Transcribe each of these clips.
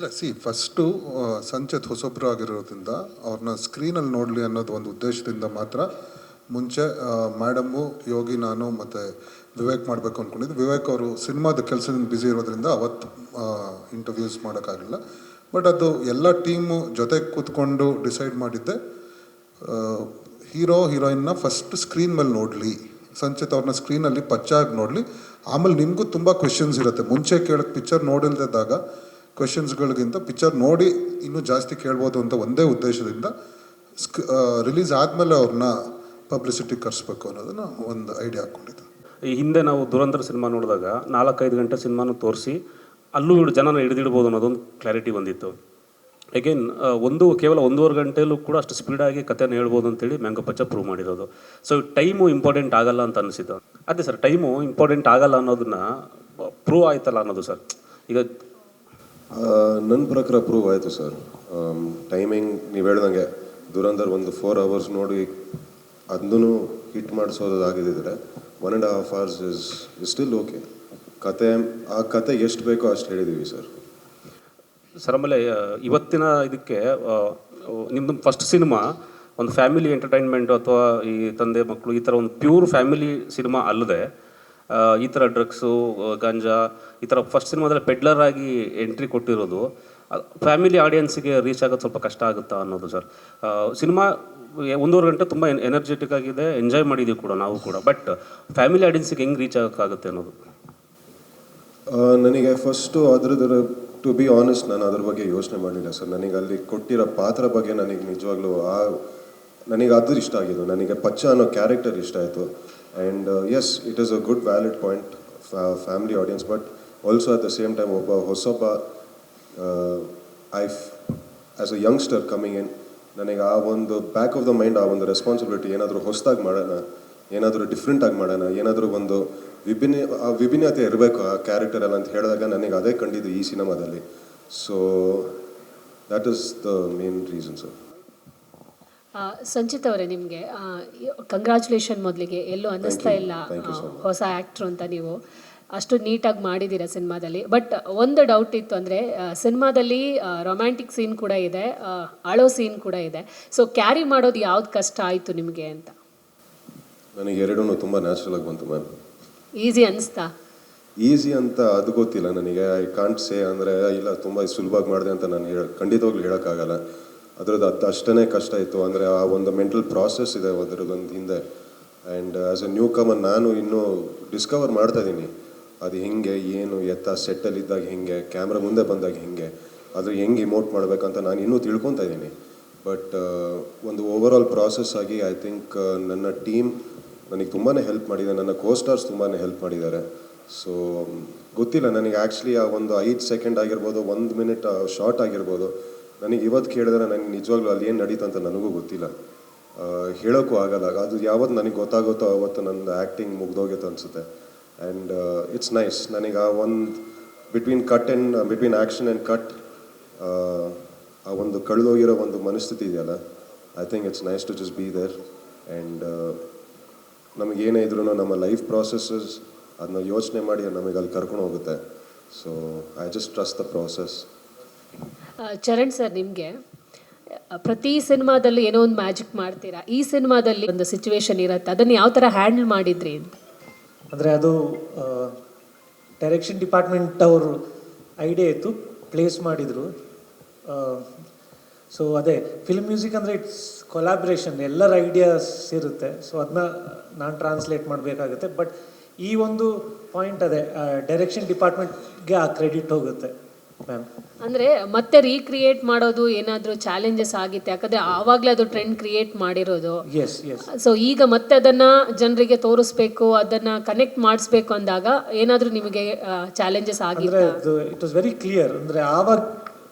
ಇಲ್ಲ ಫಸ್ಟು ಸಂಚೇತ್ ಹೊಸಬ್ರು ಆಗಿರೋದ್ರಿಂದ ಅವ್ರನ್ನ ಸ್ಕ್ರೀನಲ್ಲಿ ನೋಡಲಿ ಅನ್ನೋದು ಒಂದು ಉದ್ದೇಶದಿಂದ ಮಾತ್ರ ಮುಂಚೆ ಮೇಡಮ್ಮು ಯೋಗಿ ನಾನು ಮತ್ತು ವಿವೇಕ್ ಮಾಡಬೇಕು ಅಂದ್ಕೊಂಡಿದ್ದು. ವಿವೇಕ್ ಅವರು ಸಿನಿಮಾದ ಕೆಲಸದಿಂದ ಬ್ಯುಸಿ ಇರೋದ್ರಿಂದ ಅವತ್ತು ಇಂಟರ್ವ್ಯೂಸ್ ಮಾಡೋಕ್ಕಾಗಲಿಲ್ಲ. ಬಟ್ ಅದು ಎಲ್ಲ ಟೀಮು ಜೊತೆಗೆ ಕೂತ್ಕೊಂಡು ಡಿಸೈಡ್ ಮಾಡಿದ್ದೆ, ಹೀರೋ ಹೀರೋಯಿನ್ನ ಫಸ್ಟ್ ಸ್ಕ್ರೀನ್ ಮೇಲೆ ನೋಡಲಿ, ಸಂಚಿತ್ ಅವ್ರನ್ನ ಸ್ಕ್ರೀನಲ್ಲಿ ಪಚ್ಚಾಗಿ ನೋಡಲಿ. ಆಮೇಲೆ ನಿಮಗೂ ತುಂಬ ಕ್ವೆಶನ್ಸ್ ಇರುತ್ತೆ, ಮುಂಚೆ ಕೇಳೋಕ್ಕೆ ಪಿಕ್ಚರ್ ನೋಡಿಲ್ದಾಗ ಕ್ವೆಶನ್ಸ್ಗಳಿಗಿಂತ ಪಿಕ್ಚರ್ ನೋಡಿ ಇನ್ನೂ ಜಾಸ್ತಿ ಕೇಳ್ಬೋದು ಅಂತ ಒಂದೇ ಉದ್ದೇಶದಿಂದ ರಿಲೀಸ್ ಆದಮೇಲೆ ಅವ್ರನ್ನ ಪಬ್ಲಿಸಿಟಿ ಕರೆಸ್ಬೇಕು ಅನ್ನೋದನ್ನು ಒಂದು ಐಡಿಯಾ ಹಾಕ್ಕೊಂಡಿದ್ದು. ಈ ಹಿಂದೆ ನಾವು ದುರಂಧರ ಸಿನಿಮಾ ನೋಡಿದಾಗ 4-5 ಗಂಟೆ ಸಿನಿಮಾನು ತೋರಿಸಿ ಅಲ್ಲೂ ಜನನ ಹಿಡಿದಿಡ್ಬೋದು ಅನ್ನೋದೊಂದು ಕ್ಲಾರಿಟಿ ಬಂದಿತ್ತು. ಅಗೇನ್ ಕೇವಲ 1.5 ಗಂಟೆಯಲ್ಲೂ ಕೂಡ ಅಷ್ಟು ಸ್ಪೀಡಾಗಿ ಕಥೆನ ಹೇಳ್ಬೋದು ಅಂತೇಳಿ ಮ್ಯಾಂಗೋ ಪಚ್ಚ ಪ್ರೂವ್ ಮಾಡಿರೋದು. ಸೊ ಟೈಮು ಇಂಪಾರ್ಟೆಂಟ್ ಆಗಲ್ಲ ಅಂತ ಅನಿಸಿದ್ದು. ಅದೇ ಸರ್, ಟೈಮು ಇಂಪಾರ್ಟೆಂಟ್ ಆಗಲ್ಲ ಅನ್ನೋದನ್ನ ಪ್ರೂವ್ ಆಯ್ತಲ್ಲ ಅನ್ನೋದು ಸರ್. ಈಗ ನನ್ನ ಪ್ರಕಾರ ಪ್ರೂವ್ ಆಯಿತು ಸರ್. ಟೈಮಿಂಗ್ ನೀವು ಹೇಳ್ದಂಗೆ ದುರಂಧರ್ ಒಂದು 4 hours ನೋಡಿ ಅದನ್ನು ಹಿಟ್ ಮಾಡಿಸೋದಾಗಿದ್ದರೆ 1.5 hours ಇಸ್ ಸ್ಟಿಲ್ ಓಕೆ. ಆ ಕತೆ ಎಷ್ಟು ಬೇಕೋ ಅಷ್ಟು ಹೇಳಿದ್ದೀವಿ ಸರ್. ಸರ್ ಆಮೇಲೆ ಇವತ್ತಿನ ಇದಕ್ಕೆ ನಿಮ್ಮದು ಫಸ್ಟ್ ಸಿನಿಮಾ ಒಂದು ಫ್ಯಾಮಿಲಿ ಎಂಟರ್ಟೈನ್ಮೆಂಟು ಅಥವಾ ಈ ತಂದೆ ಮಕ್ಕಳು ಈ ಥರ ಒಂದು ಪ್ಯೂರ್ ಫ್ಯಾಮಿಲಿ ಸಿನಿಮಾ ಅಲ್ಲದೆ ಈ ಥರ ಡ್ರಗ್ಸು ಗಾಂಜಾ ಈ ಥರ ಫಸ್ಟ್ ಸಿನಿಮಾದಲ್ಲಿ ಪೆಡ್ಲರ್ ಆಗಿ ಎಂಟ್ರಿ ಕೊಟ್ಟಿರೋದು ಫ್ಯಾಮಿಲಿ ಆಡಿಯನ್ಸಿಗೆ ರೀಚ್ ಆಗೋದು ಸ್ವಲ್ಪ ಕಷ್ಟ ಆಗುತ್ತಾ ಅನ್ನೋದು ಸರ್. ಸಿನಿಮಾ 1.5 ಗಂಟೆ ತುಂಬ ಎನರ್ಜೆಟಿಕ್ ಆಗಿದೆ, ಎಂಜಾಯ್ ಮಾಡಿದ್ದೀವಿ ಕೂಡ ನಾವು ಕೂಡ. ಬಟ್ ಫ್ಯಾಮಿಲಿ ಆಡಿಯನ್ಸಿಗೆ ಹೆಂಗೆ ರೀಚ್ ಆಗೋಕ್ಕಾಗುತ್ತೆ ಅನ್ನೋದು ನನಗೆ ಫಸ್ಟು ಅದ್ರದ್ದು ಟು ಬಿ ಆನೆಸ್ಟ್ ನಾನು ಅದ್ರ ಬಗ್ಗೆ ಯೋಚನೆ ಮಾಡಲಿಲ್ಲ ಸರ್. ನನಗೆ ಅಲ್ಲಿ ಕೊಟ್ಟಿರೋ ಪಾತ್ರ ಬಗ್ಗೆ ನನಗೆ ನಿಜವಾಗ್ಲೂ ನನಗೆ ಅದು ಇಷ್ಟ ಆಗಿದ್ದು. ನನಗೆ ಪಚ್ಚ ಅನ್ನೋ ಕ್ಯಾರೆಕ್ಟರ್ ಇಷ್ಟ ಆಯಿತು. And yes, it is a good valid point family audience. But also at the same time ಹೊಸೊಬ್ಬ as a youngster coming in, ನನಗೆ ಆ ಒಂದು ಬ್ಯಾಕ್ ಆಫ್ ದ ಮೈಂಡ್ ಆ ಒಂದು ರೆಸ್ಪಾನ್ಸಿಬಿಲಿಟಿ, ಏನಾದರೂ ಹೊಸದಾಗಿ ಮಾಡೋಣ, ಏನಾದರೂ ಡಿಫ್ರೆಂಟಾಗಿ ಮಾಡೋಣ, ಏನಾದರೂ ಒಂದು ವಿಭಿನ್ನತೆ ಇರಬೇಕು ಆ ಕ್ಯಾರೆಕ್ಟರಲ್ಲಿ ಅಂತ ಹೇಳಿದಾಗ ನನಗೆ ಅದೇ ಕಂಡಿದ್ದು ಈ ಸಿನಿಮಾದಲ್ಲಿ. So that is the main reason sir. Sanchit ಅವರೇ, ನಿಮಗೆ ಕಂಗ್ರ್ಯಾಚುಲೇಷನ್ ಮೊದಲಿಗೆ. ಎಲ್ಲೂ ಅನ್ನಿಸ್ತಾ ಇಲ್ಲ ಹೊಸ ಆ್ಯಕ್ಟ್ರು ಅಂತ ನೀವು ಅಷ್ಟು ನೀಟಾಗಿ ಮಾಡಿದ್ದೀರಾ ಸಿನಿಮಾದಲ್ಲಿ. ಬಟ್ ಒಂದು ಡೌಟ್ ಇತ್ತು, ಅಂದರೆ ಸಿನಿಮಾದಲ್ಲಿ ರೊಮ್ಯಾಂಟಿಕ್ ಸೀನ್ ಕೂಡ ಇದೆ, ಅಳೋ ಸೀನ್ ಕೂಡ ಇದೆ. ಸೊ ಕ್ಯಾರಿ ಮಾಡೋದು ಯಾವ್ದು ಕಷ್ಟ ಆಯಿತು ನಿಮಗೆ ಅಂತ? ನನಗೆ ಎರಡೂ ತುಂಬ ನ್ಯಾಚುರಲ್ ಆಗಿ ಬಂತು ಮ್ಯಾಮ್. ಈಸಿ ಅನಿಸ್ತಾ? ಈಸಿ ಅಂತ ಅದು ಗೊತ್ತಿಲ್ಲ ನನಗೆ. ಐ ಕಾಂಟ್ ಸೇ ಅಂದರೆ ಇಲ್ಲ ತುಂಬ ಸುಲಭವಾಗಿ ಮಾಡಿದೆ ಅಂತ ನಾನು ಖಂಡಿತವಾಗ್ಲೂ ಹೇಳೋಕ್ಕಾಗಲ್ಲ. ಅದು ಅಷ್ಟೇ ಕಷ್ಟ ಇತ್ತು. ಅಂದರೆ ಆ ಒಂದು ಮೆಂಟಲ್ ಪ್ರಾಸೆಸ್ ಇದೆ ಅದರದೊಂದು ಹಿಂದೆ. ಆ್ಯಂಡ್ ಆ್ಯಸ್ ಎ ನ್ಯೂ ಕಮರ್ ನಾನು ಇನ್ನೂ ಡಿಸ್ಕವರ್ ಮಾಡ್ತಾಯಿದ್ದೀನಿ ಅದು ಹೆಂಗೆ ಏನು ಎತ್ತ ಸೆಟ್ಟಲ್ಲಿದ್ದಾಗ ಹೆಂಗೆ, ಕ್ಯಾಮ್ರಾ ಮುಂದೆ ಬಂದಾಗ ಹೆಂಗೆ, ಅದು ಹೆಂಗೆ ಇಮೋಟ್ ಮಾಡಬೇಕಂತ ನಾನು ಇನ್ನೂ ತಿಳ್ಕೊತಾ ಇದ್ದೀನಿ. ಬಟ್ ಒಂದು ಓವರ್ ಆಲ್ ಪ್ರಾಸೆಸ್ ಆಗಿ ಐ ಥಿಂಕ್ ನನ್ನ ಟೀಮ್ ನನಗೆ ತುಂಬಾ ಹೆಲ್ಪ್ ಮಾಡಿದೆ, ನನ್ನ ಕೋಸ್ಟಾರ್ಸ್ ತುಂಬಾ ಹೆಲ್ಪ್ ಮಾಡಿದ್ದಾರೆ. ಸೊ ಗೊತ್ತಿಲ್ಲ ನನಗೆ ಆ್ಯಕ್ಚುಲಿ ಆ ಒಂದು 5 ಸೆಕೆಂಡ್ ಆಗಿರ್ಬೋದು, 1 ಮಿನಿಟ್ ಶಾರ್ಟ್ ಆಗಿರ್ಬೋದು, ನನಗೆ ಇವತ್ತು ಕೇಳಿದ್ರೆ ನನಗೆ ನಿಜವಾಗ್ಲೂ ಅಲ್ಲಿ ಏನು ನಡೀತು ಅಂತ ನನಗೂ ಗೊತ್ತಿಲ್ಲ, ಹೇಳೋಕ್ಕೂ ಆಗಲ್ಲ. ಅದು ಯಾವತ್ತು ನನಗೆ ಗೊತ್ತಾಗುತ್ತೋ ಅವತ್ತು ನನ್ನ ಆ್ಯಕ್ಟಿಂಗ್ ಮುಗ್ದೋಗಿತ್ತು ಅನಿಸುತ್ತೆ. And it's nice. ನನಗೆ ಆ ಒಂದು ಬಿಟ್ವೀನ್ ಆ್ಯಕ್ಷನ್ ಆ್ಯಂಡ್ ಕಟ್ ಆ ಒಂದು ಕಳೆದೋಗಿರೋ ಒಂದು ಮನಸ್ಥಿತಿ ಇದೆಯಲ್ಲ, I think it's nice to just be there. And ನಮಗೇನೇ ಇದ್ರೂ ನಮ್ಮ ಲೈಫ್ ಪ್ರಾಸೆಸಸ್ ಅದನ್ನ ಯೋಚನೆ ಮಾಡಿ ನಮಗೆ ಅಲ್ಲಿ ಕರ್ಕೊಂಡು ಹೋಗುತ್ತೆ. So I just trust the process. Charan sir, ನಿಮಗೆ ಪ್ರತಿ ಸಿನಿಮಾದಲ್ಲಿ ಏನೋ ಒಂದು ಮ್ಯಾಜಿಕ್ ಮಾಡ್ತೀರಾ. ಈ ಸಿನಿಮಾದಲ್ಲಿ ಒಂದು ಸಿಚುವೇಶನ್ ಇರುತ್ತೆ, ಅದನ್ನು ಯಾವ ಥರ ಹ್ಯಾಂಡಲ್ ಮಾಡಿದ್ರಿ ಅಂತ? ಅಂದರೆ ಅದು ಡೈರೆಕ್ಷನ್ ಡಿಪಾರ್ಟ್ಮೆಂಟ್ ಅವರು ಐಡಿಯಾ ಇತ್ತು, ಪ್ಲೇಸ್ ಮಾಡಿದರು. ಸೊ ಅದೇ ಫಿಲ್ಮ್ ಮ್ಯೂಸಿಕ್ ಅಂದರೆ ಇಟ್ಸ್ ಕೊಲಾಬ್ರೇಷನ್, ಎಲ್ಲರ ಐಡಿಯಾಸ್ ಇರುತ್ತೆ. ಸೊ ಅದನ್ನ ನಾನು ಟ್ರಾನ್ಸ್ಲೇಟ್ ಮಾಡಬೇಕಾಗುತ್ತೆ. ಬಟ್ ಈ ಒಂದು ಪಾಯಿಂಟ್ ಅದೇ ಡೈರೆಕ್ಷನ್ ಡಿಪಾರ್ಟ್ಮೆಂಟ್ಗೆ ಆ ಕ್ರೆಡಿಟ್ ಹೋಗುತ್ತೆ ಮ್ಯಾಮ್. ಅಂದರೆ ಮತ್ತೆ ರೀಕ್ರಿಯೇಟ್ ಮಾಡೋದು ಏನಾದರೂ ಚಾಲೆಂಜಸ್ ಆಗಿತ್ತು? ಯಾಕಂದರೆ ಆವಾಗಲೇ ಅದು ಟ್ರೆಂಡ್ ಕ್ರಿಯೇಟ್ ಮಾಡಿರೋದು. Yes yes. ಸೊ ಈಗ ಮತ್ತೆ ಅದನ್ನು ಜನರಿಗೆ ತೋರಿಸ್ಬೇಕು, ಅದನ್ನು ಕನೆಕ್ಟ್ ಮಾಡಿಸ್ಬೇಕು ಅಂದಾಗ ಏನಾದರೂ ನಿಮಗೆ ಚಾಲೆಂಜಸ್ ಆಗಿತ್ತು? ಅಂದರೆ ಇಟ್ ವಾಸ್ ವೆರಿ ಕ್ಲಿಯರ್. ಅಂದರೆ ಆವಾಗ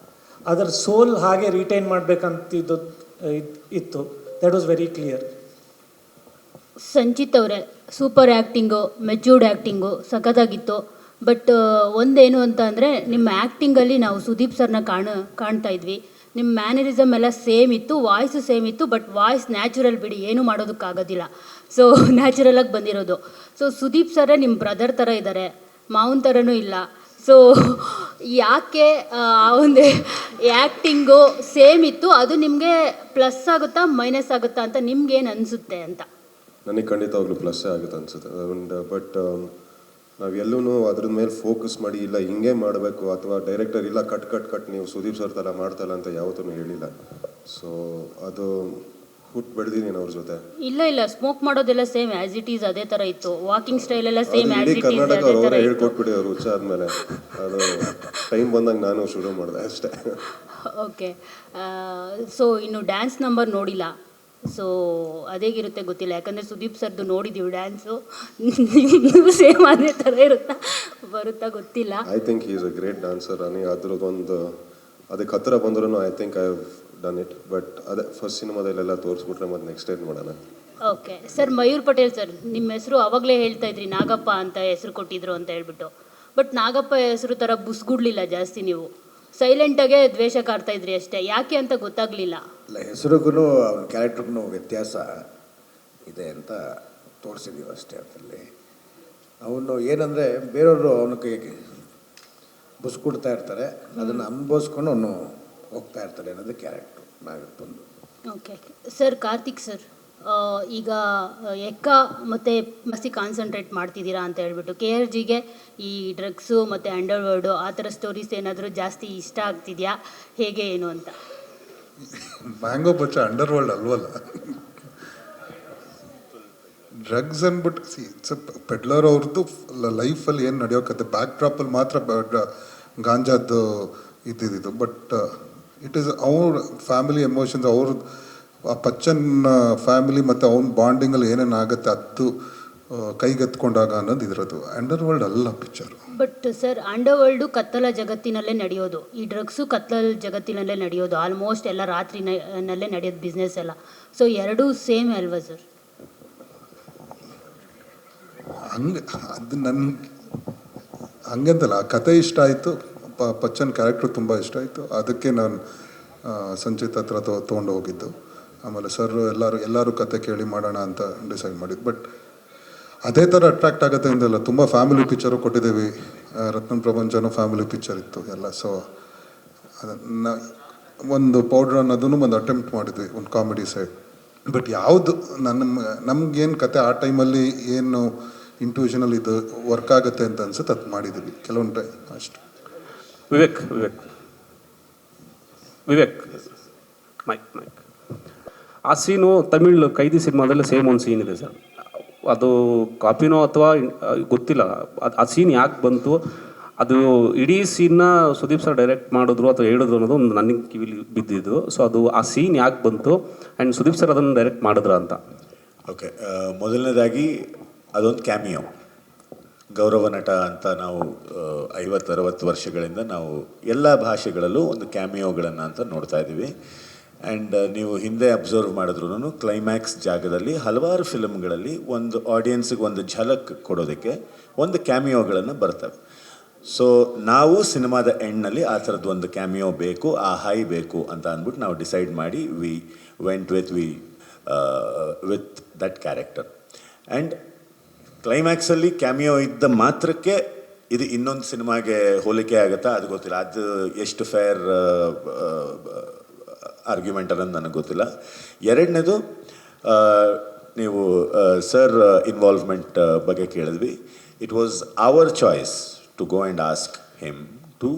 ಅದರ ಸೋಲ್ ಹಾಗೆ ರಿಟೈನ್ ಮಾಡಬೇಕಂತಿದ್ದು ಇತ್ತು. That was very clear. Sanchit ಅವರೇ, ಸೂಪರ್ ಆ್ಯಕ್ಟಿಂಗು, ಮೆಚ್ಯೂರ್ಡ್ ಆ್ಯಕ್ಟಿಂಗು ಸಖತ್ತಾಗಿತ್ತು. ಬಟ್ ಒಂದೇನು ಅಂತ ಅಂದರೆ ನಿಮ್ಮ ಆ್ಯಕ್ಟಿಂಗಲ್ಲಿ ನಾವು ಸುದೀಪ್ ಸರ್ನ ಕಾಣ್ತಾ ಇದ್ವಿ. ನಿಮ್ಮ ಮ್ಯಾನರಿಸಮ್ ಎಲ್ಲ ಸೇಮ್ ಇತ್ತು, ವಾಯ್ಸು ಸೇಮ್ ಇತ್ತು. ಬಟ್ ವಾಯ್ಸ್ ನ್ಯಾಚುರಲ್ ಬಿಡಿ, ಏನೂ ಮಾಡೋದಕ್ಕಾಗೋದಿಲ್ಲ. ಸೊ ನ್ಯಾಚುರಲಾಗಿ ಬಂದಿರೋದು. ಸೊ ಸುದೀಪ್ ಸರೇ ನಿಮ್ಮ ಬ್ರದರ್ ಥರ ಇದ್ದಾರೆ, ಮಾವನ ಥರನೂ ಇಲ್ಲ. ಸೊ ಯಾಕೆ ಆ ಒಂದು ಆ್ಯಕ್ಟಿಂಗು ಸೇಮ್ ಇತ್ತು, ಅದು ನಿಮಗೆ ಪ್ಲಸ್ ಆಗುತ್ತಾ ಮೈನಸ್ ಆಗುತ್ತಾ ಅಂತ ನಿಮ್ಗೇನು ಅನಿಸುತ್ತೆ ಅಂತ? ನನಗೆ ಖಂಡಿತವಾಗ್ಲೂ ಪ್ಲಸ್ಸೇ ಆಗುತ್ತೆ ಅನ್ಸುತ್ತೆ. ಬಟ್ ನಾವೆಲ್ಲೂ ಅದ್ರ ಮೇಲೆ ಫೋಕಸ್ ಮಾಡಿ ಇಲ್ಲ ಹಿಂಗೆ ಮಾಡಬೇಕು ಅಥವಾ ಡೈರೆಕ್ಟರ್ ಇಲ್ಲ ಕಟ್ ನೀವು ಸುದೀಪ್ ಸರ್ ಥರ ಮಾಡ್ತಲ್ಲ ಅಂತ ಯಾವತ್ತೂ ಹೇಳಿಲ್ಲ. ಸೊ ಅದು ಹುಟ್ಟು ಬೆಳೆದಿದ್ದೀನಿ ಅವ್ರ ಜೊತೆ. ಇಲ್ಲ ಸ್ಮೋಕ್ ಮಾಡೋದೆಲ್ಲ ಸೇಮ್ ಆ್ಯಸ್ ಇಟ್ ಈಸ್ ಅದೇ ಥರ ಇತ್ತು, ವಾಕಿಂಗ್ ಸ್ಟೈಲ್ ಎಲ್ಲ ಸೇಮ್ ಅದು ಆ್ಯಸ್ ಇಡೀ ಇಟ್ ಈಸ್ ಕರ್ನಾಟಕ ಅದೇ ಥರ ಅವರೇ ಇತ್ತು. ಹೇಳ್ಕೊಟ್ಬಿಟ್ಟಿದ್ರು ಹುಚ್ಚ ಆದಮೇಲೆ. ಅದು ಟೈಮ್ ಬಂದಾಗ ನಾನು ಶುರು ಮಾಡಿದೆ ಅಷ್ಟೇ. ಓಕೆ, ಸೊ ಇನ್ನು ಡ್ಯಾನ್ಸ್ ನಂಬರ್ ನೋಡಿಲ್ಲ, ಸೊ ಅದೇಗಿರುತ್ತೆ ಗೊತ್ತಿಲ್ಲ, ಯಾಕಂದರೆ ಸುದೀಪ್ ಸರ್ದು ನೋಡಿದ್ದೀವಿ ಡ್ಯಾನ್ಸು, ನಿಮ್ಮದು ಸೇಮ್ ಅದೇ ಥರ ಬರುತ್ತಾ ಗೊತ್ತಿಲ್ಲ. I think he is a great dancer. ನನಗೆ ಅದ್ರದ್ದೊಂದು ಅದಕ್ಕೆ ಹತ್ತಿರ ಬಂದ್ರೂ I think I have done it. But ಅದೇ ಫಸ್ಟ್ ಸಿನಿಮಾದಲ್ಲೆಲ್ಲ ತೋರಿಸ್ಬಿಟ್ರೆ ಮತ್ತೆ ನೆಕ್ಸ್ಟ್ ಏನು ಮಾಡೋಣ. Okay sir, Mayur Patel sir, ನಿಮ್ಮ ಹೆಸರು ಅವಾಗಲೇ ಹೇಳ್ತಾ ಇದ್ರಿ ನಾಗಪ್ಪ ಅಂತ ಹೆಸರು ಕೊಟ್ಟಿದ್ರು ಅಂತ ಹೇಳ್ಬಿಟ್ಟು, ಬಟ್ ನಾಗಪ್ಪ ಹೆಸರು ಥರ ಬುಸ್ಗುಡ್ಲಿಲ್ಲ ಜಾಸ್ತಿ, ನೀವು ಸೈಲೆಂಟಾಗೆ ದ್ವೇಷ ಕಾಡ್ತಾ ಇದ್ರಿ ಅಷ್ಟೇ, ಯಾಕೆ ಅಂತ ಗೊತ್ತಾಗಲಿಲ್ಲ. ಇಲ್ಲ, ಹೆಸರಿಗೂ ಅವನ ಕ್ಯಾರೆಕ್ಟರ್ಗೂ ವ್ಯತ್ಯಾಸ ಇದೆ ಅಂತ ತೋರಿಸಿದ್ದೀವಿ ಅಷ್ಟೇ. ಅದರಲ್ಲಿ ಅವನು ಏನಂದರೆ ಬೇರೆಯವರು ಅವನಿಗೆ ಬುಸ್ಕೊಡ್ತಾ ಇರ್ತಾರೆ, ಅದನ್ನು ಅನುಭವಿಸ್ಕೊಂಡು ಅವನು ಹೋಗ್ತಾ ಇರ್ತಾರೆ ಅನ್ನೋದು ಕ್ಯಾರೆಕ್ಟ್ರು ನಾಗಪ್ಪಂದು. ಓಕೆ ಸರ್, ಕಾರ್ತಿಕ್ ಸರ್, ಈಗ ಎಕ್ಕ ಮತ್ತು ಮಸ್ತಿ ಕಾನ್ಸಂಟ್ರೇಟ್ ಮಾಡ್ತಿದ್ದೀರಾ ಅಂತ ಹೇಳ್ಬಿಟ್ಟು KRGಗೆ ಈ ಡ್ರಗ್ಸು ಮತ್ತು ಅಂಡರ್ವರ್ಡು ಆ ಥರ ಸ್ಟೋರೀಸ್ ಏನಾದರೂ ಜಾಸ್ತಿ ಇಷ್ಟ ಆಗ್ತಿದೆಯಾ, ಹೇಗೆ ಏನು ಅಂತ? ಮ್ಯಾಂಗೋ ಬಚ್ಚ ಅಂಡರ್ವರ್ಲ್ಡ್ ಅಲ್ವಲ್ಲ. ಡ್ರಗ್ಸ್ ಅಂದ್ಬಿಟ್ಟು ಇಟ್ಸ್ ಪೆಡ್ಲರ್ ಅವ್ರದ್ದು ಲೈಫಲ್ಲಿ ಏನು ನಡೆಯೋ ಕತೆ ಬ್ಯಾಕ್ ಡ್ರಾಪಲ್ಲಿ ಮಾತ್ರ ಗಾಂಜಾದ್ದು ಇದ್ದಿದ್ದು. ಬಟ್ ಇಟ್ ಈಸ್ ಅವ್ರ ಫ್ಯಾಮಿಲಿ ಎಮೋಷನ್ಸ್, ಅವ್ರ ಆ ಪಚ್ಚನ್ ಫ್ಯಾಮಿಲಿ ಮತ್ತು ಅವ್ನ ಬಾಂಡಿಂಗಲ್ಲಿ ಏನೇನು ಆಗುತ್ತೆ ಅದು ಕೈಗೆತ್ಕೊಂಡಾಗ ಅನ್ನೋದು ಇದ್ರದ್ದು. ಅಂಡರ್ವರ್ಲ್ಡ್ ಅಲ್ಲ ಪಿಕ್ಚರು. ಬಟ್ ಸರ್, ಅಂಡರ್ವರ್ಲ್ಡು ಕತ್ತಲ ಜಗತ್ತಿನಲ್ಲೇ ನಡೆಯೋದು, ಈ ಡ್ರಗ್ಸು ಕತ್ತಲ ಜಗತ್ತಿನಲ್ಲೇ ನಡೆಯೋದು, ಆಲ್ಮೋಸ್ಟ್ ಎಲ್ಲ ರಾತ್ರಿನಲ್ಲೇ ನಡೆಯೋದು ಬಿಸ್ನೆಸ್ ಎಲ್ಲ, ಸೊ ಎರಡೂ ಸೇಮ್ ಅಲ್ವಾ ಸರ್? ಹಂಗೆ ಅದು ಹಂಗಂತಲ್ಲ, ಆ ಕತೆ ಇಷ್ಟ ಆಯಿತು, ಪಚ್ಚನ್ ಕ್ಯಾರೆಕ್ಟ್ರು ತುಂಬ ಇಷ್ಟ ಆಯಿತು, ಅದಕ್ಕೆ ನಾನು ಸಂಚಿತ್ ಹತ್ರ ತೊಗೊಂಡು ಹೋಗಿದ್ದು. ಆಮೇಲೆ ಸರ್ ಎಲ್ಲರೂ ಕತೆ ಕೇಳಿ ಮಾಡೋಣ ಅಂತ ಡಿಸೈಡ್ ಮಾಡಿದ್ದು. ಬಟ್ ಅದೇ ಥರ ಅಟ್ರಾಕ್ಟ್ ಆಗುತ್ತೆ ಅಂದಲ್ಲ, ತುಂಬ ಫ್ಯಾಮಿಲಿ ಪಿಕ್ಚರು ಕೊಟ್ಟಿದ್ದೀವಿ, ರತ್ನ ಪ್ರಪಂಚನೂ ಫ್ಯಾಮಿಲಿ ಪಿಕ್ಚರ್ ಇತ್ತು ಎಲ್ಲ. ಸೊ ಅದನ್ನು ಒಂದು ಪೌಡ್ರ್ ಅನ್ನೋದನ್ನು ಒಂದು ಅಟೆಂಪ್ಟ್ ಮಾಡಿದ್ವಿ, ಒಂದು ಕಾಮಿಡಿ ಸೈಡ್. ಬಟ್ ಯಾವುದು ನಮಗೇನು ಕತೆ ಆ ಟೈಮಲ್ಲಿ ಏನು ಇಂಟ್ಯೂಷನಲ್ಲಿ ಇದು ವರ್ಕ್ ಆಗುತ್ತೆ ಅಂತ ಅನ್ಸುತ್ತೆ ಅದು ಮಾಡಿದ್ದೀವಿ ಕೆಲವೊಂದು ಟೈಮ್ ಅಷ್ಟು. ವಿವೇಕ್ ಮೈಕ್ ಆ ಸೀನು ತಮಿಳ್ ಕೈದಿ ಸಿನಿಮಾದಲ್ಲಿ ಸೇಮ್ ಒಂದು ಸೀನ್ ಇದೆ ಸರ್, ಅದು ಕಾಪಿನೋ ಅಥವಾ ಗೊತ್ತಿಲ್ಲ, ಆ ಸೀನ್ ಯಾಕೆ ಬಂತು, ಅದು ಇಡೀ ಸೀನ್ನ ಸುದೀಪ್ ಸರ್ ಡೈರೆಕ್ಟ್ ಮಾಡಿದ್ರು ಅಥವಾ ಹೇಳಿದ್ರು ಅನ್ನೋದು ಒಂದು ನನಗೆ ಕಿವಿಲಿ ಬಿದ್ದಿದ್ದು. ಸೊ ಅದು ಆ ಸೀನ್ ಯಾಕೆ ಬಂತು ಆ್ಯಂಡ್ ಸುದೀಪ್ ಸರ್ ಅದನ್ನು ಡೈರೆಕ್ಟ್ ಮಾಡಿದ್ರ ಅಂತ? ಓಕೆ, ಮೊದಲನೇದಾಗಿ ಅದೊಂದು ಕ್ಯಾಮಿಯೋ. ಗೌರವ ನಟ ಅಂತ ನಾವು 50-60 ವರ್ಷಗಳಿಂದ ನಾವು ಎಲ್ಲ ಭಾಷೆಗಳಲ್ಲೂ ಒಂದು ಕ್ಯಾಮಿಯೋಗಳನ್ನು ಅಂತ ನೋಡ್ತಾ ಇದ್ದೀವಿ. ಆ್ಯಂಡ್ ನೀವು ಹಿಂದೆ ಅಬ್ಸರ್ವ್ ಮಾಡಿದ್ರು ಕ್ಲೈಮ್ಯಾಕ್ಸ್ ಜಾಗದಲ್ಲಿ ಹಲವಾರು ಫಿಲ್ಮ್ಗಳಲ್ಲಿ ಒಂದು ಆಡಿಯನ್ಸಿಗೆ ಒಂದು ಝಲಕ್ ಕೊಡೋದಕ್ಕೆ ಒಂದು ಕ್ಯಾಮಿಯೋಗಳನ್ನು ಬರ್ತವೆ. ಸೊ ನಾವು ಸಿನಿಮಾದ ಎಂಡ್ನಲ್ಲಿ ಆ ಥರದ್ದು ಒಂದು ಕ್ಯಾಮಿಯೋ ಬೇಕು, ಆ ಹೈ ಬೇಕು ಅಂತ ಅಂದ್ಬಿಟ್ಟು ನಾವು ಡಿಸೈಡ್ ಮಾಡಿ we went with that character. And ಕ್ಲೈಮ್ಯಾಕ್ಸಲ್ಲಿ ಕ್ಯಾಮಿಯೋ ಇದ್ದ ಮಾತ್ರಕ್ಕೆ ಇದು ಇನ್ನೊಂದು ಸಿನಿಮಾಗೆ ಹೋಲಿಕೆ ಆಗುತ್ತಾ ಅದು ಗೊತ್ತಿಲ್ಲ, ಅದು ಎಷ್ಟು ಫೇರ್ ಆರ್ಗ್ಯುಮೆಂಟ್ ಅನ್ನೋದು ನನಗೆ ಗೊತ್ತಿಲ್ಲ. ಎರಡನೇದು, ನೀವು ಸರ್ ಇನ್ವಾಲ್ವ್ಮೆಂಟ್ ಬಗ್ಗೆ ಕೇಳಿದ್ವಿ. It was our choice to go and ask him to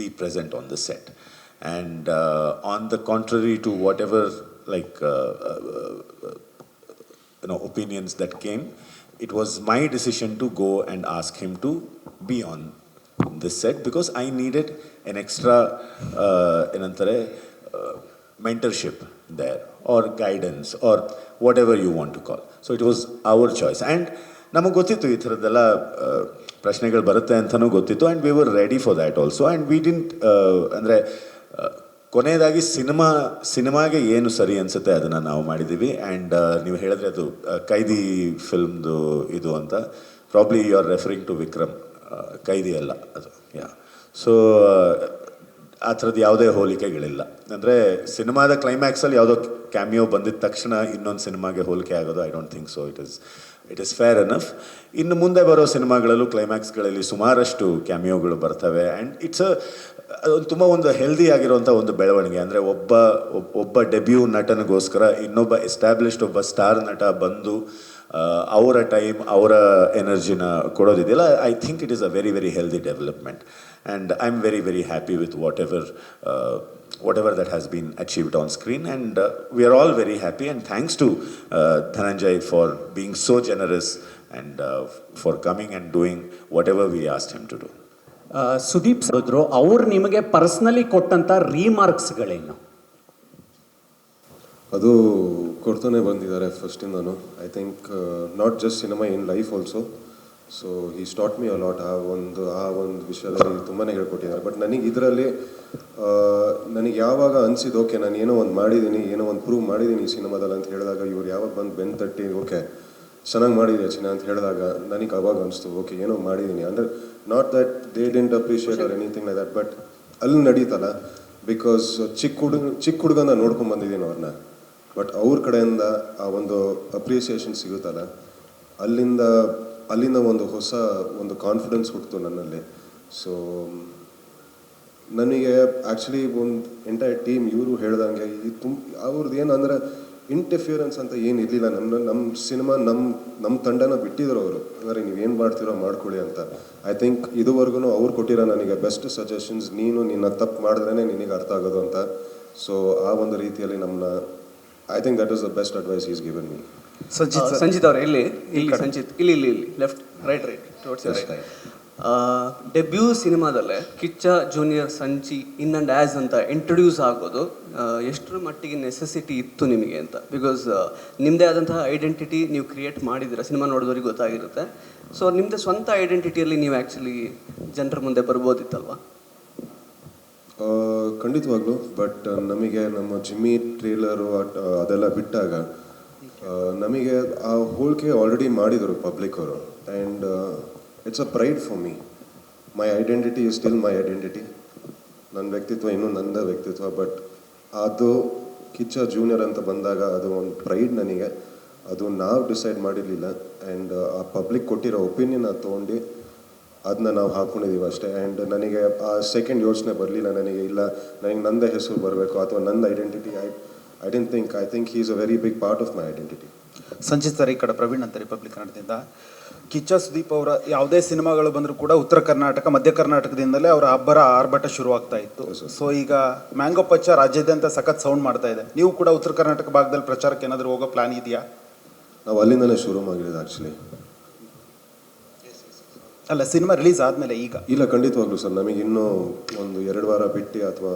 be present on the set. And on the contrary to whatever like opinions that came, it was my decision to go and ask him to be on this set because I needed an extra mentorship there or guidance or whatever you want to call. So it was our choice and ನಮಗೆ ಗೊತ್ತಿತ್ತು ಈ ಥರದ್ದೆಲ್ಲ ಪ್ರಶ್ನೆಗಳು ಬರುತ್ತೆ ಅಂತಲೂ ಗೊತ್ತಿತ್ತು. And we were ready for that also. And we didn't ಅಂದರೆ ಕೊನೆಯದಾಗಿ ಸಿನಿಮಾಗೆ ಏನು ಸರಿ ಅನಿಸುತ್ತೆ ಅದನ್ನು ನಾವು ಮಾಡಿದ್ದೀವಿ. ಆ್ಯಂಡ್ ನೀವು ಹೇಳಿದ್ರೆ ಅದು ಕೈದಿ ಫಿಲ್ಮ್ದು ಇದು ಅಂತ, probably you are referring to Vikram, Kaithi ಅಲ್ಲ ಅದು. ಸೊ ಆ ಥರದ್ದು ಯಾವುದೇ ಹೋಲಿಕೆಗಳಿಲ್ಲ. ಅಂದರೆ ಸಿನಿಮಾದ ಕ್ಲೈಮ್ಯಾಕ್ಸಲ್ಲಿ ಯಾವುದೋ ಕ್ಯಾಮಿಯೋ ಬಂದಿದ್ದ ತಕ್ಷಣ ಇನ್ನೊಂದು ಸಿನಿಮಾಗೆ ಹೋಲಿಕೆ ಆಗೋದು I don't think so. It is it is fair enough. ಇನ್ನು ಮುಂದೆ ಬರೋ ಸಿನಿಮಾಗಳಲ್ಲೂ ಕ್ಲೈಮ್ಯಾಕ್ಸ್ಗಳಲ್ಲಿ ಸುಮಾರಷ್ಟು ಕ್ಯಾಮಿಯೋಗಳು ಬರ್ತವೆ ಆ್ಯಂಡ್ ಇಟ್ಸ್ ಅದೊಂದು ತುಂಬ ಒಂದು ಹೆಲ್ದಿ ಆಗಿರುವಂಥ ಒಂದು ಬೆಳವಣಿಗೆ. ಅಂದರೆ ಒಬ್ಬ ಡೆಬ್ಯೂ ನಟನಿಗೋಸ್ಕರ ಇನ್ನೊಬ್ಬ ಎಸ್ಟ್ಯಾಬ್ಲಿಷ್ಡ್ ಒಬ್ಬ ಸ್ಟಾರ್ ನಟ ಬಂದು ಅವರ ಟೈಮ್ ಅವರ ಎನರ್ಜಿನ ಕೊಡೋದಿದೆಯಲ್ಲ, I think it is a very very healthy development and I am very very happy with whatever that has been achieved on screen, and we are all very happy, and thanks to Dhananjay for being so generous and for coming and doing whatever we asked him to do. Sudeep sir ಅವ್ರು ನಿಮಗೆ personally ಕೊಟ್ಟಂಥ ರೀಮಾರ್ಕ್ಸ್ಗಳೇನು? ಅದು ಕೊಡ್ತಾನೆ ಬಂದಿದ್ದಾರೆ ಫಸ್ಟಿಂದನು. I think not just cinema in life also. So he start me a lot. ಆ ಒಂದು ವಿಷಯದಲ್ಲಿ ತುಂಬಾ ಹೇಳ್ಕೊಟ್ಟಿದ್ದಾರೆ. ಬಟ್ ನನಗೆ ಇದರಲ್ಲಿ ನನಗೆ ಯಾವಾಗ ಅನಿಸಿದ್ದು ಓಕೆ ನಾನು ಏನೋ ಒಂದು ಮಾಡಿದ್ದೀನಿ, ಏನೋ ಒಂದು ಪ್ರೂವ್ ಮಾಡಿದ್ದೀನಿ ಈ ಸಿನಿಮಾದಲ್ಲಿ ಅಂತ ಹೇಳಿದಾಗ, ಇವ್ರು ಯಾವಾಗ ಬಂದು ಬೆನ್ನು ತಟ್ಟಿ ಓಕೆ ಚೆನ್ನಾಗಿ ಮಾಡಿದೆ ಚಿನ್ನ ಅಂತ ಹೇಳಿದಾಗ ನನಗೆ ಅವಾಗ ಅನಿಸ್ತು ಓಕೆ ಏನೋ ಮಾಡಿದ್ದೀನಿ. ಅಂದರೆ not that they didn't appreciate or anything like that, but ಅಲ್ಲಿ ನಡೀತಲ್ಲ. ಬಿಕಾಸ್ ಚಿಕ್ಕ ಹುಡುಗನ ನೋಡ್ಕೊಂಡು ಬಂದಿದ್ದೀನಿ ಅವ್ರನ್ನ. ಬಟ್ ಅವ್ರ ಕಡೆಯಿಂದ ಆ ಒಂದು ಅಪ್ರಿಸಿಯೇಷನ್ ಸಿಗುತ್ತಲ್ಲ, ಅಲ್ಲಿಂದ ಒಂದು ಹೊಸ ಒಂದು ಕಾನ್ಫಿಡೆನ್ಸ್ ಹುಟ್ಟಿತು ನನ್ನಲ್ಲಿ. ಸೊ ನನಗೆ ಆ್ಯಕ್ಚುಲಿ ಒಂದು ಎಂಟೈರ್ ಟೀಮ್ ಇವರು ಹೇಳ್ದಂಗೆ ಅವ್ರದ್ದು ಏನಂದರೆ ಇಂಟರ್ಫಿಯರೆನ್ಸ್ ಅಂತ ಏನು ಇರಲಿಲ್ಲ. ನಮ್ಮ ಸಿನಿಮಾ ನಮ್ಮ ತಂಡನ ಬಿಟ್ಟಿದ್ರು ಅವರು. ಅಂದರೆ ನೀವೇನು ಮಾಡ್ತೀರೋ ಮಾಡ್ಕೊಳ್ಳಿ ಅಂತ. ಐ ಥಿಂಕ್ ಇದುವರೆಗೂ ಅವ್ರು ಕೊಟ್ಟಿರೋ ನನಗೆ ಬೆಸ್ಟ್ ಸಜೆಷನ್ಸ್, ನಿನ್ನ ತಪ್ಪು ಮಾಡಿದ್ರೇ ನಿನಗೆ ಅರ್ಥ ಆಗೋದು ಅಂತ. ಸೊ ಆ ಒಂದು ರೀತಿಯಲ್ಲಿ ನಮ್ಮನ್ನ I think that is the best advice is given me. Sanjith ಅವ್ರೆ ಇಲ್ಲಿ ಸಂಜಿತ್ ಇಲ್ಲಿ left right towards right. Debut ಸಿನಿಮಾದಲ್ಲೇ Kichcha junior Sanji in and as ಅಂತ ಇಂಟ್ರೊಡ್ಯೂಸ್ ಆಗೋದು ಎಷ್ಟರ ಮಟ್ಟಿಗೆ ನೆಸೆಸಿಟಿ ಇತ್ತು ನಿಮಗೆ ಅಂತ? ಬಿಕಾಸ್ ನಿಮ್ಮದೇ ಆದಂತಹ ಐಡೆಂಟಿಟಿ ನೀವು ಕ್ರಿಯೇಟ್ ಮಾಡಿದ್ದೀರ, ಸಿನಿಮಾ ನೋಡಿದವ್ರಿಗೆ ಗೊತ್ತಾಗಿರುತ್ತೆ. ಸೊ ನಿಮ್ಮದೇ ಸ್ವಂತ ಐಡೆಂಟಿಟಿಯಲ್ಲಿ ನೀವು ಆ್ಯಕ್ಚುಲಿ ಜನರ ಮುಂದೆ ಬರ್ಬೋದಿತ್ತಲ್ವಾ? ಖಂಡಿತವಾಗ್ಲೂ. ಬಟ್ ನಮಗೆ ನಮ್ಮ ಜಿಮ್ಮಿ ಟ್ರೇಲರು ಅದೆಲ್ಲ ಬಿಟ್ಟಾಗ ನಮಗೆ ಆ ಹೋಲಿಕೆ ಆಲ್ರೆಡಿ ಮಾಡಿದರು ಪಬ್ಲಿಕ್ ಅವರು. And it's a pride for me. My identity is still my identity. ನನ್ನ ವ್ಯಕ್ತಿತ್ವ ಇನ್ನೂ ನಂದ ವ್ಯಕ್ತಿತ್ವ. ಬಟ್ ಅದು ಕಿಚ್ಚ ಜೂನಿಯರ್ ಅಂತ ಬಂದಾಗ ಅದು ಒಂದು ಪ್ರೈಡ್ ನನಗೆ. ಅದು ನಾವು ಡಿಸೈಡ್ ಮಾಡಿರಲಿಲ್ಲ. ಆ್ಯಂಡ್ ಆ ಪಬ್ಲಿಕ್ ಕೊಟ್ಟಿರೋ ಒಪಿನಿಯನ್ ಅದು ತೊಗೊಂಡು ಅದನ್ನ ನಾವು ಹಾಕ್ಕೊಂಡಿದ್ದೀವಿ ಅಷ್ಟೇ. ಆ್ಯಂಡ್ ನನಗೆ ಆ ಸೆಕೆಂಡ್ ಯೋಚನೆ ಬರಲಿಲ್ಲ ನನಗೆ, ಇಲ್ಲ ನನಗೆ ನಂದೇ ಹೆಸರು ಬರಬೇಕು ಅಥವಾ ನನ್ನ identity. I think he is a very big part of my identity. Sanjith sir, ಈ ಕಡೆ ಪ್ರವೀಣ್ ಅಂತ ರಿಪಬ್ಲಿಕ್ ಕನ್ನಡದಿಂದ. ಕಿಚ್ಚ ಸುದೀಪ್ ಅವರ ಯಾವುದೇ ಸಿನಿಮಾಗಳು ಬಂದರೂ ಕೂಡ ಉತ್ತರ ಕರ್ನಾಟಕ ಮಧ್ಯ ಕರ್ನಾಟಕದಿಂದಲೇ ಅವರ ಅಬ್ಬರ ಆರ್ಭಟ ಶುರುವಾಗ್ತಾ ಇತ್ತು. ಸೊ ಈಗ ಮ್ಯಾಂಗೋ ಪಚ್ಚ ರಾಜ್ಯಾದ್ಯಂತ ಸಖತ್ ಸೌಂಡ್ ಮಾಡ್ತಾ ಇದೆ. ನೀವು ಕೂಡ ಉತ್ತರ ಕರ್ನಾಟಕ ಭಾಗದಲ್ಲಿ ಪ್ರಚಾರಕ್ಕೆ ಏನಾದರೂ ಹೋಗೋ ಪ್ಲಾನ್ ಇದೆಯಾ? ನಾವು ಅಲ್ಲಿಂದಲೇ ಶುರು ಮಾಡಿರೋದು ಆ್ಯಕ್ಚುಲಿ. ಅಲ್ಲ, ಸಿನಿಮಾ ರಿಲೀಸ್ ಆದಮೇಲೆ ಈಗ? ಇಲ್ಲ, ಖಂಡಿತವಾಗ್ಲೂ ಸರ್. ನಮಗೆ ಇನ್ನೂ ಒಂದು 2 ವಾರ ಬಿಟ್ಟು ಅಥವಾ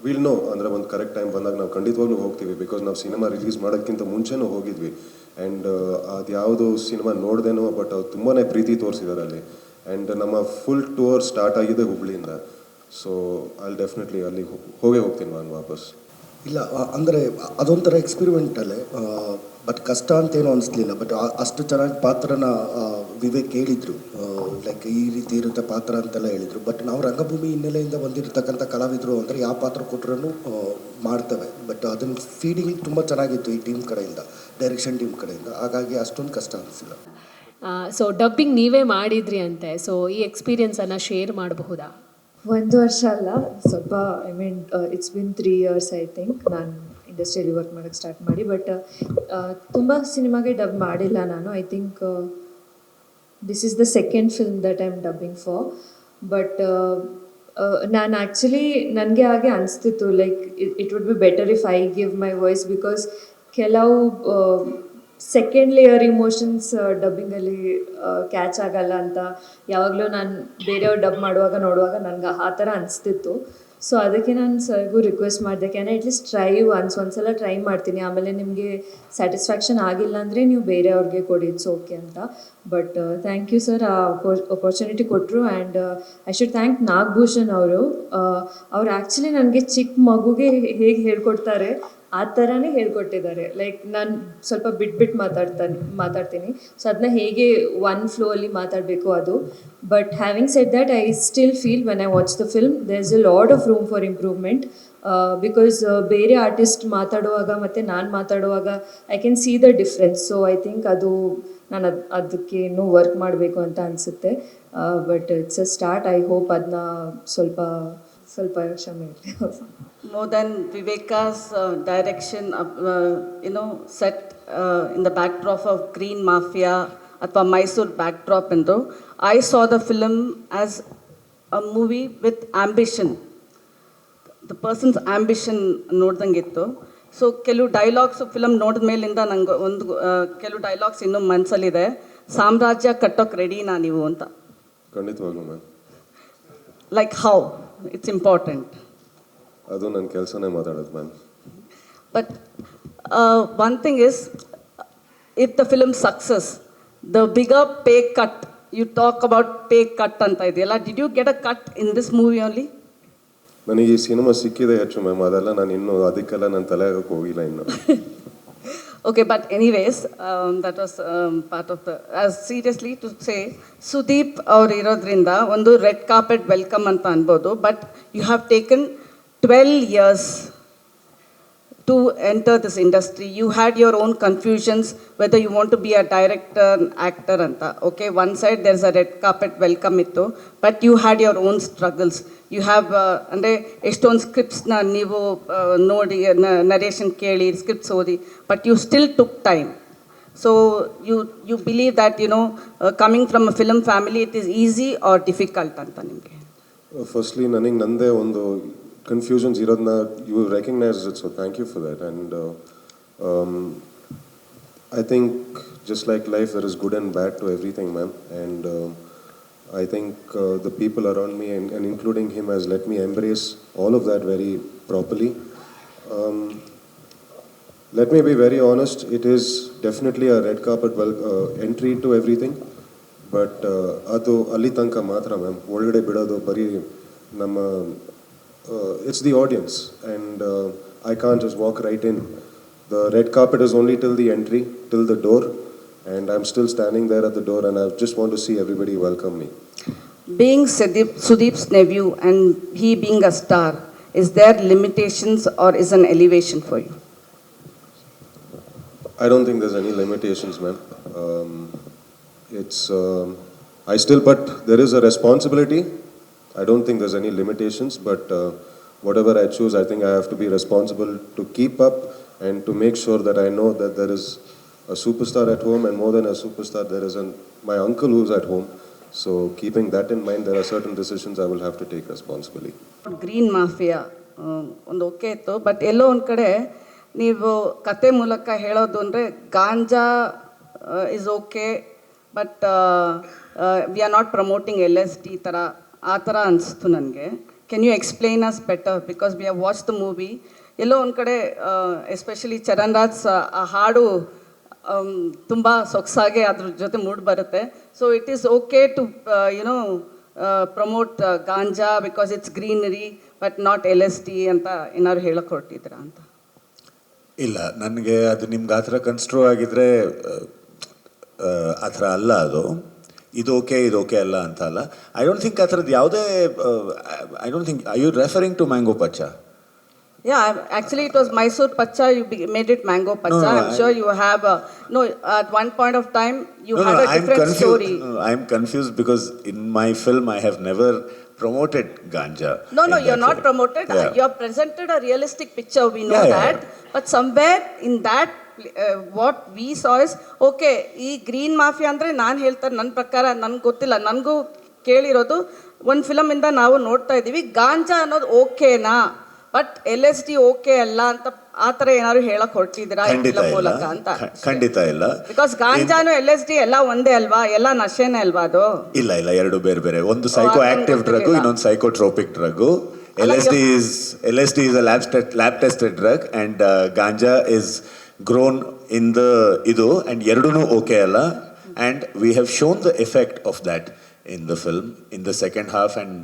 ವಿಲ್ ನೋ ಅಂದರೆ ಒಂದು ಕರೆಕ್ಟ್ ಟೈಮ್ ಬಂದಾಗ ನಾವು ಖಂಡಿತವಾಗ್ಲೂ ಹೋಗ್ತೀವಿ. ಬಿಕಾಸ್ ನಾವು ಸಿನಿಮಾ ರಿಲೀಸ್ ಮಾಡೋಕ್ಕಿಂತ ಮುಂಚೆನೂ ಹೋಗಿದ್ವಿ. ಆ್ಯಂಡ್ ಅದು ಯಾವುದೋ ಸಿನಿಮಾ ನೋಡ್ದೇನೋ, ಬಟ್ ಅವ್ರು ತುಂಬಾ ಪ್ರೀತಿ ತೋರಿಸಿದ್ದಾರೆ ಅಲ್ಲಿ. ಆ್ಯಂಡ್ ನಮ್ಮ ಫುಲ್ ಟೂರ್ ಸ್ಟಾರ್ಟ್ ಆಗಿದೆ ಹುಬ್ಳಿಯಿಂದ. ಸೊ ಅಲ್ಲಿ ಡೆಫಿನೆಟ್ಲಿ ಅಲ್ಲಿ ಹೋಗ್ತೀನಿ ನಾನು ವಾಪಸ್. ಇಲ್ಲ ಅಂದರೆ ಅದೊಂಥರ ಎಕ್ಸ್ಪೆರಿಮೆಂಟಲ್ಲೇ, ಬಟ್ ಕಷ್ಟ ಅಂತೇನು ಅನಿಸ್ಲಿಲ್ಲ. ಬಟ್ ಅಷ್ಟು ಚೆನ್ನಾಗಿ ಪಾತ್ರನ ವಿವೇಕ್ ಹೇಳಿದರು, ಲೈಕ್ ಈ ರೀತಿ ಇರುತ್ತೆ ಪಾತ್ರ ಅಂತೆಲ್ಲ ಹೇಳಿದರು. ಬಟ್ ನಾವು ರಂಗಭೂಮಿ ಹಿನ್ನೆಲೆಯಿಂದ ಬಂದಿರತಕ್ಕಂಥ ಕಲಾವಿದರು ಅಂದರೆ ಯಾವ ಪಾತ್ರ ಕೊಟ್ಟರೂ ಮಾಡ್ತೇವೆ. ಬಟ್ ಅದನ್ನು ಫೀಡಿಂಗ್ ತುಂಬ ಚೆನ್ನಾಗಿತ್ತು ಈ ಟೀಮ್ ಕಡೆಯಿಂದ, ಡೈರೆಕ್ಷನ್ ಟೀಮ್ ಕಡೆಯಿಂದ. ಹಾಗಾಗಿ ಅಷ್ಟೊಂದು ಕಷ್ಟ ಅನಿಸಿಲ್ಲ. ಸೊ ಡಬ್ಬಿಂಗ್ ನೀವೇ ಮಾಡಿದ್ರಿ ಅಂತೆ. ಸೊ ಈ ಎಕ್ಸ್ಪೀರಿಯನ್ಸನ್ನು ಶೇರ್ ಮಾಡಬಹುದಾ? 1 ವರ್ಷ ಅಲ್ಲ, ಸ್ವಲ್ಪ it's been 3 years I think ನಾನು ಇಂಡಸ್ಟ್ರಿಯಲ್ಲಿ ವರ್ಕ್ ಮಾಡೋಕ್ಕೆ ಸ್ಟಾರ್ಟ್ ಮಾಡಿ. ಬಟ್ ತುಂಬ ಸಿನಿಮಾಗೆ ಡಬ್ ಮಾಡಿಲ್ಲ ನಾನು. I think this is the second film that I am dubbing for. But ನಾನು ಆ್ಯಕ್ಚುಲಿ ನನಗೆ ಹಾಗೆ ಅನಿಸ್ತಿತ್ತು, like it would be better if I give my voice. Because ಕೆಲವು ಸೆಕೆಂಡ್ ಲೇಯರ್ ಇಮೋಷನ್ಸ್ ಡಬ್ಬಿಂಗಲ್ಲಿ ಕ್ಯಾಚ್ ಆಗಲ್ಲ ಅಂತ ಯಾವಾಗಲೂ ನಾನು ಬೇರೆಯವ್ರು ಡಬ್ ನೋಡುವಾಗ ನನಗೆ ಆ ಥರ ಅನಿಸ್ತಿತ್ತು. ಸೊ ಅದಕ್ಕೆ ನಾನು ಸರ್ಗೂ ರಿಕ್ವೆಸ್ಟ್ ಮಾಡಿದೆ, ಕ್ಯಾನ್ ಅಟ್ಲೀಸ್ಟ್ ಟ್ರೈ ಒಂದ್ಸಲ ಟ್ರೈ ಮಾಡ್ತೀನಿ, ಆಮೇಲೆ ನಿಮಗೆ ಸ್ಯಾಟಿಸ್ಫ್ಯಾಕ್ಷನ್ ಆಗಿಲ್ಲ ಅಂದರೆ ನೀವು ಬೇರೆಯವ್ರಿಗೆ ಕೊಡಿ, ಇಟ್ಸ್ ಓಕೆ ಅಂತ. ಬಟ್ ಥ್ಯಾಂಕ್ ಯು ಸರ್, ಆ ಅಪರ್ಚುನಿಟಿ ಕೊಟ್ಟರು. And I should thank Nagabhushan ಅವರು. ಅವ್ರು ಆ್ಯಕ್ಚುಲಿ ನನಗೆ ಚಿಕ್ಕ ಮಗುಗೆ ಹೇಗೆ ಹೇಳ್ಕೊಡ್ತಾರೆ ಆ ಥರನೇ ಹೇಳ್ಕೊಟ್ಟಿದ್ದಾರೆ. ಲೈಕ್ ನಾನು ಸ್ವಲ್ಪ ಬಿಟ್ಟು ಮಾತಾಡ್ತೀನಿ, ಸೊ ಅದನ್ನ ಹೇಗೆ ಒನ್ ಫ್ಲೋ ಅಲ್ಲಿ ಮಾತಾಡಬೇಕು ಅದು. But having said that, I still feel when I watch the film there is a lot of room for improvement. Because ಬೇರೆ ಆರ್ಟಿಸ್ಟ್ ಮಾತಾಡುವಾಗ ಮತ್ತು ನಾನು ಮಾತಾಡುವಾಗ I can see the difference. So I think ಅದು ನಾನು ಅದಕ್ಕೆ ಇನ್ನೂ ವರ್ಕ್ ಮಾಡಬೇಕು ಅಂತ ಅನಿಸುತ್ತೆ. But it's a start. I hope ಅದನ್ನ ಸ್ವಲ್ಪ ಕ್ಷಮೆ ಇರಲಿ. More than Viveka's direction, set in the backdrop of Green Mafia ಅಥವಾ Mysore backdrop ಎಂದು, I saw the film as a movie with ambition. The person's ambition ನೋಡ್ದಂಗಿತ್ತು. So ಕೆಲವು dialogues film ನೋಡಿದ ಮೇಲಿಂದ ನಂಗೆ ಕೆಲವು ಡೈಲಾಗ್ಸ್ ಇನ್ನೂ ಮನಸ್ಸಲ್ಲಿದೆ. ಸಾಮ್ರಾಜ್ಯ ಕಟ್ಟೋಕೆ ರೆಡಿನಾ ನೀವು ಅಂತ. ಖಂಡಿತವಾಗ್ಲೂ ma'am. Like how it's important. ಅದು ನನ್ನ ಕೆಲಸನೇ ಮಾತಾಡೋದು ma'am. But one thing is, if the film success, the bigger pay cut, you talk about pay cut ಅಂತ ಇದೆಯಲ್ಲ, did you get a cut in this movie only? ನನಗೆ ಈ cinema ಸಿಕ್ಕಿದೆ ಹೆಚ್ಚು ಮ್ಯಾಮ್, ಅದೆಲ್ಲ ನಾನು ಇನ್ನೂ ಅದಕ್ಕೆಲ್ಲ ನನ್ನ ತಲೆ ಹಾಕಕ್ಕೆ ಹೋಗಿಲ್ಲ ಇನ್ನು. Okay, but anyways, that was part of the, seriously to say, Sudeep ಅವ್ರು ಇರೋದ್ರಿಂದ ಒಂದು ರೆಡ್ ಕಾರ್ಪೆಟ್ ವೆಲ್ಕಮ್ ಅಂತ ಅನ್ಬೋದು. But you have taken 12 years to enter this industry. You had your own confusions whether you want to be a director, actor anta. Okay, one side there's a red carpet welcome ittu, but you had your own struggles. You have andre eston scripts na ನೀವು ನೋಡಿ narration ಕೇಳಿ scripts ಓದಿ, but you still took time. So you believe that coming from a film family, it is easy or difficult anta ನಿಮಗೆ? Firstly ನನಗೆ ನಂದೇ ಒಂದು confusions ಇರೋದನ್ನ you recognise it, so thank you for that. And I think just like life there is good and bad to everything ma'am. And I think the people around me and including him has let me embrace all of that very properly. Let me be very honest, it is definitely a red carpet entry to everything, but adu alli tanka matra ma'am. Olgade bidodu bari nama it's the audience, and I can't just walk right in. The red carpet is only till the entry, till the door. And I'm still standing there at the door, and I just want to see everybody welcome me. Being Sudeep's nephew and he being a star, is there limitations or is an elevation for you? I don't think there's any limitations, ma'am. But there is a responsibility. I don't think there's any limitations, but whatever I choose, I think I have to be responsible to keep up and to make sure that I know that there is a superstar at home, and more than a superstar, there is my uncle who's at home. So keeping that in mind, there are certain decisions I will have to take responsibly. Green mafia ಒಂದು okay ಇತ್ತು, but ಎಲ್ಲೋ ಒಂದು ಕಡೆ ನೀವು ಕತೆ ಮೂಲಕ ಹೇಳೋದು ಅಂದರೆ ganja is okay, but we are not promoting LSD ಆ ಥರ ಅನಿಸ್ತು ನನಗೆ. Can you explain us better, because we have watch the movie. ಎಲ್ಲೋ ಒಂದು ಕಡೆ ಎಸ್ಪೆಷಲಿ ಚರಣ್ ರಾಜ್ ಆ ಹಾಡು ತುಂಬ ಸೊಗಸಾಗೆ ಅದ್ರ ಜೊತೆ ಮೂಡ್ ಬರುತ್ತೆ. So it is okay to promote ganja because it's greenery, but not LSD ಅಂತ ಏನಾದ್ರು ಹೇಳಕ್ಕೆ ಹೊರಟಿದ್ದೀರಾ ಅಂತ? ಇಲ್ಲ, ನನಗೆ ಅದು ನಿಮ್ಗೆ ಆ ಥರ ಕನ್ಸ್ಟ್ರೂ ಆಗಿದ್ರೆ ಆ ಥರ ಅಲ್ಲ. ಅದು ಇದು ಓಕೆ ಅಲ್ಲ ಅಂತ ಅಲ್ಲ. ಐ ಡೋಂಟ್ ಥಿಂಕ್ ಆ ಥರದ್ದು ಯಾವುದೇ I don't think. I you referring to Mango Pachcha? Yeah, actually it was Mysore Pacha, you made it Mango Pacha. I'm sure you have at one point of time you had a different story. I'm confused because in my film I have never promoted ganja. No, you're not promoted. Yeah. You have presented a realistic picture, we know that. Yeah. But somewhere in that what we saw is, okay, ಈ green mafia ಅಂದರೆ ನಾನು ಹೇಳ್ತಾರೆ ನನ್ನ ಪ್ರಕಾರ, ನನಗೆ ಗೊತ್ತಿಲ್ಲ, ನನಗೂ ಕೇಳಿರೋದು ಒಂದು ಫಿಲಮಿಂದ ನಾವು ನೋಡ್ತಾ ಇದ್ದೀವಿ, ಗಾಂಜಾ ಅನ್ನೋದು ಓಕೆನಾ ಬಟ್ LSD ಓಕೆ ಅಲ್ಲ ಅಂತ ಆ ಥರ ಏನಾದ್ರು ಹೇಳಕ್ ಹೊರಟಿದ್ದೀರಾ ಮೂಲಕ ಅಂತ? ಖಂಡಿತ ಇಲ್ಲ. ಬಿಕಾಸ್ ಗಾಂಜಾನು LSD ಎಲ್ಲ ಒಂದೇ ಅಲ್ವಾ, ಎಲ್ಲ ನಶೆನೇ ಅಲ್ವಾ ಅದು? ಇಲ್ಲ, ಎರಡು ಬೇರೆ. ಒಂದು ಸೈಕೋ ಆಕ್ಟಿವ್ ಡ್ರಗ್, ಇನ್ನೊಂದು psychotropic drug. LSD is a lab tested drug, and ganja is grown in the and ಎರಡೂ ಓಕೆ ಅಲ್ಲ, and we have shown the effect of that in the film, in the second half, and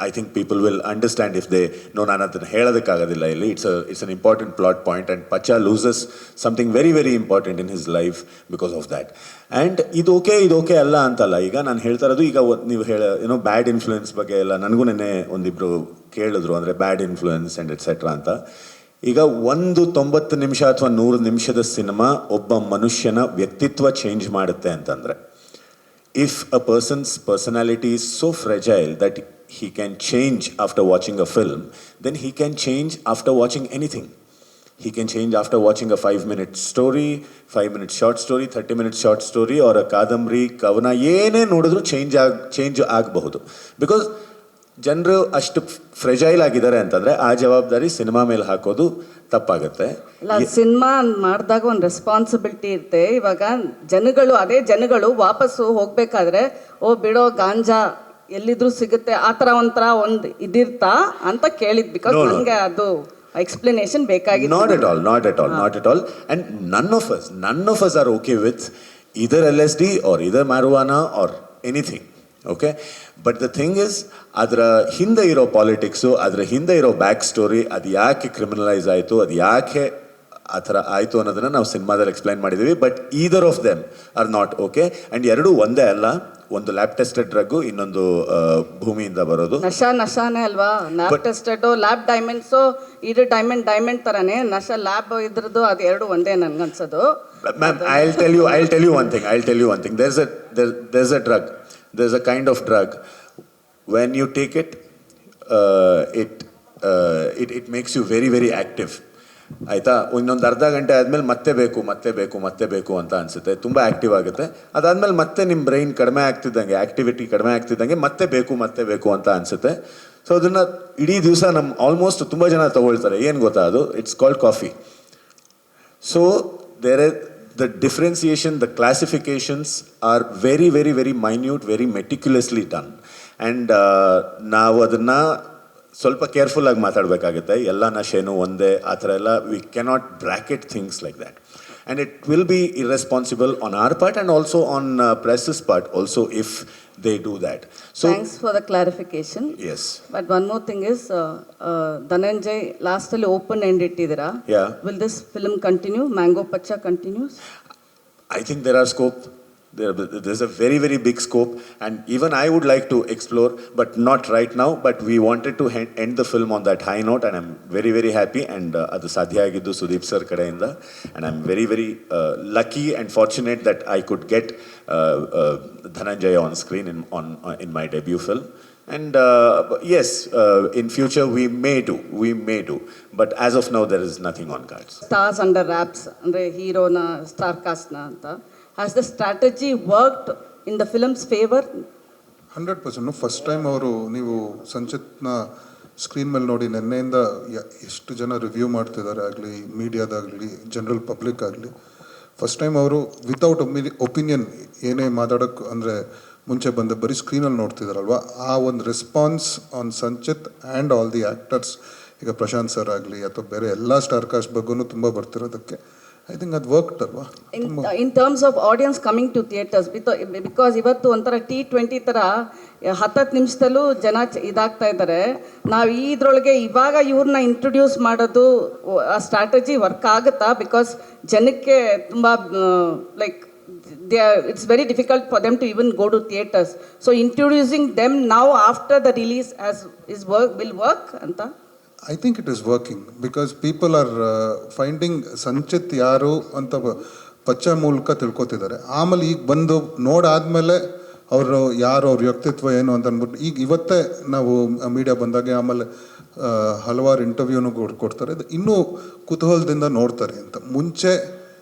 I think people will understand if they know. ನಾನು ಅದನ್ನು ಹೇಳೋದಕ್ಕಾಗೋದಿಲ್ಲ ಇಲ್ಲಿ. It's an important plot point, and Pacha loses something very very important in his life because of that. And ಇದು okay ಅಲ್ಲ ಅಂತಲ್ಲ. ಈಗ ನಾನು ಹೇಳ್ತಾ ಇರೋದು, ಈಗ ನೀವು ಏನೋ ಬ್ಯಾಡ್ ಇನ್ಫ್ಲುಯೆನ್ಸ್ ಬಗ್ಗೆ ಎಲ್ಲ ನನಗೂ ನೆನ್ನೆ ಒಂದಿಬ್ರು ಕೇಳಿದ್ರು, ಅಂದರೆ ಬ್ಯಾಡ್ ಇನ್ಫ್ಲುಯೆನ್ಸ್ ಆ್ಯಂಡ್ ಎಟ್ಸೆಟ್ರಾ ಅಂತ. ಈಗ 90 ನಿಮಿಷ ಅಥವಾ 100 ನಿಮಿಷದ ಸಿನಿಮಾ ಒಬ್ಬ ಮನುಷ್ಯನ ವ್ಯಕ್ತಿತ್ವ ಚೇಂಜ್ ಮಾಡುತ್ತೆ ಅಂತಂದರೆ, if a person's personality is so fragile that he can change after watching a film, then he can change after watching anything. He can change after watching a 5-minute story, 5-minute short story, 30-minute short story, or a kadambari, kavana, ಏನೇ ನೋಡಿದ್ರು change ಆಗಬಹುದು. Because ಜನರು ಅಷ್ಟು fragile ಆಗಿದ್ದಾರೆ ಅಂತಂದರೆ ಆ ಜವಾಬ್ದಾರಿ cinema ಮೇಲೆ ಹಾಕೋದು ತಪ್ಪಾಗುತ್ತೆ. ಅಲ್ಲ, ಸಿನಿಮಾ ಮಾಡಿದಾಗ ಒಂದು ರೆಸ್ಪಾನ್ಸಿಬಿಲಿಟಿ ಇರುತ್ತೆ. ಇವಾಗ ಅದೇ ಜನಗಳು ವಾಪಸ್ಸು ಹೋಗ್ಬೇಕಾದ್ರೆ ಬಿಡೋ ಗಾಂಜಾ ಎಲ್ಲಿದ್ರು ಸಿಗುತ್ತೆ ಆ ಥರ ಒಂಥರ ಒಂದು ಇದಿರ್ತಾ ಅಂತ ಕೇಳಿದ್. ಬಿಕಾಸ್ ನನಗೆ ಅದು ಎಕ್ಸ್ಪ್ಲನೇಷನ್ ಬೇಕಾಗಿತ್ತು. Not at all. And none of us are okay with either LSD or either marijuana or anything. Okay, but the thing is, ಅದರ ಹಿಂದೆ ಇರೋ ಪಾಲಿಟಿಕ್ಸು, ಅದರ ಹಿಂದೆ ಇರೋ ಬ್ಯಾಕ್ ಸ್ಟೋರಿ, ಅದು ಯಾಕೆ ಕ್ರಿಮಿನಲೈಸ್ ಆಯಿತು, ಅದು ಯಾಕೆ ಆ ಥರ ಆಯಿತು ಅನ್ನೋದನ್ನು ನಾವು ಸಿನಿಮಾದಲ್ಲಿ ಎಕ್ಸ್ಪ್ಲೈನ್ ಮಾಡಿದ್ದೀವಿ. But either of them are not okay. And ಎರಡೂ ಒಂದೇ ಅಲ್ಲ. ಒಂದು ಲ್ಯಾಬ್ ಟೆಸ್ಟೆಡ್ ಡ್ರಗ್ಗು, ಇನ್ನೊಂದು ಭೂಮಿಯಿಂದ ಬರೋದು. ನಶಾನೇ ಅಲ್ವಾ? ಲ್ಯಾಬ್ ಟೆಸ್ಟೆಡ್, ಲ್ಯಾಬ್ ಡೈಮಂಡ್ಸು, ಇದು ಡೈಮಂಡ್ ಥರನೇ ಲ್ಯಾಬ್ ಇದ್ರದ್ದು, ಅದು ಎರಡು ಒಂದೇ ನನ್ಗನ್ಸೋದು. Ma'am, I'll tell you one thing. There's a drug. There's a kind of drug. When you take it, it makes you very very active. ಆಯಿತಾ? ಇನ್ನೊಂದು ಅರ್ಧ ಗಂಟೆ ಆದಮೇಲೆ ಮತ್ತೆ ಬೇಕು ಅಂತ ಅನಿಸುತ್ತೆ. ತುಂಬ ಆ್ಯಕ್ಟಿವ್ ಆಗುತ್ತೆ. ಅದಾದಮೇಲೆ ಮತ್ತೆ ನಿಮ್ಮ ಬ್ರೈನ್ ಆ್ಯಕ್ಟಿವಿಟಿ ಕಡಿಮೆ ಆಗ್ತಿದ್ದಂಗೆ ಮತ್ತೆ ಬೇಕು ಅಂತ ಅನಿಸುತ್ತೆ. ಸೊ ಅದನ್ನು ಇಡೀ ದಿವಸ ಆಲ್ಮೋಸ್ಟ್ ತುಂಬ ಜನ ತೊಗೊಳ್ತಾರೆ. ಏನು ಗೊತ್ತಾ ಅದು? It's called coffee. So the differentiation, the classifications are very very very minute, very meticulously done. And ನಾವು ಅದನ್ನು ಸ್ವಲ್ಪ ಕೇರ್ಫುಲ್ಲಾಗಿ ಮಾತಾಡಬೇಕಾಗುತ್ತೆ. ಎಲ್ಲ ನಶೆನೂ ಒಂದೇ ಆ ಥರ ಎಲ್ಲ, we cannot bracket things like that. And it will be irresponsible on our part and also on press's part also if they do that. So thanks for the clarification. Yes. But one more thing is, Dhananjay, lastly open end ittidira. Yeah. Will this film continue? Mango Pacha continues? I think there are scope. There's a very very big scope, and even I would like to explore, but not right now. But we wanted to end the film on that high note, and I'm very very happy. And adu sadhya agiddu Sudeep sir kadeinda, and I'm very very lucky and fortunate that I could get Dhananjay on screen in my debut film. And yes, in future we may do, but as of now there is nothing on cards. Stars under wraps, andre hero na star cast na anta. Has the strategy worked in the film's favor? 100%. First time ಅವರು, ನೀವು ಸಂಚಿತ್ನ screen ಮೇಲೆ ನೋಡಿ ನೆನ್ನೆಯಿಂದ ಎಷ್ಟು ಜನ review ಮಾಡ್ತಿದ್ದಾರೆ, ಆಗಲಿ ಮೀಡಿಯಾದಾಗಲಿ general public ಆಗಲಿ, first time ಅವರು ವಿತೌಟ್ ಒಪಿನಿಯನ್ ಏನೇ ಮಾತಾಡೋಕ್ಕೆ ಅಂದರೆ ಮುಂಚೆ ಬಂದು ಬರೀ ಸ್ಕ್ರೀನಲ್ಲಿ ನೋಡ್ತಿದ್ದಾರಲ್ವ, ಆ ಒಂದು response on Sanchit and all the actors, ಈಗ ಪ್ರಶಾಂತ್ ಸರ್ ಆಗಲಿ ಅಥವಾ ಬೇರೆ ಎಲ್ಲ ಸ್ಟಾರ್ ಕಾಸ್ಟ್ ಬಗ್ಗೂ ತುಂಬ ಬರ್ತಿರೋದಕ್ಕೆ ಐ ಥಿಂಕ್ ಅದು ವರ್ಕ್ಡ್ ಅಲ್ವಾ. In terms of audience coming to theatres, because ಇವತ್ತು ಒಂಥರ T20 ಥರ 10 ನಿಮಿಷದಲ್ಲೂ ಜನ ಇದಾಗ್ತಾ ಇದ್ದಾರೆ. ನಾವು ಇದ್ರೊಳಗೆ ಇವಾಗ ಇವ್ರನ್ನ ಇಂಟ್ರೊಡ್ಯೂಸ್ ಮಾಡೋದು ಆ ಸ್ಟ್ರಾಟಜಿ ವರ್ಕ್ ಆಗುತ್ತಾ? ಬಿಕಾಸ್ ಜನಕ್ಕೆ ತುಂಬ like it's very difficult for them to even go to theaters. So introducing them now after the release will work anta? I think it is working because people are finding Sanchit ಯಾರು ಅಂತ ಪಚ್ಚ ಮೂಲಕ ತಿಳ್ಕೊತಿದ್ದಾರೆ. ಆಮೇಲೆ ಈಗ ಬಂದು ನೋಡಾದ್ಮೇಲೆ ಅವರು ಯಾರು, ಅವ್ರ ವ್ಯಕ್ತಿತ್ವ ಏನು ಅಂತ ಅಂದ್ಬಿಟ್ಟು ಈಗ ಇವತ್ತೇ ನಾವು ಮೀಡಿಯಾ ಬಂದಾಗ ಆಮೇಲೆ ಹಲವಾರು ಇಂಟರ್ವ್ಯೂನು ಕೊಡ್ತಾರೆ. ಇನ್ನೂ ಕುತೂಹಲದಿಂದ ನೋಡ್ತಾರೆ ಅಂತ. ಮುಂಚೆ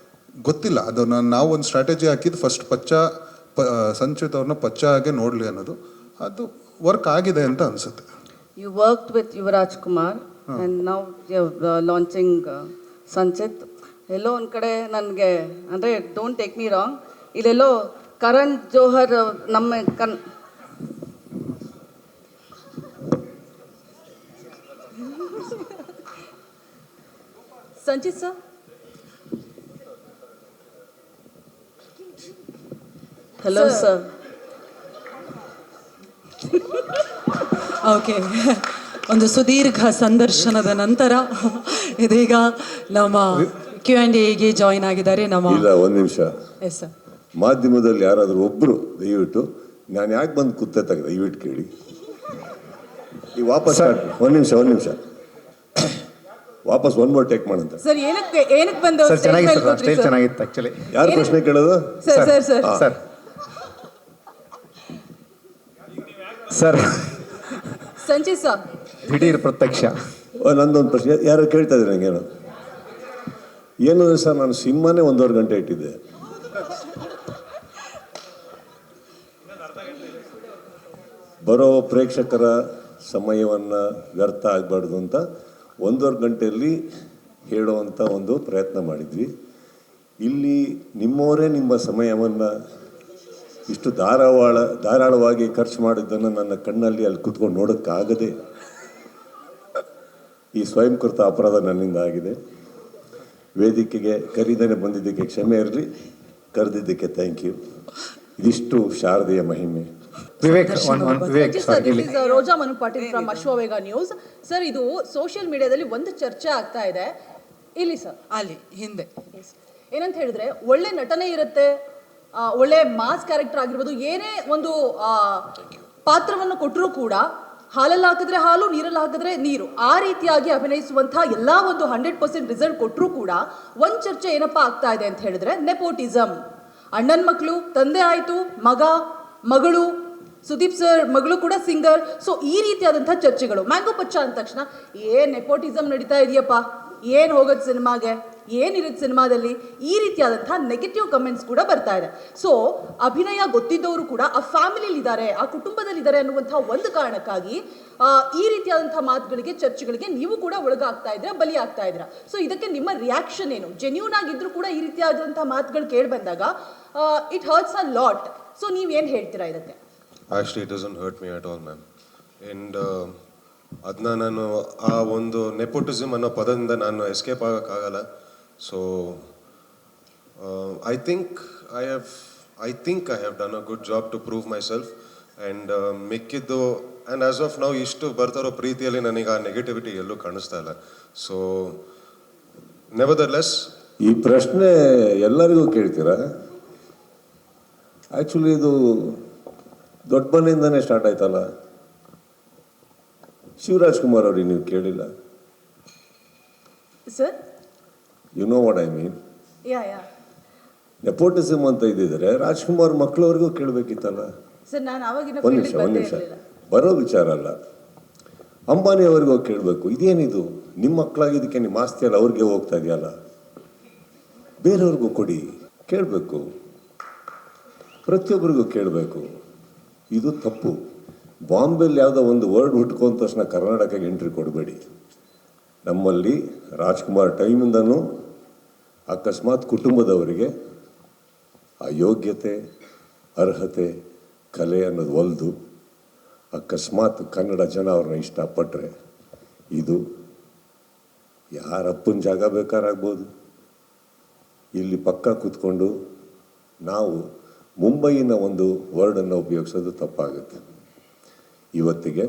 ಗೊತ್ತಿಲ್ಲ ಅದು. ನಾವು ಒಂದು ಸ್ಟ್ರಾಟಜಿ ಹಾಕಿದ್ದು ಫಸ್ಟ್ ಸಂಚಿತ್ ಅವ್ರನ್ನ ಪಚ್ಚ ಹಾಗೆ ನೋಡಲಿ ಅನ್ನೋದು. ಅದು ವರ್ಕ್ ಆಗಿದೆ ಅಂತ ಅನಿಸುತ್ತೆ. You worked with Yuvraj Kumar and now you're launching Sanchit. ಎಲ್ಲೋ ಒಂದು ಕಡೆ ನನಗೆ ಅಂದರೆ ಡೋಂಟ್ ಟೇಕ್ ಮೀ ರಾಂಗ್, ಇಲ್ಲೆಲ್ಲೋ ಕರಣ್ ಜೋಹರ್ ನಮ್ಮ Sanchit sir. Hello sir. Okay ಒಂದು ಸುದೀರ್ಘ ಸಂದರ್ಶನದ ನಂತರ ಇದೀಗ ನಮ್ಮ Q&Aಗೆ ಜಾಯಿನ್ ಆಗಿದ್ದಾರೆ ನಮ್ಮ ಇಲ್ಲ ಒಂದು ನಿಮಿಷ ಎಸ್ ಸರ್. ಮಾಧ್ಯಮದಲ್ಲಿ ಯಾರಾದರೂ ಒಬ್ಬರು ದಯವಿಟ್ಟು ನಾನು ಯಾಕೆ ಬಂದು ಕುತ್ತೆ ತೆಗೆದ ದಯವಿಟ್ಟು ಕೇಳಿ ಈ ವಾಪಸ್ ಒಂದು ನಿಮಿಷ ವಾಪಸ್ ಒನ್ ಮೋರ್ ಟೇಕ್ ಮಾಡಂತ ಸರ್ ಏನಕ್ಕೆ ಬಂದು ಚೆನ್ನಾಗಿತ್ತು ಆ್ಯಕ್ಚುಲಿ. ಯಾರು ಪ್ರಶ್ನೆ ಕೇಳೋದು ಸರ್ ಸರ್ ಸಂಚಿತ್ ಸರ್ ದಿಢೀರ್ ಪ್ರತ್ಯಕ್ಷ. ನಂದೊಂದು ಪ್ರಶ್ನೆ ಯಾರು ಕೇಳ್ತಾ ಇದ್ದಾರೆ ನನಗೇನು ಏನು ಸರ್ ನಾನು ಸಿನಿಮಾನೇ 1.5 ಗಂಟೆ ಇಟ್ಟಿದ್ದೆ. ಬರೋ ಪ್ರೇಕ್ಷಕರ ಸಮಯವನ್ನು ವ್ಯರ್ಥ ಆಗಬಾರ್ದು ಅಂತ 1.5 ಗಂಟೆಯಲ್ಲಿ ಹೇಳುವಂಥ ಒಂದು ಪ್ರಯತ್ನ ಮಾಡಿದ್ವಿ. ಇಲ್ಲಿ ನಿಮ್ಮವರೇ ನಿಮ್ಮ ಸಮಯವನ್ನು ಇಷ್ಟು ಧಾರಾಳವಾಗಿ ಖರ್ಚು ಮಾಡಿದ್ದನ್ನು ನನ್ನ ಕಣ್ಣಲ್ಲಿ ಅಲ್ಲಿ ಕೂತ್ಕೊಂಡು ನೋಡೋಕ್ಕಾಗದೆ ಈ ಸ್ವಯಂಕೃತ ಅಪರಾಧ ನನ್ನಿಂದ ಆಗಿದೆ. ವೇದಿಕೆಗೆ ಕರೀದೇನೆ ಬಂದಿದ್ದಕ್ಕೆ ಕ್ಷಮೆ ಇರಲಿ, ಕರೆದಿದ್ದಕ್ಕೆ ಥ್ಯಾಂಕ್ ಯು. ಇದಿಷ್ಟು ಶಾರದೆಯ ಮಹಿಮೆ. Vivek Roja Manu Patil from Ashwavega News. Sir, ಇದು ಸೋಷಿಯಲ್ ಮೀಡಿಯಾದಲ್ಲಿ ಒಂದು ಚರ್ಚೆ ಆಗ್ತಾ ಇದೆ ಇಲ್ಲಿ ಸರ್, ಅಲ್ಲಿ ಹಿಂದೆ ಏನಂತ ಹೇಳಿದ್ರೆ ಒಳ್ಳೆ ನಟನೆ ಇರುತ್ತೆ, ಒಳ್ಳೆ ಮಾಸ್ ಕ್ಯಾರೆಕ್ಟರ್ ಆಗಿರ್ಬೋದು, ಏನೇ ಒಂದು ಪಾತ್ರವನ್ನು ಕೊಟ್ಟರೂ ಕೂಡ ಹಾಲಲ್ಲಿ ಹಾಕಿದ್ರೆ ಹಾಲು, ನೀರಲ್ಲಿ ಹಾಕಿದ್ರೆ ನೀರು, ಆ ರೀತಿಯಾಗಿ ಅಭಿನಯಿಸುವಂತಹ ಎಲ್ಲ ಒಂದು 100% ರಿಸಲ್ಟ್ ಕೊಟ್ಟರೂ ಕೂಡ ಒಂದು ಚರ್ಚೆ ಏನಪ್ಪಾ ಆಗ್ತಾ ಇದೆ ಅಂತ ಹೇಳಿದ್ರೆ ನೆಪೋಟಿಸಮ್. ಅಣ್ಣನ ಮಕ್ಕಳು, ತಂದೆ ಆಯಿತು, ಮಗಳು, ಸುದೀಪ್ ಸರ್ ಮಗಳು ಕೂಡ ಸಿಂಗರ್. ಸೊ ಈ ರೀತಿಯಾದಂಥ ಚರ್ಚೆಗಳು. ಮ್ಯಾಂಗೋ ಪಚ್ಚ ಅಂದ ತಕ್ಷಣ ನೆಪೋಟಿಸಮ್ ನಡೀತಾ ಇದೆಯಪ್ಪ, ಏನು ಹೋಗೋದು ಸಿನಿಮಾಗೆ, ಏನಿರುತ್ತೆ ಸಿನಿಮಾದಲ್ಲಿ, ಈ ರೀತಿಯಾದಂಥ ನೆಗೆಟಿವ್ ಕಮೆಂಟ್ಸ್ ಕೂಡ ಬರ್ತಾ ಇದೆ. ಸೊ ಅಭಿನಯ ಗೊತ್ತಿದ್ದವರು ಕೂಡ ಆ ಫ್ಯಾಮಿಲಿಲಿದ್ದಾರೆ, ಆ ಕುಟುಂಬದಲ್ಲಿದ್ದಾರೆ ಅನ್ನುವಂಥ ಒಂದು ಕಾರಣಕ್ಕಾಗಿ ಈ ರೀತಿಯಾದಂಥ ಮಾತುಗಳಿಗೆ, ಚರ್ಚೆಗಳಿಗೆ ನೀವು ಕೂಡ ಒಳಗಾಗ್ತಾ ಇದ್ದೀರಾ, ಬಲಿ ಆಗ್ತಾ ಇದ್ದೀರಾ. ಸೊ ಇದಕ್ಕೆ ನಿಮ್ಮ ರಿಯಾಕ್ಷನ್ ಏನು? ಜೆನ್ಯೂನ್ ಆಗಿದ್ರು ಕೂಡ ಈ ರೀತಿಯಾದಂಥ ಮಾತುಗಳು ಕೇಳಿ ಬಂದಾಗ it hurts a lot. So ನೀವೇನು ಹೇಳ್ತೀರಾ ಇದಕ್ಕೆ? Actually it doesn't hurt me at all ma'am. And ಅದನ್ನ ನಾನು ಆ ಒಂದು ನೆಪೋಟಿಸಮ್ ಅನ್ನೋ ಪದದಿಂದ ನಾನು ಎಸ್ಕೇಪ್ ಆಗೋಕ್ಕಾಗಲ್ಲ. So I think I have done a good job to prove myself. And ಮಿಕ್ಕಿದ್ದು ಆ್ಯಂಡ್ ಆಸ್ ಆಫ್ ನಾವು ಇಷ್ಟು ಬರ್ತಾರೋ ಪ್ರೀತಿಯಲ್ಲಿ ನನಗೆ ಆ ನೆಗೆಟಿವಿಟಿ ಎಲ್ಲೂ ಕಾಣಿಸ್ತಾ ಇಲ್ಲ. ಸೊ ನೆವರ್ದಲೆಸ್ ಈ ಪ್ರಶ್ನೆ ಎಲ್ಲರಿಗೂ ಕೇಳ್ತೀರಾ? ಆ್ಯಕ್ಚುಲಿ ಇದು ದೊಡ್ಡ ಮನೆಯಿಂದನೇ ಸ್ಟಾರ್ಟ್ ಆಯ್ತಲ್ಲ. ಶಿವರಾಜ್ ಕುಮಾರ್ ಅವ್ರಿಗೆ ನೀವು ಕೇಳಿಲ್ಲ? Sir, you know what I mean. Yeah nepotism ಅಂತ ಇದ್ದಿದ್ರೆ ರಾಜ್ಕುಮಾರ್ ಮಕ್ಕಳವ್ರಿಗೂ ಕೇಳಬೇಕಿತ್ತಲ್ಲ. ಸರ್, ನಾನು ಆವಾಗಿನ ಒಂದು ನಿಮಿಷ ಬರೋ ವಿಚಾರ ಅಲ್ಲ. ಅಂಬಾನಿ ಅವ್ರಿಗೂ ಕೇಳಬೇಕು, ಇದೇನಿದು ನಿಮ್ಮ ಮಕ್ಕಳಾಗಿದ್ದಕ್ಕೆ ನಿಮ್ಮ ಆಸ್ತಿ ಅಲ್ಲ ಅವ್ರಿಗೆ ಹೋಗ್ತಾ ಇದೆಯಲ್ಲ, ಬೇರೆಯವ್ರಿಗೂ ಕೊಡಿ, ಕೇಳಬೇಕು, ಪ್ರತಿಯೊಬ್ಬರಿಗೂ ಕೇಳಬೇಕು. ಇದು ತಪ್ಪು. ಬಾಂಬೆಲಿ ಯಾವುದೋ ಒಂದು ವರ್ಡ್ ಹುಟ್ಕೊಂಡ ತಕ್ಷಣ ಕರ್ನಾಟಕಕ್ಕೆ ಎಂಟ್ರಿ ಕೊಡಬೇಡಿ. ನಮ್ಮಲ್ಲಿ ರಾಜ್ಕುಮಾರ್ ಟೈಮಿಂದನೂ ಅಕಸ್ಮಾತ್ ಕುಟುಂಬದವರಿಗೆ ಆ ಯೋಗ್ಯತೆ, ಅರ್ಹತೆ, ಕಲೆ ಅನ್ನೋದು ಒಲ್ದು ಅಕಸ್ಮಾತ್ ಕನ್ನಡ ಜನ ಅವ್ರನ್ನ ಇಷ್ಟಪಟ್ಟರೆ ಇದು ಯಾರಪ್ಪನ ಜಾಗ ಬೇಕಾರಾಗ್ಬೋದು. ಇಲ್ಲಿ ಪಕ್ಕ ಕೂತ್ಕೊಂಡು ನಾವು ಮುಂಬೈನ ಒಂದು ವರ್ಡನ್ನು ಉಪಯೋಗಿಸೋದು ತಪ್ಪಾಗುತ್ತೆ. ಇವತ್ತಿಗೆ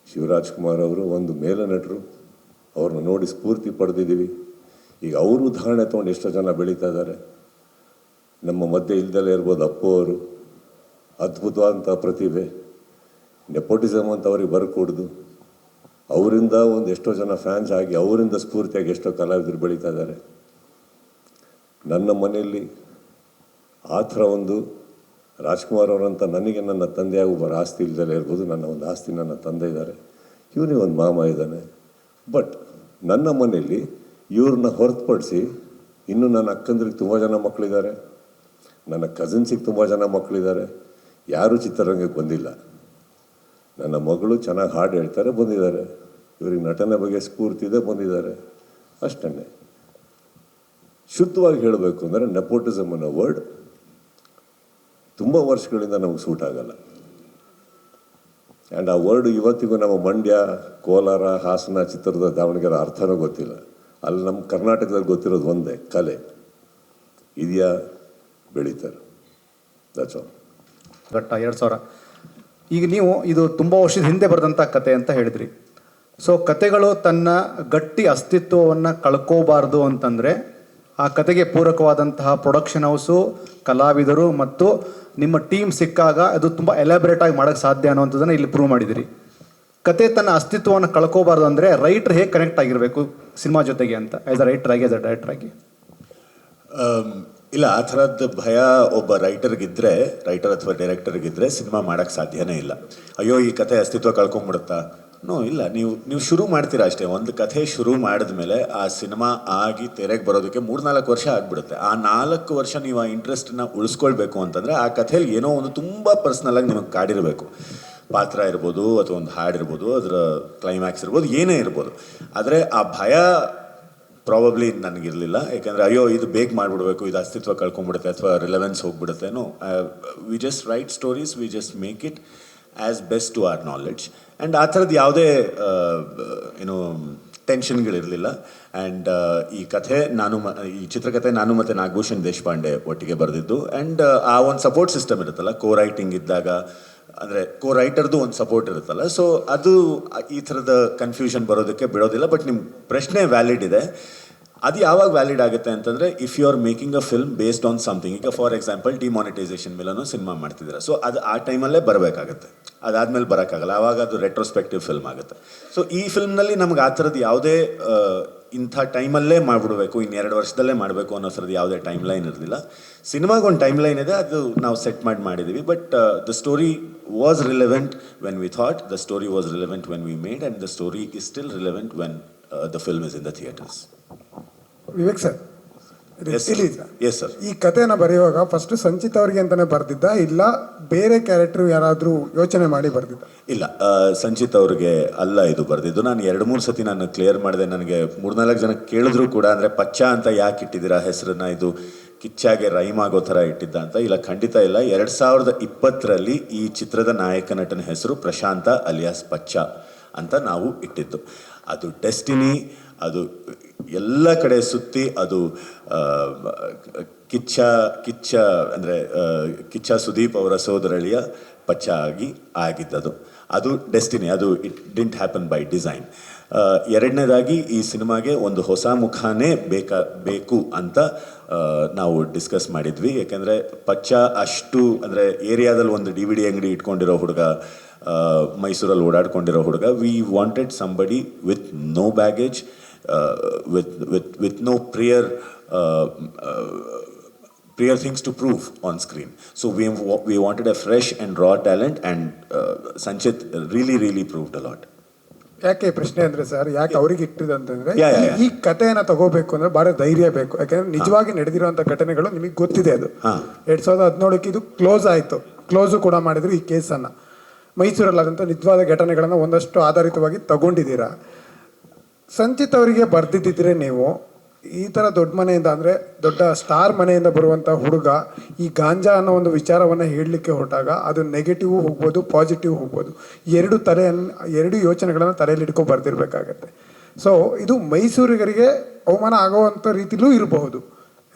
ಶಿವರಾಜ್ ಕುಮಾರ್ ಅವರು ಒಂದು ಮೇಲ ನಟರು, ಅವ್ರನ್ನ ನೋಡಿ ಸ್ಫೂರ್ತಿ ಪಡೆದಿದ್ದೀವಿ. ಈಗ ಅವರು ಉದಾಹರಣೆ ತೊಗೊಂಡು ಎಷ್ಟೋ ಜನ ಬೆಳೀತಾ ಇದ್ದಾರೆ. ನಮ್ಮ ಮಧ್ಯೆ ಇಲ್ದಲೇ ಇರ್ಬೋದು ಅಪ್ಪು ಅವರು, ಅದ್ಭುತವಾದಂಥ ಪ್ರತಿಭೆ. ನೆಪೋಟಿಸಮ್ ಅಂತ ಅವ್ರಿಗೆ ಬರ್ಕೊಡ್ದು ಅವರಿಂದ ಒಂದು ಎಷ್ಟೋ ಜನ ಫ್ಯಾನ್ಸ್ ಆಗಿ ಅವರಿಂದ ಸ್ಫೂರ್ತಿಯಾಗಿ ಎಷ್ಟೋ ಕಲಾವಿದರು ಬೆಳೀತಾ ಇದ್ದಾರೆ. ನನ್ನ ಮನೆಯಲ್ಲಿ ಆ ಥರ ಒಂದು ರಾಜ್ಕುಮಾರ್ ಅವರಂತ ನನಗೆ ನನ್ನ ತಂದೆಯಾಗಿ ಒಬ್ಬರ ಆಸ್ತಿ ಇಲ್ದಲೇ ಇರ್ಬೋದು. ನನ್ನ ಒಂದು ಆಸ್ತಿ ನನ್ನ ತಂದೆ ಇದ್ದಾರೆ, ಇವನಿಗೆ ಒಂದು ಮಾಮ ಇದ್ದಾನೆ. ಬಟ್ ನನ್ನ ಮನೆಯಲ್ಲಿ ಇವ್ರನ್ನ ಹೊರತುಪಡಿಸಿ ಇನ್ನೂ ನನ್ನ ಅಕ್ಕಂದ್ರಿಗೆ ತುಂಬ ಜನ ಮಕ್ಕಳಿದ್ದಾರೆ, ನನ್ನ ಕಸಿನ್ಸಿಗೆ ತುಂಬ ಜನ ಮಕ್ಕಳಿದ್ದಾರೆ. ಯಾರೂ ಚಿತ್ರರಂಗಕ್ಕೆ ಬಂದಿಲ್ಲ. ನನ್ನ ಮಗಳು ಚೆನ್ನಾಗಿ ಹಾಡು ಹೇಳ್ತಾರೆ, ಬಂದಿದ್ದಾರೆ. ಇವ್ರಿಗೆ ನಟನೆ ಬಗ್ಗೆ ಸ್ಫೂರ್ತಿ ಇದೆ, ಬಂದಿದ್ದಾರೆ. ಅಷ್ಟೇ. ಶುದ್ಧವಾಗಿ ಹೇಳಬೇಕು ಅಂದರೆ ನೆಪೋಟಿಸಮ್ ಅನ್ನೋ ವರ್ಡ್ ತುಂಬ ವರ್ಷಗಳಿಂದ ನಮಗೆ ಸೂಟ್ ಆಗಲ್ಲ. ಆ್ಯಂಡ್ ಆ ವರ್ಡ್ ಇವತ್ತಿಗೂ ನಮ್ಮ ಮಂಡ್ಯ, ಕೋಲಾರ, ಹಾಸನ, ಚಿತ್ರದುರ್ಗ, ದಾವಣಗೆರೆ ಅರ್ಥನೂ ಗೊತ್ತಿಲ್ಲ. ಅಲ್ಲಿ ನಮ್ಮ ಕರ್ನಾಟಕದಲ್ಲಿ ಗೊತ್ತಿರೋದು ಒಂದೇ, ಕಲೆ ಇದೆಯಾ, ಬೆಳೀತಾರೆ. That's all. ಬಟ್ 2000 ಈಗ ನೀವು ಇದು ತುಂಬ ವರ್ಷದ ಹಿಂದೆ ಬರೆದಂಥ ಕತೆ ಅಂತ ಹೇಳಿದ್ರಿ. ಸೊ ಕತೆಗಳು ತನ್ನ ಗಟ್ಟಿ ಅಸ್ತಿತ್ವವನ್ನು ಕಳ್ಕೋಬಾರ್ದು ಅಂತಂದರೆ ಆ ಕತೆಗೆ ಪೂರಕವಾದಂತಹ ಪ್ರೊಡಕ್ಷನ್ ಹೌಸು, ಕಲಾವಿದರು ಮತ್ತು ನಿಮ್ಮ ಟೀಮ್ ಸಿಕ್ಕಾಗ ಅದು ತುಂಬ ಎಲಾಬ್ರೇಟಾಗಿ ಮಾಡೋಕ್ಕೆ ಸಾಧ್ಯ ಅನ್ನೋವಂಥದ್ದನ್ನು ಇಲ್ಲಿ ಪ್ರೂವ್ ಮಾಡಿದಿರಿ. ಕತೆ ತನ್ನ ಅಸ್ತಿತ್ವವನ್ನು ಕಳ್ಕೋಬಾರ್ದು ಅಂದರೆ ರೈಟ್ರ್ ಹೇಗೆ ಕನೆಕ್ಟ್ ಆಗಿರಬೇಕು ಸಿನಿಮಾ ಜೊತೆಗೆ ಅಂತ, ಆ್ಯಸ್ ಅ ರೈಟರ್ ಆಗಿ, ಆ್ಯಸ್ ಅ ಡೈರೆಕ್ಟರ್ ಆಗಿ? ಇಲ್ಲ, ಆ ಥರದ್ದು ಭಯ ಒಬ್ಬ ರೈಟರ್ ಅಥವಾ ಡೈರೆಕ್ಟರ್ಗಿದ್ರೆ ಸಿನಿಮಾ ಮಾಡೋಕ್ಕೆ ಸಾಧ್ಯನೇ ಇಲ್ಲ. ಅಯ್ಯೋ ಈ ಕತೆ ಅಸ್ತಿತ್ವ ಕಳ್ಕೊಂಬಿಡುತ್ತಾ? ನೋ, ಇಲ್ಲ. ನೀವು ಶುರು ಮಾಡ್ತೀರಾ ಅಷ್ಟೇ. ಒಂದು ಕಥೆ ಶುರು ಮಾಡಿದ್ಮೇಲೆ ಆ ಸಿನಿಮಾ ಆಗಿ ತೆರೆಗೆ ಬರೋದಕ್ಕೆ 3-4 ವರ್ಷ ಆಗಿಬಿಡುತ್ತೆ. ಆ 4 ವರ್ಷ ನೀವು ಆ ಇಂಟ್ರೆಸ್ಟನ್ನ ಉಳಿಸ್ಕೊಳ್ಬೇಕು ಅಂತಂದರೆ ಆ ಕಥೆಯಲ್ಲಿ ಏನೋ ಒಂದು ತುಂಬ ಪರ್ಸ್ನಲಾಗಿ ನಿಮಗೆ ಕಾಡಿರಬೇಕು. ಪಾತ್ರ ಇರ್ಬೋದು, ಅಥವಾ ಒಂದು ಹಾಡಿರ್ಬೋದು, ಅದರ ಕ್ಲೈಮ್ಯಾಕ್ಸ್ ಇರ್ಬೋದು, ಏನೇ ಇರ್ಬೋದು. ಆದರೆ ಆ ಭಯ ಪ್ರಾಬಬ್ಲಿ ನನಗಿರಲಿಲ್ಲ. ಯಾಕೆಂದರೆ ಅಯ್ಯೋ ಇದು ಬೇಗ ಮಾಡಿಬಿಡ್ಬೇಕು, ಇದು ಅಸ್ತಿತ್ವ ಕಳ್ಕೊಂಡ್ಬಿಡುತ್ತೆ ಅಥವಾ ರಿಲೆವೆನ್ಸ್ ಹೋಗ್ಬಿಡುತ್ತೆ. No, we just write stories, we just make it as best to our knowledge. And ಆ ಥರದ್ದು ಯಾವುದೇ ಟೆನ್ಷನ್ಗಳಿರಲಿಲ್ಲ. ಆ್ಯಂಡ್ ಈ ಕಥೆ ಈ ಚಿತ್ರಕಥೆ ನಾನು ಮತ್ತು ನಾಗಭೂಷಣ್ ದೇಶಪಾಂಡೆ ಒಟ್ಟಿಗೆ ಬರೆದಿದ್ದು. ಆ್ಯಂಡ್ ಆ ಒಂದು ಸಪೋರ್ಟ್ ಸಿಸ್ಟಮ್ ಇರುತ್ತಲ್ಲ, ರೈಟಿಂಗ್ ಇದ್ದಾಗ, ಅಂದರೆ ರೈಟರ್ದು ಒಂದು ಸಪೋರ್ಟ್ ಇರುತ್ತಲ್ಲ, ಸೊ ಅದು ಈ ಥರದ ಕನ್ಫ್ಯೂಷನ್ ಬರೋದಕ್ಕೆ ಬಿಡೋದಿಲ್ಲ. ಬಟ್ ನಿಮ್ಮ ಪ್ರಶ್ನೆ ವ್ಯಾಲಿಡ್ ಇದೆ. ಅದು ಯಾವಾಗ ವ್ಯಾಲಿಡ್ ಆಗುತ್ತೆ ಅಂತಂದರೆ, if you are making a film based on something. ಈಗ ಫಾರ್ ಎಕ್ಸಾಂಪಲ್ ಡಿಮಾನಿಟೈಸೇಷನ್ ಮೇಲೂ ಸಿನಿಮಾ ಮಾಡ್ತಿದ್ದೀರಾ, ಸೊ ಅದು ಆ ಟೈಮಲ್ಲೇ ಬರಬೇಕಾಗತ್ತೆ, ಅದಾದಮೇಲೆ ಬರೋಕ್ಕಾಗಲ್ಲ, ಆವಾಗ ಅದು ರೆಟ್ರೋಸ್ಪೆಕ್ಟಿವ್ ಫಿಲ್ಮ್ ಆಗುತ್ತೆ. ಸೊ ಈ ಫಿಲ್ಮ್ನಲ್ಲಿ ನಮ್ಗೆ ಆ ಥರದ್ದು ಯಾವುದೇ ಇಂಥ ಟೈಮಲ್ಲೇ ಮಾಡಿಬಿಡ್ಬೇಕು, 2 ವರ್ಷದಲ್ಲೇ ಮಾಡಬೇಕು ಅನ್ನೋ ಥರದ್ದು ಯಾವುದೇ ಟೈಮ್ ಲೈನ್ ಇರಲಿಲ್ಲ. ಸಿನಿಮಾಗೊಂದು ಟೈಮ್ ಲೈನ್ ಇದೆ, ಅದು ನಾವು ಸೆಟ್ ಮಾಡಿದ್ದೀವಿ. But the story was relevant when we thought, the story was relevant when we made, and the story is still relevant when the film is in the theatres. Vivek sir, yes sir. ಈ ಕಥೆನ ಬರೆಯುವಾಗ first Sanchit ಅವರಿಗೆ ಅಂತಾನೆ ಬರ್ದಿದ್ದ, ಇಲ್ಲ ಬೇರೆ character ಯಾರಾದರೂ ಯೋಚನೆ ಮಾಡಿ ಬರ್ದಿದ್ದ? ಇಲ್ಲ, ಸಂಚಿತ್ ಅವ್ರಿಗೆ ಅಲ್ಲ ಇದು ಬರೆದಿದ್ದು. ನಾನು 2-3 ಸತಿ ನಾನು ಕ್ಲಿಯರ್ ಮಾಡಿದೆ. ನನಗೆ 3-4 ಜನ ಕೇಳಿದ್ರು ಕೂಡ, ಅಂದರೆ ಪಚ್ಚ ಅಂತ ಯಾಕೆ ಇಟ್ಟಿದ್ದೀರಾ ಹೆಸರನ್ನ, ಇದು ಕಿಚ್ಚಾಗೆ ರೈಮ್ ಆಗೋ ಥರ ಇಟ್ಟಿದ್ದ ಅಂತ. ಇಲ್ಲ, ಖಂಡಿತ ಇಲ್ಲ. 2020ರಲ್ಲಿ ಈ ಚಿತ್ರದ ನಾಯಕ ನಟನ ಹೆಸರು ಪ್ರಶಾಂತ ಅಲಿಯಾಸ್ ಪಚ್ಚ ಅಂತ ನಾವು ಇಟ್ಟಿದ್ದು. ಅದು ಡೆಸ್ಟಿನಿ, ಅದು ಎಲ್ಲ ಕಡೆ ಸುತ್ತಿ ಅದು ಕಿಚ್ಚ ಅಂದರೆ ಕಿಚ್ಚ ಸುದೀಪ್ ಅವರ ಸೋದರಳಿಯ ಪಚ್ಚ ಆಗಿದ್ದದು. ಅದು ಡೆಸ್ಟಿನಿ, ಅದು it didn't happen by design. ಎರಡನೇದಾಗಿ ಈ ಸಿನಿಮಾಗೆ ಒಂದು ಹೊಸ ಮುಖಾನೇ ಬೇಕು ಅಂತ ನಾವು ಡಿಸ್ಕಸ್ ಮಾಡಿದ್ವಿ. ಯಾಕೆಂದರೆ ಪಚ್ಚ ಅಷ್ಟು, ಅಂದರೆ ಏರಿಯಾದಲ್ಲಿ ಒಂದು DVD ಅಂಗಡಿ ಇಟ್ಕೊಂಡಿರೋ ಹುಡುಗ, ಮೈಸೂರಲ್ಲಿ ಓಡಾಡ್ಕೊಂಡಿರೋ ಹುಡುಗ. We wanted somebody with no baggage, with no prior things to prove on screen. So we wanted a fresh and raw talent, and Sanchit really proved a lot. ಯಾಕೆ ಪ್ರಶ್ನೆ ಅಂದರೆ ಸರ್, ಯಾಕೆ ಅವ್ರಿಗೆ ಇಟ್ಟಿದೆ ಅಂತಂದರೆ, ಈ ಕಥೆಯನ್ನು ತಗೋಬೇಕು ಅಂದರೆ ಭಾಳ ಧೈರ್ಯ ಬೇಕು. ಯಾಕೆಂದರೆ ನಿಜವಾಗಿ ನಡೆದಿರುವಂಥ ಘಟನೆಗಳು ನಿಮಗೆ ಗೊತ್ತಿದೆ. ಅದು 2017ಕ್ಕೆ ಇದು ಕ್ಲೋಸ್ ಆಯಿತು, ಕ್ಲೋಸು ಕೂಡ ಮಾಡಿದ್ರು ಈ ಕೇಸನ್ನು. ಮೈಸೂರಲ್ಲಾದಂಥ ನಿಜವಾದ ಘಟನೆಗಳನ್ನು ಒಂದಷ್ಟು ಆಧಾರಿತವಾಗಿ ತಗೊಂಡಿದ್ದೀರಾ. ಸಂಚಿತ್ ಅವರಿಗೆ ಬರ್ದಿದ್ದಿದ್ರೆ ನೀವು ಈ ಥರ ದೊಡ್ಡ ಮನೆಯಿಂದ, ಅಂದರೆ ದೊಡ್ಡ ಸ್ಟಾರ್ ಮನೆಯಿಂದ ಬರುವಂಥ ಹುಡುಗ ಈ ಗಾಂಜಾ ಅನ್ನೋ ಒಂದು ವಿಚಾರವನ್ನು ಹೇಳಲಿಕ್ಕೆ ಹೊರಟಾಗ ಅದು ನೆಗೆಟಿವ್ ಹೋಗ್ಬೋದು, ಪಾಸಿಟಿವ್ ಹೋಗ್ಬೋದು. ಎರಡು ಯೋಚನೆಗಳನ್ನು ತಲೆಯಲ್ಲಿ ಇಟ್ಕೊಂಡು ಬರ್ದಿರಬೇಕಾಗತ್ತೆ. ಸೊ ಇದು ಮೈಸೂರಿಗರಿಗೆ ಅವಮಾನ ಆಗುವಂಥ ರೀತಿಲೂ ಇರಬಹುದು.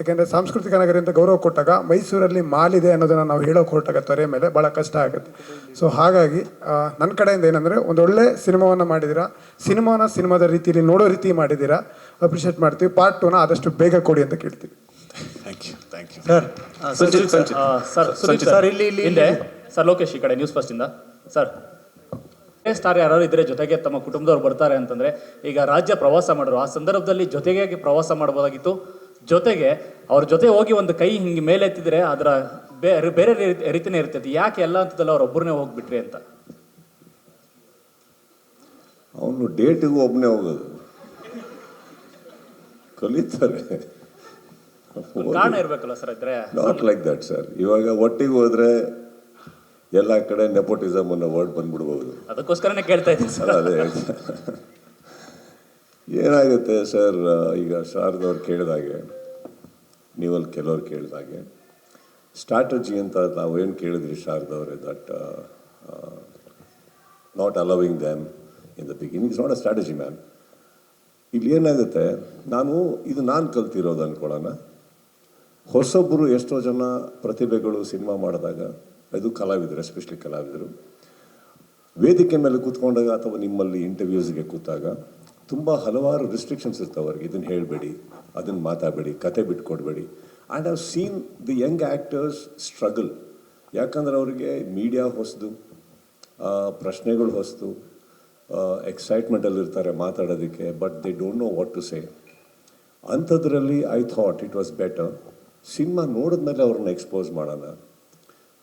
ಯಾಕೆಂದರೆ ಸಾಂಸ್ಕೃತಿಕ ನಗರಿ ಅಂತ ಗೌರವ ಕೊಟ್ಟಾಗ ಮೈಸೂರಲ್ಲಿ ಮಾಲಿದೆ ಅನ್ನೋದನ್ನು ನಾವು ಹೇಳೋಕೆ ಹೊರಟಾಗ ತೊರೆ ಮೇಲೆ ಭಾಳ ಕಷ್ಟ ಆಗುತ್ತೆ. ಸೊ ಹಾಗಾಗಿ ನನ್ನ ಕಡೆಯಿಂದ ಏನಂದರೆ, ಒಂದೊಳ್ಳೆ ಸಿನಿಮಾವನ್ನು ಮಾಡಿದ್ದೀರಾ, ಸಿನಿಮಾದ ರೀತಿಯಲ್ಲಿ ನೋಡೋ ರೀತಿ ಮಾಡಿದ್ದೀರಾ, ಅಪ್ರಿಷಿಯೇಟ್ ಮಾಡ್ತೀವಿ. ಪಾರ್ಟ್ 2ನ ಆದಷ್ಟು ಬೇಗ ಕೊಡಿ ಅಂತ ಕೇಳ್ತೀವಿ. Thank you sir. ಇಲ್ಲಿ ಸರ್, ಲೋಕೇಶ್ ಈ ಕಡೆ ನ್ಯೂಸ್ ಫಸ್ಟಿಂದ. ಸರ್, ಸ್ಟಾರ್ ಯಾರು ಇದ್ರೆ ಜೊತೆಗೆ ತಮ್ಮ ಕುಟುಂಬದವ್ರು ಬರ್ತಾರೆ ಅಂತಂದರೆ, ಈಗ ರಾಜ್ಯ ಪ್ರವಾಸ ಮಾಡೋರು ಆ ಸಂದರ್ಭದಲ್ಲಿ ಜೊತೆಗೆ ಪ್ರವಾಸ ಮಾಡ್ಬೋದಾಗಿತ್ತು. ಜೊತೆಗೆ ಅವ್ರ ಜೊತೆ ಹೋಗಿ ಒಂದು ಕೈ ಹಿಂಗೆ ಮೇಲೆ ಎತ್ತಿದ್ರೆ ಅದರ ಬೇರೆ ರೀತಿನೇ ಇರ್ತೈತಿ. ಯಾಕೆ ಎಲ್ಲ ಅಂತದಲ್ಲ ಅವ್ರು ಒಬ್ಬರನ್ನೇ ಹೋಗ್ಬಿಟ್ರಿ ಅಂತ? ಅವನು ಡೇಟಿಗೂ ಒಬ್ಬನೇ ಹೋಗೋದು, ಕಲಿತಾರೆ. ಕಾರಣ ಇರಬೇಕಲ್ಲ ಸರ್ ಇದ್ರೆ. Not like that sir. ಇವಾಗ ಒಟ್ಟಿಗೆ ಹೋದ್ರೆ ಎಲ್ಲ ಕಡೆ ನೆಪೋಟಿಸಮ್ ಅನ್ನೋ ವರ್ಡ್ ಬಂದ್ಬಿಡ್ಬೋದು. ಅದಕ್ಕೋಸ್ಕರನೇ ಕೇಳ್ತಾ ಇದ್ದೀನಿ ಸರ್. ಅದೇ ಏನಾಗುತ್ತೆ ಸರ್, ಈಗ ಶಾರದವ್ರು ಕೇಳಿದಾಗೆ, ನೀವಲ್ಲಿ ಕೆಲವ್ರು ಕೇಳಿದಾಗೆ ಸ್ಟ್ರಾಟಜಿ ಅಂತ ನಾವೇನು ಕೇಳಿದ್ರಿ ಶಾರದವ್ರೆ, that not allowing them in the beginning is not a strategy man. ಇಲ್ಲಿ ಏನಾಗುತ್ತೆ, ನಾನು ಕಲ್ತಿರೋದು ಅಂದ್ಕೊಳ್ಳೋಣ. ಹೊಸೊಬ್ಬರು ಎಷ್ಟೋ ಜನ ಪ್ರತಿಭೆಗಳು ಸಿನಿಮಾ ಮಾಡಿದಾಗ, ಅದು ಕಲಾವಿದರು, ಎಸ್ಪೆಷಲಿ ಕಲಾವಿದರು, ವೇದಿಕೆ ಮೇಲೆ ಕೂತ್ಕೊಂಡಾಗ ಅಥವಾ ನಿಮ್ಮಲ್ಲಿ ಇಂಟರ್ವ್ಯೂಸ್ಗೆ ಕೂತಾಗ ತುಂಬ ಹಲವಾರು ರಿಸ್ಟ್ರಿಕ್ಷನ್ಸ್ ಇರ್ತಾವೆ ಅವ್ರಿಗೆ. ಇದನ್ನು ಹೇಳಬೇಡಿ, ಅದನ್ನು ಮಾತಾಡಬೇಡಿ, ಕತೆ ಬಿಟ್ಕೊಡ್ಬೇಡಿ. And have seen the young actors struggle. ಯಾಕಂದ್ರೆ ಅವರಿಗೆ ಮೀಡಿಯಾ ಹೊಸದು, ಪ್ರಶ್ನೆಗಳು ಹೊಸದು, ಎಕ್ಸೈಟ್ಮೆಂಟಲ್ಲಿರ್ತಾರೆ ಮಾತಾಡೋದಕ್ಕೆ, but they don't know what to say. ಅಂಥದ್ರಲ್ಲಿ I thought it was better cinema ನೋಡಿದ್ಮೇಲೆ ಅವ್ರನ್ನ ಎಕ್ಸ್ಪೋಸ್ ಮಾಡೋಣ,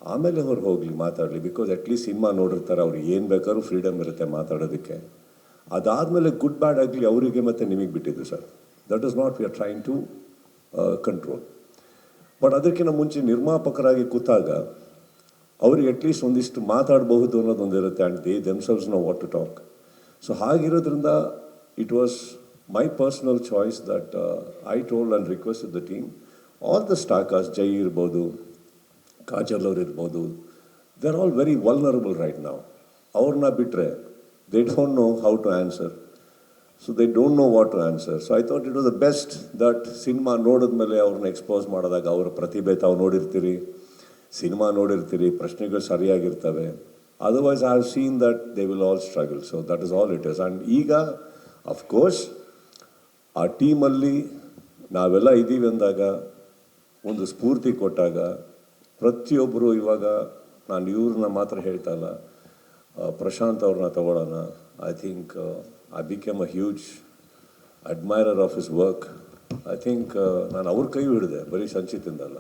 ಆಮೇಲೆ ಅವ್ರು ಹೋಗಲಿ ಮಾತಾಡಲಿ. ಬಿಕಾಸ್ ಅಟ್ಲೀಸ್ಟ್ ಸಿನಿಮಾ ನೋಡಿರ್ತಾರೆ, ಅವ್ರಿಗೆ ಏನು ಬೇಕಾದ್ರೂ ಫ್ರೀಡಮ್ ಇರುತ್ತೆ ಮಾತಾಡೋದಕ್ಕೆ. ಅದಾದಮೇಲೆ ಗುಡ್ ಬ್ಯಾಡ್ ಆಗಲಿ ಅವರಿಗೆ ಮತ್ತು ನಿಮಗೆ ಬಿಟ್ಟಿದ್ದು sir. That is not we are trying to control. But ಅದಕ್ಕಿಂತ ಮುಂಚೆ ನಿರ್ಮಾಪಕರಾಗಿ ಕೂತಾಗ ಅವ್ರಿಗೆ ಅಟ್ಲೀಸ್ಟ್ ಒಂದಿಷ್ಟು ಮಾತಾಡಬಹುದು ಅನ್ನೋದೊಂದಿರುತ್ತೆ. And they themselves know what to talk. So ಹಾಗಿರೋದ್ರಿಂದ it was my personal choice that I told and requested the team, all the star cast, Jai ಇರ್ಬೋದು, ಕಾಜಲ್ ಅವ್ರು ಇರ್ಬೋದು, they are all very vulnerable right ನಾವು. ಅವ್ರನ್ನ ಬಿಟ್ಟರೆ they don't know how to answer. So they don't know what to answer. So I thought it was the best that cinema ನೋಡಿದ್ಮೇಲೆ ಅವ್ರನ್ನ expose ಮಾಡಿದಾಗ ಅವರ ಪ್ರತಿಭೆ ತಾವು ನೋಡಿರ್ತೀರಿ, ಸಿನಿಮಾ ನೋಡಿರ್ತೀರಿ, ಪ್ರಶ್ನೆಗಳು ಸರಿಯಾಗಿರ್ತವೆ. Otherwise I have seen that they will all struggle. So that is all it is. And ಈಗ ಅಫ್ಕೋರ್ಸ್ ಆ ಟೀಮಲ್ಲಿ ನಾವೆಲ್ಲ ಇದ್ದೀವಿ ಅಂದಾಗ, ಒಂದು ಸ್ಫೂರ್ತಿ ಕೊಟ್ಟಾಗ ಪ್ರತಿಯೊಬ್ಬರು, ಇವಾಗ ನಾನು ಇವ್ರನ್ನ ಮಾತ್ರ ಹೇಳ್ತಾ ಇಲ್ಲ, ಪ್ರಶಾಂತ್ ಅವ್ರನ್ನ ತಗೊಳ್ಳೋಣ. I think I became a huge admirer of his work. I think ನಾನು ಅವ್ರ ಕೈ ಹಿಡಿದೆ, ಬರೀ ಸಂಚಿತಿಂದಲ್ಲ,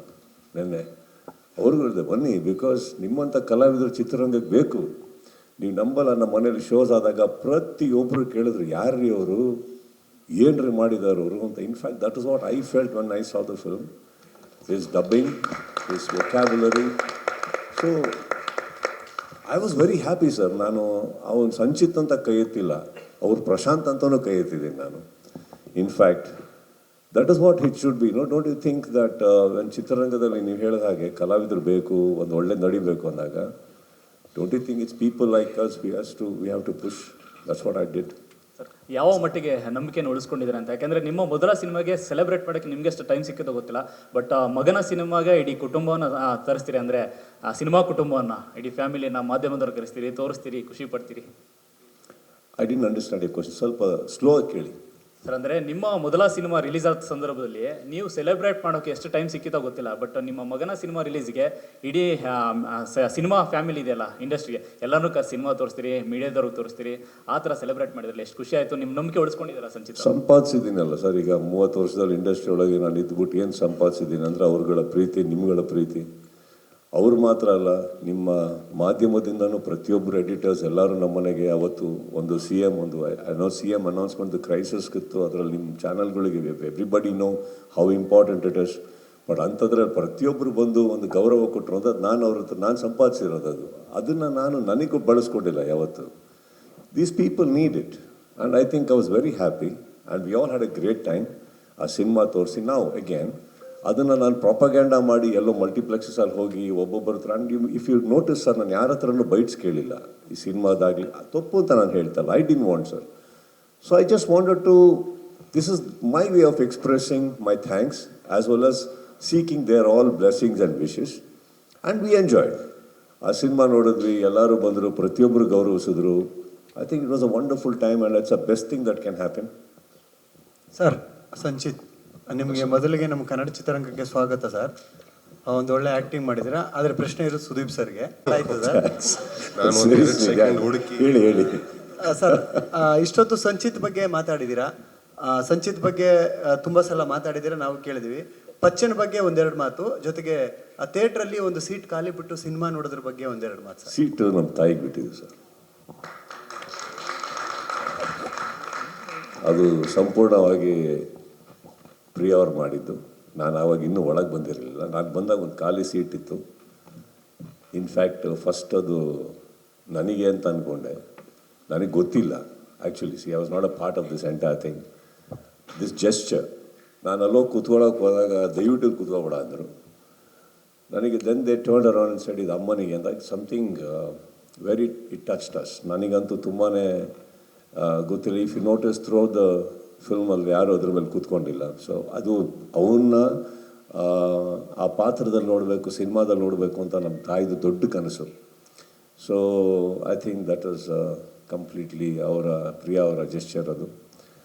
ನೆನ್ನೆ ಅವ್ರಿಗೂ ಹೇಳಿದೆ ಬನ್ನಿ, ಬಿಕಾಸ್ ನಿಮ್ಮಂಥ ಕಲಾವಿದರು ಚಿತ್ರರಂಗಕ್ಕೆ ಬೇಕು. ನೀವು ನಂಬಲ್ಲ, ನಮ್ಮ ಮನೇಲಿ ಶೋಸ್ ಆದಾಗ ಪ್ರತಿಯೊಬ್ಬರು ಕೇಳಿದ್ರು, ಯಾರ್ರೀ ಅವರು, ಏನ್ರಿ ಮಾಡಿದಾರೆ ಅವರು ಅಂತ. In fact that is what I felt when I saw the film. His dubbing, his vocabulary. So, I was very happy, sir. ನಾನು ಅವನು ಸಂಚಿತ್ ಅಂತ ಕೈ ಎತ್ತಿಲ್ಲ, ಅವ್ರು ಪ್ರಶಾಂತ್ ಅಂತಲೂ ಕೈ ಎತ್ತಿದ್ದೀನಿ ನಾನು. In fact that is what it should be. Don't you think that when ಚಿತ್ರರಂಗದಲ್ಲಿ ನೀವು ಹೇಳಿದ ಹಾಗೆ ಕಲಾವಿದರು ಬೇಕು, ಒಂದು ಒಳ್ಳೆ ನಡಿಬೇಕು ಅಂದಾಗ, don't you think it's people like us we have to push. That's what I did. ಯಾವ ಮಟ್ಟಿಗೆ ನಂಬಿಕೆಯನ್ನು ಉಳಿಸ್ಕೊಂಡಿದ್ದಾರೆ ಅಂತ? ಯಾಕೆಂದರೆ ನಿಮ್ಮ ಮೊದಲ ಸಿನಿಮಾಗೆ ಸೆಲೆಬ್ರೇಟ್ ಮಾಡೋಕ್ಕೆ ನಿಮಗೆ ಅಷ್ಟು ಟೈಮ್ ಸಿಕ್ಕಿದ್ದು ಗೊತ್ತಿಲ್ಲ, ಬಟ್ ಮಗನ ಸಿನಿಮಾಗೆ ಇಡೀ ಕುಟುಂಬವನ್ನು ತರಿಸ್ತೀರಿ, ಅಂದರೆ ಆ ಸಿನಿಮಾ ಕುಟುಂಬವನ್ನು, ಇಡೀ ಫ್ಯಾಮಿಲಿನ ಮಾಧ್ಯಮದವ್ರು ಕರೆಸ್ತೀರಿ, ತೋರಿಸ್ತೀರಿ, ಖುಷಿ ಪಡ್ತೀರಿ. I didn't understand you question, ಸ್ವಲ್ಪ ಸ್ಲೋ ಆಗಿ ಕೇಳಿ ಸರ್. ಅಂದರೆ ನಿಮ್ಮ ಮೊದಲ ಸಿನಿಮಾ ರಿಲೀಸ್ ಆದ ಸಂದರ್ಭದಲ್ಲಿ ನೀವು ಸೆಲೆಬ್ರೇಟ್ ಮಾಡೋಕ್ಕೆ ಎಷ್ಟು ಟೈಮ್ ಸಿಕ್ಕಿತೋ ಗೊತ್ತಿಲ್ಲ, ಬಟ್ ನಿಮ್ಮ ಮಗನ ಸಿನಿಮಾ ರಿಲೀಸ್ಗೆ ಇಡೀ ಸಿನಿಮಾ ಫ್ಯಾಮಿಲಿ ಇದೆಯಲ್ಲ, ಇಂಡಸ್ಟ್ರಿಗೆ ಎಲ್ಲರೂ ಸಿನಿಮಾ ತೋರಿಸ್ತೀರಿ, ಮೀಡಿಯಾದವ್ರಿಗೆ ತೋರಿಸ್ತೀರಿ, ಆ ಥರ ಸೆಲೆಬ್ರೇಟ್ ಮಾಡಿದ್ರಲ್ಲ, ಎಷ್ಟು ಖುಷಿ ಆಯಿತು. ನಿಮ್ಮ ನಂಬಿಕೆ ಉಳಿಸ್ಕೊಂಡಿದ್ದೀರಾ ಸಂಚಿತ್? ಸಂಪಾದಿಸಿದ್ದೀನಲ್ಲ ಸರ್, ಈಗ 30 ವರ್ಷದಲ್ಲಿ ಇಂಡಸ್ಟ್ರಿ ಒಳಗೆ ನಾನು ಇದ್ಬಿಟ್ಟು ಏನು ಸಂಪಾದಿಸಿದ್ದೀನಿ ಅಂದರೆ ಅವ್ರಗಳ ಪ್ರೀತಿ, ನಿಮ್ಗಳ ಪ್ರೀತಿ. ಅವ್ರು ಮಾತ್ರ ಅಲ್ಲ, ನಿಮ್ಮ ಮಾಧ್ಯಮದಿಂದನೂ ಪ್ರತಿಯೊಬ್ಬರು ಎಡಿಟರ್ಸ್ ಎಲ್ಲರೂ ನಮ್ಮನೆಗೆ ಅವತ್ತು ಒಂದು CM ಅನೌನ್ಸ್ಮೆಂಟ್ ಕ್ರೈಸಿಸ್ಗಿತ್ತು, ಅದರಲ್ಲಿ ನಿಮ್ಮ ಚಾನಲ್ಗಳಿಗೆ everybody know how important it is. But ಅಂಥದ್ರಲ್ಲಿ ಪ್ರತಿಯೊಬ್ಬರು ಬಂದು ಒಂದು ಗೌರವ ಕೊಟ್ಟರು ಅಂತ ನಾನು ಸಂಪಾದಿಸಿರೋದು. ಅದನ್ನು ನಾನು ನನಗೂ ಬಳಸ್ಕೊಂಡಿಲ್ಲ ಯಾವತ್ತು. These people need it and I think I was very happy and we all had A great time. ಆ ಸಿನಿಮಾ ತೋರಿಸಿ ನಾವು ಅಗೇನ್ ಅದನ್ನು ನಾನು ಪ್ರಾಪಗ್ಯಾಂಡಾ ಮಾಡಿ ಎಲ್ಲೋ ಮಲ್ಟಿಪ್ಲೆಕ್ಸಲ್ಲಿ ಹೋಗಿ ಒಬ್ಬೊಬ್ಬರ ಹತ್ರ. And if you notice sir, ನಾನು ಯಾರ ಹತ್ರನೂ ಬೈಟ್ಸ್ ಕೇಳಿಲ್ಲ ಈ ಸಿನಿಮಾದಾಗಲಿ. ತಪ್ಪು ಅಂತ ನಾನು ಹೇಳ್ತಲ್ಲ, I didn't want sir. So I just wanted to, this is my way of expressing my thanks as well as seeking their all blessings and wishes. And we enjoyed. ಆ ಸಿನಿಮಾ ನೋಡಿದ್ವಿ, ಎಲ್ಲರೂ ಬಂದರು, ಪ್ರತಿಯೊಬ್ಬರು ಗೌರವಿಸಿದ್ರು. I think it was a wonderful time and it's a best thing that can happen. Sir, Sanchit, ನಿಮಗೆ ಮೊದಲಿಗೆ ನಮ್ಮ ಕನ್ನಡ ಚಿತ್ರರಂಗಕ್ಕೆ ಸ್ವಾಗತ ಸರ್. ಒಂದು ಒಳ್ಳೆ ಆ್ಯಕ್ಟಿಂಗ್ ಮಾಡಿದ್ದೀರಾ. ಆದರೆ ಪ್ರಶ್ನೆ ಇರೋದು ಸುದೀಪ್ ಸರ್ಗೆ. ಆಯಿತು ಸರ್, ಹೇಳಿ ಸರ್. ಇಷ್ಟೊತ್ತು ಸಂಚಿತ್ ಬಗ್ಗೆ ಮಾತಾಡಿದ್ದೀರಾ, ಸಂಚಿತ್ ಬಗ್ಗೆ ತುಂಬ ಸಲ ಮಾತಾಡಿದ್ದೀರಾ, ನಾವು ಕೇಳಿದ್ದೀವಿ. ಪಚ್ಚನ ಬಗ್ಗೆ ಒಂದೆರಡು ಮಾತು, ಜೊತೆಗೆ ಆ ಥಿಯೇಟ್ರಲ್ಲಿ ಒಂದು ಸೀಟ್ ಖಾಲಿ ಬಿಟ್ಟು ಸಿನಿಮಾ ನೋಡೋದ್ರ ಬಗ್ಗೆ ಒಂದೆರಡು ಮಾತು ಸರ್. ಸೀಟು ನಮ್ಮ ತಾಯಿಗೆ ಬಿಟ್ಟಿದ್ದು ಸರ್. ಅದು ಸಂಪೂರ್ಣವಾಗಿ ಪ್ರಿಯ ಅವ್ರು ಮಾಡಿದ್ದು. ನಾನು ಆವಾಗ ಇನ್ನೂ ಒಳಗೆ ಬಂದಿರಲಿಲ್ಲ. ನಾನು ಬಂದಾಗ ಒಂದು ಖಾಲಿ ಸೀಟ್ ಇತ್ತು. ಇನ್ಫ್ಯಾಕ್ಟ್ ಫಸ್ಟ್ ಅದು ನನಗೆ ಅಂತ ಅಂದ್ಕೊಂಡೆ, ನನಗೆ ಗೊತ್ತಿಲ್ಲ actually. I was not a part of this entire thing, this gesture. ನಾನು ಅಲ್ಲೋ ಕೂತ್ಕೊಳ್ಳೋಕೆ ಹೋದಾಗ ದಯವಿಟ್ಟು ಕೂತ್ಕೊಬೇಡ ಅಂದರು ನನಗೆ. Then they turned around and said ಇದು ಅಮ್ಮನಿಗೆ ಅಂತ. Something very it touched us. ನನಗಂತೂ ತುಂಬಾ ಗೊತ್ತಿಲ್ಲ. If you notice through the ಫಿಲ್ಮಲ್ಲಿ ಯಾರು ಅದ್ರ ಮೇಲೆ ಕೂತ್ಕೊಂಡಿಲ್ಲ. ಸೊ ಅದು ಅವನ್ನ ಆ ಪಾತ್ರದಲ್ಲಿ ನೋಡಬೇಕು, ಸಿನಿಮಾದಲ್ಲಿ ನೋಡಬೇಕು ಅಂತ ನಮ್ಮ ತಾಯಿದು ದೊಡ್ಡ ಕನಸು. So I think that was completely Priya ಅವರ ಜೆಸ್ಚರ್ ಅದು.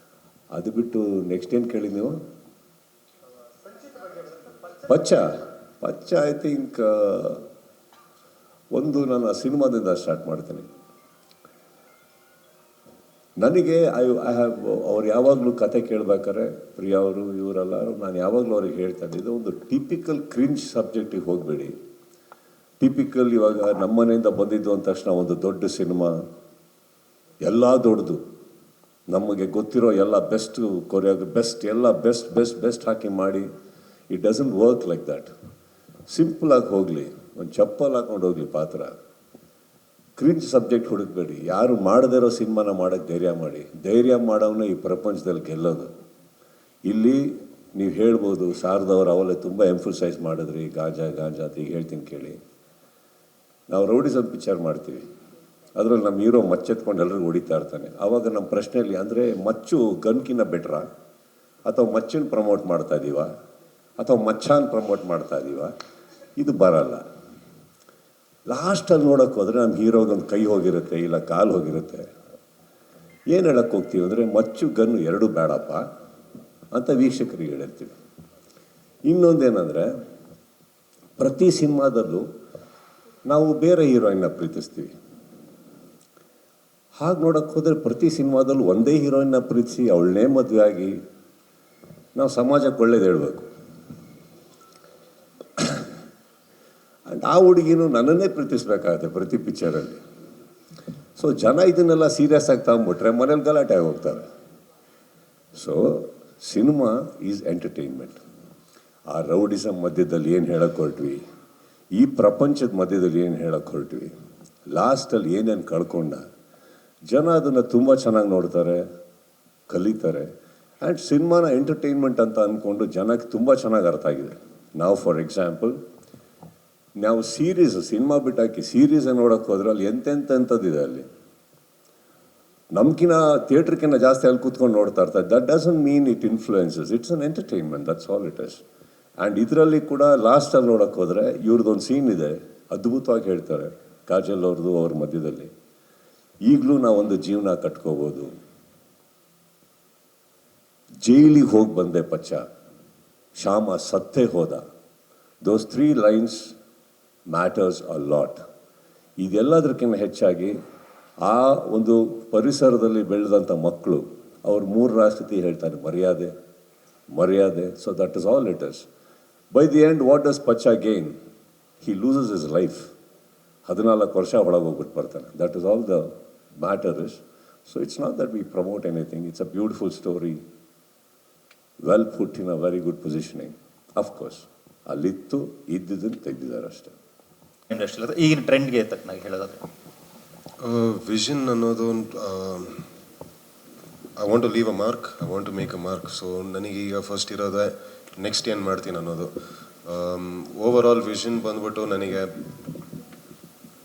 ಅದು ಬಿಟ್ಟು ನೆಕ್ಸ್ಟ್ ಏನು ಕೇಳಿ ನೀವು? ಪಚ್ಚ ಐ ಥಿಂಕ್ ಒಂದು ನಾನು ಆ ಸಿನಿಮಾದಿಂದ ಸ್ಟಾರ್ಟ್ ಮಾಡ್ತೀನಿ. ನನಗೆ ಐ ಹ್ಯಾವ್ ಅವ್ರು ಯಾವಾಗಲೂ ಕತೆ ಕೇಳಬೇಕಾದ್ರೆ ಪ್ರಿಯಾ ಅವರು ಇವರೆಲ್ಲ ನಾನು ಯಾವಾಗಲೂ ಅವ್ರಿಗೆ ಹೇಳ್ತಾ ಇದ್ದೆ, ಇದು ಒಂದು ಟಿಪಿಕಲ್ ಕ್ರಿಂಜ್ ಸಬ್ಜೆಕ್ಟಿಗೆ ಹೋಗಬೇಡಿ. ಟಿಪಿಕಲ್ ಇವಾಗ ನಮ್ಮನೆಯಿಂದ ಬಂದಿದ್ದು ಅಂದ ತಕ್ಷಣ ಒಂದು ದೊಡ್ಡ ಸಿನಿಮಾ, ಎಲ್ಲ ದೊಡ್ಡದು, ನಮಗೆ ಗೊತ್ತಿರೋ ಎಲ್ಲ ಬೆಸ್ಟ್ ಬೆಸ್ಟ್ ಎಲ್ಲ ಬೆಸ್ಟ್ ಹಾಕಿ ಮಾಡಿ. It doesn't work like that. ಸಿಂಪಲಾಗಿ ಹೋಗಲಿ, ಒಂದು ಚಪ್ಪಲ್ ಹಾಕೊಂಡು ಹೋಗಲಿ ಪಾತ್ರ. ಕ್ರಿಂಜ್ ಸಬ್ಜೆಕ್ಟ್ ಹುಡುಕಬೇಡಿ. ಯಾರು ಮಾಡದೇ ಇರೋ ಸಿನಿಮಾನ ಮಾಡೋಕ್ಕೆ ಧೈರ್ಯ ಮಾಡೋವನ್ನ ಈ ಪ್ರಪಂಚದಲ್ಲಿ ಗೆಲ್ಲೋದು. ಇಲ್ಲಿ ನೀವು ಹೇಳ್ಬೋದು ಶಾರದವ್ರು ಅವಲೇ ತುಂಬ ಎಂಫಸೈಸ್ ಮಾಡಿದ್ರಿ ಗಾಂಜಾ ಅಂತ. ಈಗ ಹೇಳ್ತೀನಿ ಕೇಳಿ, ನಾವು ರೌಡಿಸಮ್ ಪಿಕ್ಚರ್ ಮಾಡ್ತೀವಿ, ಅದರಲ್ಲಿ ನಮ್ಮ ಹೀರೋ ಮಚ್ಚೆತ್ಕೊಂಡು ಎಲ್ಲರಿಗೂ ಹೊಡಿತಾ ಇರ್ತಾನೆ. ಆವಾಗ ನಮ್ಮ ಪ್ರಶ್ನೆಯಲ್ಲಿ ಅಂದರೆ ಮಚ್ಚು ಗನ್ಕಿನ್ನ ಬೆಟ್ರಾ, ಅಥವಾ ಮಚ್ಚನ್ನು ಪ್ರಮೋಟ್ ಮಾಡ್ತಾ ಇದ್ದೀವ, ಅಥವಾ ಮಚ್ಚಾನ್ ಪ್ರಮೋಟ್ ಮಾಡ್ತಾ ಇದ್ದೀವ? ಇದು ಬರಲ್ಲ. ಲಾಸ್ಟಲ್ಲಿ ನೋಡೋಕ್ಕೆ ಹೋದರೆ ನಮ್ಮ ಹೀರೋಗೊಂದು ಕೈ ಹೋಗಿರುತ್ತೆ, ಇಲ್ಲ ಕಾಲು ಹೋಗಿರುತ್ತೆ. ಏನು ಹೇಳಕ್ಕೆ ಹೋಗ್ತೀವಿ ಅಂದರೆ ಮಚ್ಚು ಗನ್ನು ಎರಡೂ ಬೇಡಪ್ಪ ಅಂತ ವೀಕ್ಷಕರಿಗೆ ಹೇಳಿರ್ತೀವಿ. ಇನ್ನೊಂದೇನೆಂದರೆ ಪ್ರತಿ ಸಿನಿಮಾದಲ್ಲೂ ನಾವು ಬೇರೆ ಹೀರೋಯಿನ್ನ ಪ್ರೀತಿಸ್ತೀವಿ. ಹಾಗೆ ನೋಡೋಕ್ಕೆ ಹೋದರೆ ಪ್ರತಿ ಸಿನಿಮಾದಲ್ಲೂ ಒಂದೇ ಹೀರೋಯಿನ್ನ ಪ್ರೀತಿಸಿ ಅವಳನ್ನೇ ಮದುವೆ ಆಗಿ ನಾವು ಸಮಾಜಕ್ಕೆ ಒಳ್ಳೇದು ಹೇಳಬೇಕು. ಆ್ಯಂಡ್ ಆ ಹುಡುಗಿನೂ ನನ್ನನ್ನೇ ಪ್ರೀತಿಸ್ಬೇಕಾಗತ್ತೆ ಪ್ರತಿ ಪಿಕ್ಚರಲ್ಲಿ. ಸೊ ಜನ ಇದನ್ನೆಲ್ಲ ಸೀರಿಯಸ್ ಆಗಿ ತಗೊಂಬಿಟ್ರೆ ಮನೇಲಿ ಗಲಾಟೆ ಆಗಿ ಹೋಗ್ತಾರೆ. So cinema is entertainment. ಆ ರೌಡಿಸಮ್ ಮಧ್ಯದಲ್ಲಿ ಏನು ಹೇಳಕ್ಕೆ ಹೊರಟ್ವಿ, ಈ ಪ್ರಪಂಚದ ಮಧ್ಯದಲ್ಲಿ ಏನು ಹೇಳಕ್ಕೆ ಹೊರಟ್ವಿ, ಲಾಸ್ಟಲ್ಲಿ ಏನೇನು ಕಳ್ಕೊಂಡ, ಜನ ಅದನ್ನು ತುಂಬ ಚೆನ್ನಾಗಿ ನೋಡ್ತಾರೆ, ಕಲಿತಾರೆ. ಆ್ಯಂಡ್ ಸಿನಿಮಾನ ಎಂಟರ್ಟೈನ್ಮೆಂಟ್ ಅಂತ ಅಂದ್ಕೊಂಡು ಜನಕ್ಕೆ ತುಂಬ ಚೆನ್ನಾಗಿ ಅರ್ಥ ಆಗಿದೆ. ನಾವು ಫಾರ್ ಎಕ್ಸಾಂಪಲ್ ನಾವು ಸಿನಿಮಾ ಬಿಟ್ಟಾಕಿ ಸೀರೀಸ್ ನೋಡೋಕ್ಕೆ ಹೋದ್ರೆ ಅಲ್ಲಿ ಎಂತೆಂಥದ್ದಿದೆ. ಅಲ್ಲಿ ನಮ್ಕಿನ್ನ ಥಿಯೇಟ್ರ್ಕಿನ್ನ ಜಾಸ್ತಿ ಅಲ್ಲಿ ಕೂತ್ಕೊಂಡು ನೋಡ್ತಾ ಇರ್ತಾರೆ. That doesn't mean it influences, it's an entertainment, that's all it is. And ಇದರಲ್ಲಿ ಕೂಡ ಲಾಸ್ಟಲ್ಲಿ ನೋಡೋಕ್ಕೆ ಹೋದರೆ ಇವ್ರದ್ದೊಂದು ಸೀನ್ ಇದೆ, ಅದ್ಭುತವಾಗಿ ಹೇಳ್ತಾರೆ ಕಾಜಲ್ ಅವ್ರದ್ದು ಅವ್ರ ಮಧ್ಯದಲ್ಲಿ. ಈಗಲೂ ನಾವೊಂದು ಜೀವನ ಕಟ್ಕೋಬೋದು. ಜೈಲಿಗೆ ಹೋಗಿ ಬಂದೆ ಪಚ್ಚ, ಶ್ಯಾಮ ಸತ್ತೇ ಹೋದ. ದೋಸ್ 3 lines ಮ್ಯಾಟರ್ಸ್ ಅ ಲಾಟ್. ಇದೆಲ್ಲದಕ್ಕಿಂತ ಹೆಚ್ಚಾಗಿ ಆ ಒಂದು ಪರಿಸರದಲ್ಲಿ ಬೆಳೆದಂಥ ಮಕ್ಕಳು ಅವ್ರ 3 ರಾಷ್ಟ್ರತಿ ಹೇಳ್ತಾರೆ, ಮರ್ಯಾದೆ. So that is all it is. By the end what does Pachcha gain? He loses his life. 14 ವರ್ಷ ಒಳಗೆ ಹೋಗ್ಬಿಟ್ಟು ಬರ್ತಾನೆ. That is all the matter is. So it's not that we promote anything. It's a beautiful story, well put in a very good positioning. Of course ಅಲ್ಲಿತ್ತು, ಇದ್ದಿದ್ದನ್ನು ತೆಗೆದಿದ್ದಾರೆ ಅಷ್ಟೇ. Industry ಈಗಿನ ಟ್ರೆಂಡ್ಗೆ ತಕ್ಕನಾಗಿ ಹೇಳೋದಾದ್ರೆ ವಿಷನ್ ಅನ್ನೋದು I want to leave a mark, I want to make a mark. So ನನಗೀಗ ಫಸ್ಟ್ ಇರೋದೇ ನೆಕ್ಸ್ಟ್ ಏನು ಮಾಡ್ತೀನಿ ಅನ್ನೋದು. ಓವರ್ ಆಲ್ ವಿಷನ್ ಬಂದ್ಬಿಟ್ಟು ನನಗೆ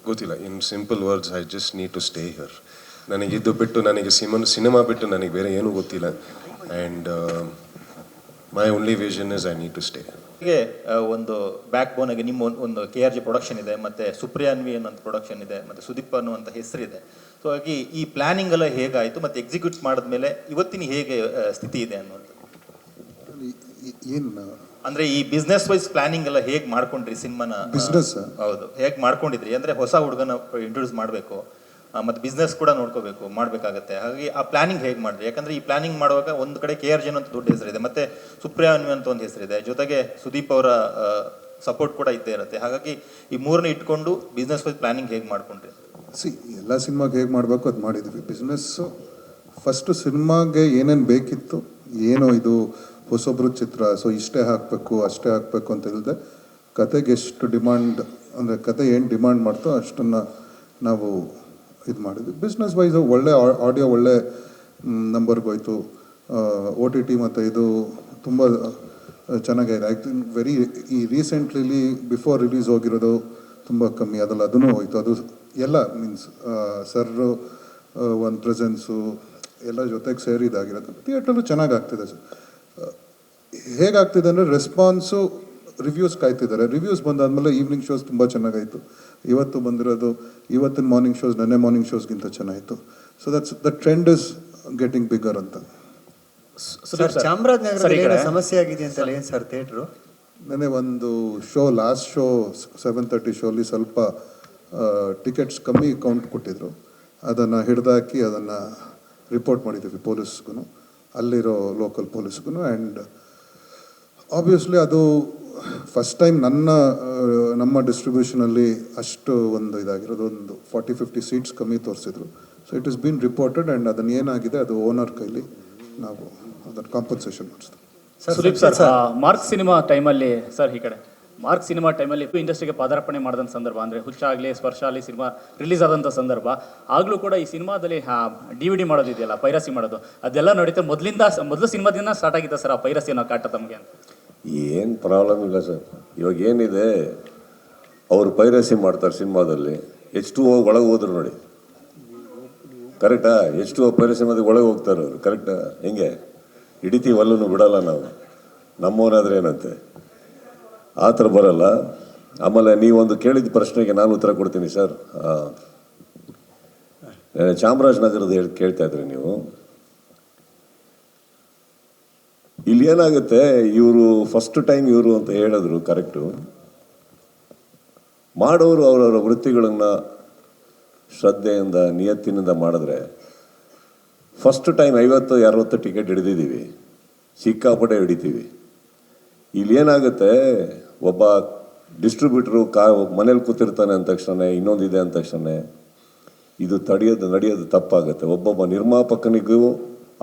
ಗೊತ್ತಿಲ್ಲ. In simple words, I just need to stay here. ನನಗಿದ್ದು ಬಿಟ್ಟು ನನಗೆ ಸಿನಿಮಾ ಬಿಟ್ಟು ನನಗೆ ಬೇರೆ ಏನೂ ಗೊತ್ತಿಲ್ಲ. And my only vision is I need to stay. ಹೀಗೆ ಒಂದು ಬ್ಯಾಕ್ ಬೋನಾಗಿ ನಿಮ್ಮ ಒಂದು KRG ಪ್ರೊಡಕ್ಷನ್ ಇದೆ, ಮತ್ತು ಸುಪ್ರಿಯಾನ್ವಿ ಅನ್ನೋಂಥ ಪ್ರೊಡಕ್ಷನ್ ಇದೆ, ಮತ್ತು ಸುದೀಪ್ ಅನ್ನುವಂಥ ಹೆಸರಿದೆ. ಸೊ ಹಾಗಾಗಿ ಈ ಪ್ಲಾನಿಂಗ್ ಎಲ್ಲ ಹೇಗಾಯಿತು, ಮತ್ತು ಎಕ್ಸಿಕ್ಯೂಟ್ ಮಾಡಿದ್ಮೇಲೆ ಇವತ್ತಿನ ಹೇಗೆ ಸ್ಥಿತಿ ಇದೆ ಅನ್ನುವಂಥದ್ದು? ಏನು ಅಂದರೆ ಈ ಬಿಸ್ನೆಸ್ ವೈಸ್ ಪ್ಲಾನಿಂಗ್ ಎಲ್ಲ ಹೇಗೆ ಮಾಡ್ಕೊಂಡ್ರಿ ಸಿನಿಮಾನ? ಬಿಸ್ನೆಸ್ ಹೌದು, ಹೇಗೆ ಮಾಡ್ಕೊಂಡಿದ್ರಿ? ಅಂದರೆ ಹೊಸ ಹುಡುಗನ ಇಂಟ್ರೊಡ್ಯೂಸ್ ಮಾಡಬೇಕು, ಮತ್ತು ಬಿಸ್ನೆಸ್ ಕೂಡ ಮಾಡಬೇಕಾಗತ್ತೆ. ಹಾಗಾಗಿ ಆ ಪ್ಲಾನಿಂಗ್ ಹೇಗೆ ಮಾಡಿದ್ರಿ? ಯಾಕಂದರೆ ಈ ಪ್ಲಾನಿಂಗ್ ಮಾಡುವಾಗ ಒಂದು ಕಡೆ KRG ಅಂತ ದೊಡ್ಡ ಹೆಸರಿದೆ, ಮತ್ತು ಸುಪ್ರಿಯಾನ್ವಿ ಅಂತ ಒಂದು ಹೆಸರಿದೆ, ಜೊತೆಗೆ ಸುದೀಪ್ ಅವರ ಸಪೋರ್ಟ್ ಕೂಡ ಇದ್ದೇ ಇರುತ್ತೆ. ಹಾಗಾಗಿ ಈ ಮೂರನ್ನ ಇಟ್ಕೊಂಡು ಬಿಸ್ನೆಸ್ ವೈಸ್ ಪ್ಲಾನಿಂಗ್ ಹೇಗೆ ಮಾಡ್ಕೊಂಡ್ರಿ? ಎಲ್ಲ ಸಿನಿಮಾಗೆ ಹೇಗೆ ಮಾಡಬೇಕು ಅದು ಮಾಡಿದ್ವಿ. ಬಿಸ್ನೆಸ್ಸು ಫಸ್ಟು ಸಿನಿಮಾಗೆ ಏನೇನು ಬೇಕಿತ್ತು, ಏನೋ ಇದು ಹೊಸೊಬ್ರು ಚಿತ್ರ, ಸೊ ಇಷ್ಟೇ ಹಾಕಬೇಕು ಅಷ್ಟೇ ಹಾಕಬೇಕು ಅಂತ ಇಲ್ಲದೆ ಕತೆಗೆ ಎಷ್ಟು ಡಿಮಾಂಡ್, ಅಂದರೆ ಕತೆ ಏನು ಡಿಮಾಂಡ್ ಮಾಡ್ತೋ ಅಷ್ಟನ್ನು ನಾವು ಇದು ಮಾಡಿದ್ವಿ. ಬಿಸ್ನೆಸ್ ವೈಸ್ ಒಳ್ಳೆ ಆಡಿಯೋ ಒಳ್ಳೆ ನಂಬರ್ಗೆ ಹೋಯ್ತು. OTT ಮತ್ತು ಇದು ತುಂಬ ಚೆನ್ನಾಗಿದೆ. ಐ ಥಿಂಕ್ ಈ ರೀಸೆಂಟ್ಲಿ ಬಿಫೋರ್ ರಿಲೀಸ್ ಹೋಗಿರೋದು ತುಂಬ ಕಮ್ಮಿ, ಅದಲ್ಲ ಅದೂ ಹೋಯ್ತು. ಅದು ಎಲ್ಲ ಮೀನ್ಸ್ ಸರ್ರು ಒಂದು ಪ್ರೆಸೆನ್ಸು ಎಲ್ಲ ಜೊತೆಗೆ ಸೇರಿ ಇದಾಗಿರೋದು. ಥಿಯೇಟ್ರಲ್ಲೂ ಚೆನ್ನಾಗಿ ಆಗ್ತಿದೆ ಸರ್. ಹೇಗಾಗ್ತಿದೆ ಅಂದರೆ ರೆಸ್ಪಾನ್ಸು, ರಿವ್ಯೂಸ್ ಕಾಯ್ತಿದ್ದಾರೆ. ರಿವ್ಯೂಸ್ ಬಂದಾದಮೇಲೆ ಈವ್ನಿಂಗ್ ಶೋಸ್ ತುಂಬ ಚೆನ್ನಾಗಾಯಿತು. ಇವತ್ತು ಬಂದಿರೋದು ಇವತ್ತಿನ ಮಾರ್ನಿಂಗ್ ಶೋಸ್ ನೆನ್ನೆ ಮಾರ್ನಿಂಗ್ ಶೋಸ್ಗಿಂತ ಚೆನ್ನಾಯಿತು. So the trend is getting bigger ಅಂತ. ಚಾಮರಾಜನಗರದಲ್ಲಿ ಸಮಸ್ಯೆ ಆಗಿದೆ ಅಂತಲ್ಲ, ಏನು ಸರ್ ಥಿಯೇಟ್ರು? ನೆನ್ನೆ ಒಂದು ಶೋ, ಲಾಸ್ಟ್ ಶೋ 7:30 ಶೋಲಿ ಸ್ವಲ್ಪ ಟಿಕೆಟ್ಸ್ ಕಮ್ಮಿ ಕೌಂಟ್ ಕೊಟ್ಟಿದ್ರು. ಅದನ್ನು ಹಿಡ್ದಾಕಿ ಅದನ್ನು ರಿಪೋರ್ಟ್ ಮಾಡಿದ್ದೀವಿ ಪೊಲೀಸ್ಗೂ, ಅಲ್ಲಿರೋ ಲೋಕಲ್ ಪೊಲೀಸ್ಗೂ. ಆ್ಯಂಡ್ ಆಬ್ವಿಯಸ್ಲಿ ಅದು ಫಸ್ಟ್ ಟೈಮ್ ನಮ್ಮ ಡಿಸ್ಟ್ರಿಬ್ಯೂಷನಲ್ಲಿ ಅಷ್ಟು ಒಂದು ಇದಾಗಿರೋದು, ಒಂದು 40-50 ಸೀಟ್ಸ್ ಕಮ್ಮಿ ತೋರಿಸಿದ್ರು. So it is been reported and ಅದನ್ನು ಏನಾಗಿದೆ ಅದು ಓನರ್ ಕೈಲಿ ನಾವು ಅದನ್ನು ಕಾಂಪನ್ಸೇಷನ್ ಮಾಡಿಸ್ತೀವಿ. ಸುದೀಪ್ ಸರ್, ಮಾರ್ಕ್ ಸಿನಿಮಾ ಟೈಮಲ್ಲಿ ಸರ್ ಈ ಕಡೆ ಮಾರ್ಕ್ ಸಿನಿಮಾ ಟೈಮಲ್ಲಿ ಇಂಡಸ್ಟ್ರಿಗೆ ಪಾದಾರ್ಪಣೆ ಮಾಡಿದಂಥ ಸಂದರ್ಭ, ಅಂದರೆ ಹುಚ್ಚ ಆಗಲಿ ಸ್ಪರ್ಶ ಆಗಲಿ ಸಿನಿಮಾ ರಿಲೀಸ್ ಆದಂಥ ಸಂದರ್ಭ, ಆಗಲೂ ಕೂಡ ಈ ಸಿನಿಮಾದಲ್ಲಿ DVD ಮಾಡೋದಿದೆಯಲ್ಲ, ಪೈರಸಿ ಮಾಡೋದು, ಅದೆಲ್ಲ ನಡೀತಾ ಮೊದಲು ಸಿನಿಮಾದಿಂದ ಸ್ಟಾರ್ಟ್ ಆಗಿದ್ದ ಸರ್ ಆ ಪೈರಸಿ ಅನ್ನೋ ಕಾಟ ತಮಗೆ ಅಂತ? ಏನು ಪ್ರಾಬ್ಲಮ್ ಇಲ್ಲ ಸರ್. ಇವಾಗ ಏನಿದೆ, ಅವರು ಪೈರಸಿ ಮಾಡ್ತಾರೆ ಸಿನಿಮಾದಲ್ಲಿ. H2O ಒಳಗೆ ಹೋದ್ರು ನೋಡಿ, ಕರೆಕ್ಟಾ? H2O ಪೈರಸಿ ಮಾಡಿ ಒಳಗೆ ಹೋಗ್ತಾರೆ ಅವರು, ಕರೆಕ್ಟಾ? ಹೆಂಗೆ ಹಿಡಿತೀವಿ, ಅಲ್ಲೂ ಬಿಡಲ್ಲ ನಾವು, ನಮ್ಮವನಾದ್ರೆ ಏನಂತೆ, ಆ ಥರ ಬರಲ್ಲ. ಆಮೇಲೆ ನೀವೊಂದು ಕೇಳಿದ ಪ್ರಶ್ನೆಗೆ ನಾನು ಉತ್ತರ ಕೊಡ್ತೀನಿ ಸರ್. ಚಾಮರಾಜನಗರದ ಕೇಳ್ತಾ ಇದ್ರಿ ನೀವು. ಇಲ್ಲಿ ಏನಾಗುತ್ತೆ, ಇವರು ಫಸ್ಟ್ ಟೈಮ್ ಇವರು ಅಂತ ಹೇಳಿದ್ರು, ಕರೆಕ್ಟು. ಮಾಡೋರು ಅವರವರ ವೃತ್ತಿಗಳನ್ನು ಶ್ರದ್ಧೆಯಿಂದ ನಿಯತ್ತಿನಿಂದ ಮಾಡಿದ್ರೆ ಫಸ್ಟ್ ಟೈಮ್ 50-60 ಟಿಕೆಟ್ ಹಿಡಿದಿದ್ದೀವಿ, ಸಿಕ್ಕಾಪಟ್ಟೆ ಹಿಡಿತೀವಿ. ಇಲ್ಲಿ ಏನಾಗುತ್ತೆ, ಒಬ್ಬ ಡಿಸ್ಟ್ರಿಬ್ಯೂಟ್ರು ಮನೇಲಿ ಕೂತಿರ್ತಾನೆ ಅಂದ ತಕ್ಷಣ, ಇನ್ನೊಂದಿದೆ ಅಂದ ತಕ್ಷಣ ಇದು ನಡೆಯೋದು ತಪ್ಪಾಗುತ್ತೆ. ಒಬ್ಬೊಬ್ಬ ನಿರ್ಮಾಪಕನಿಗೂ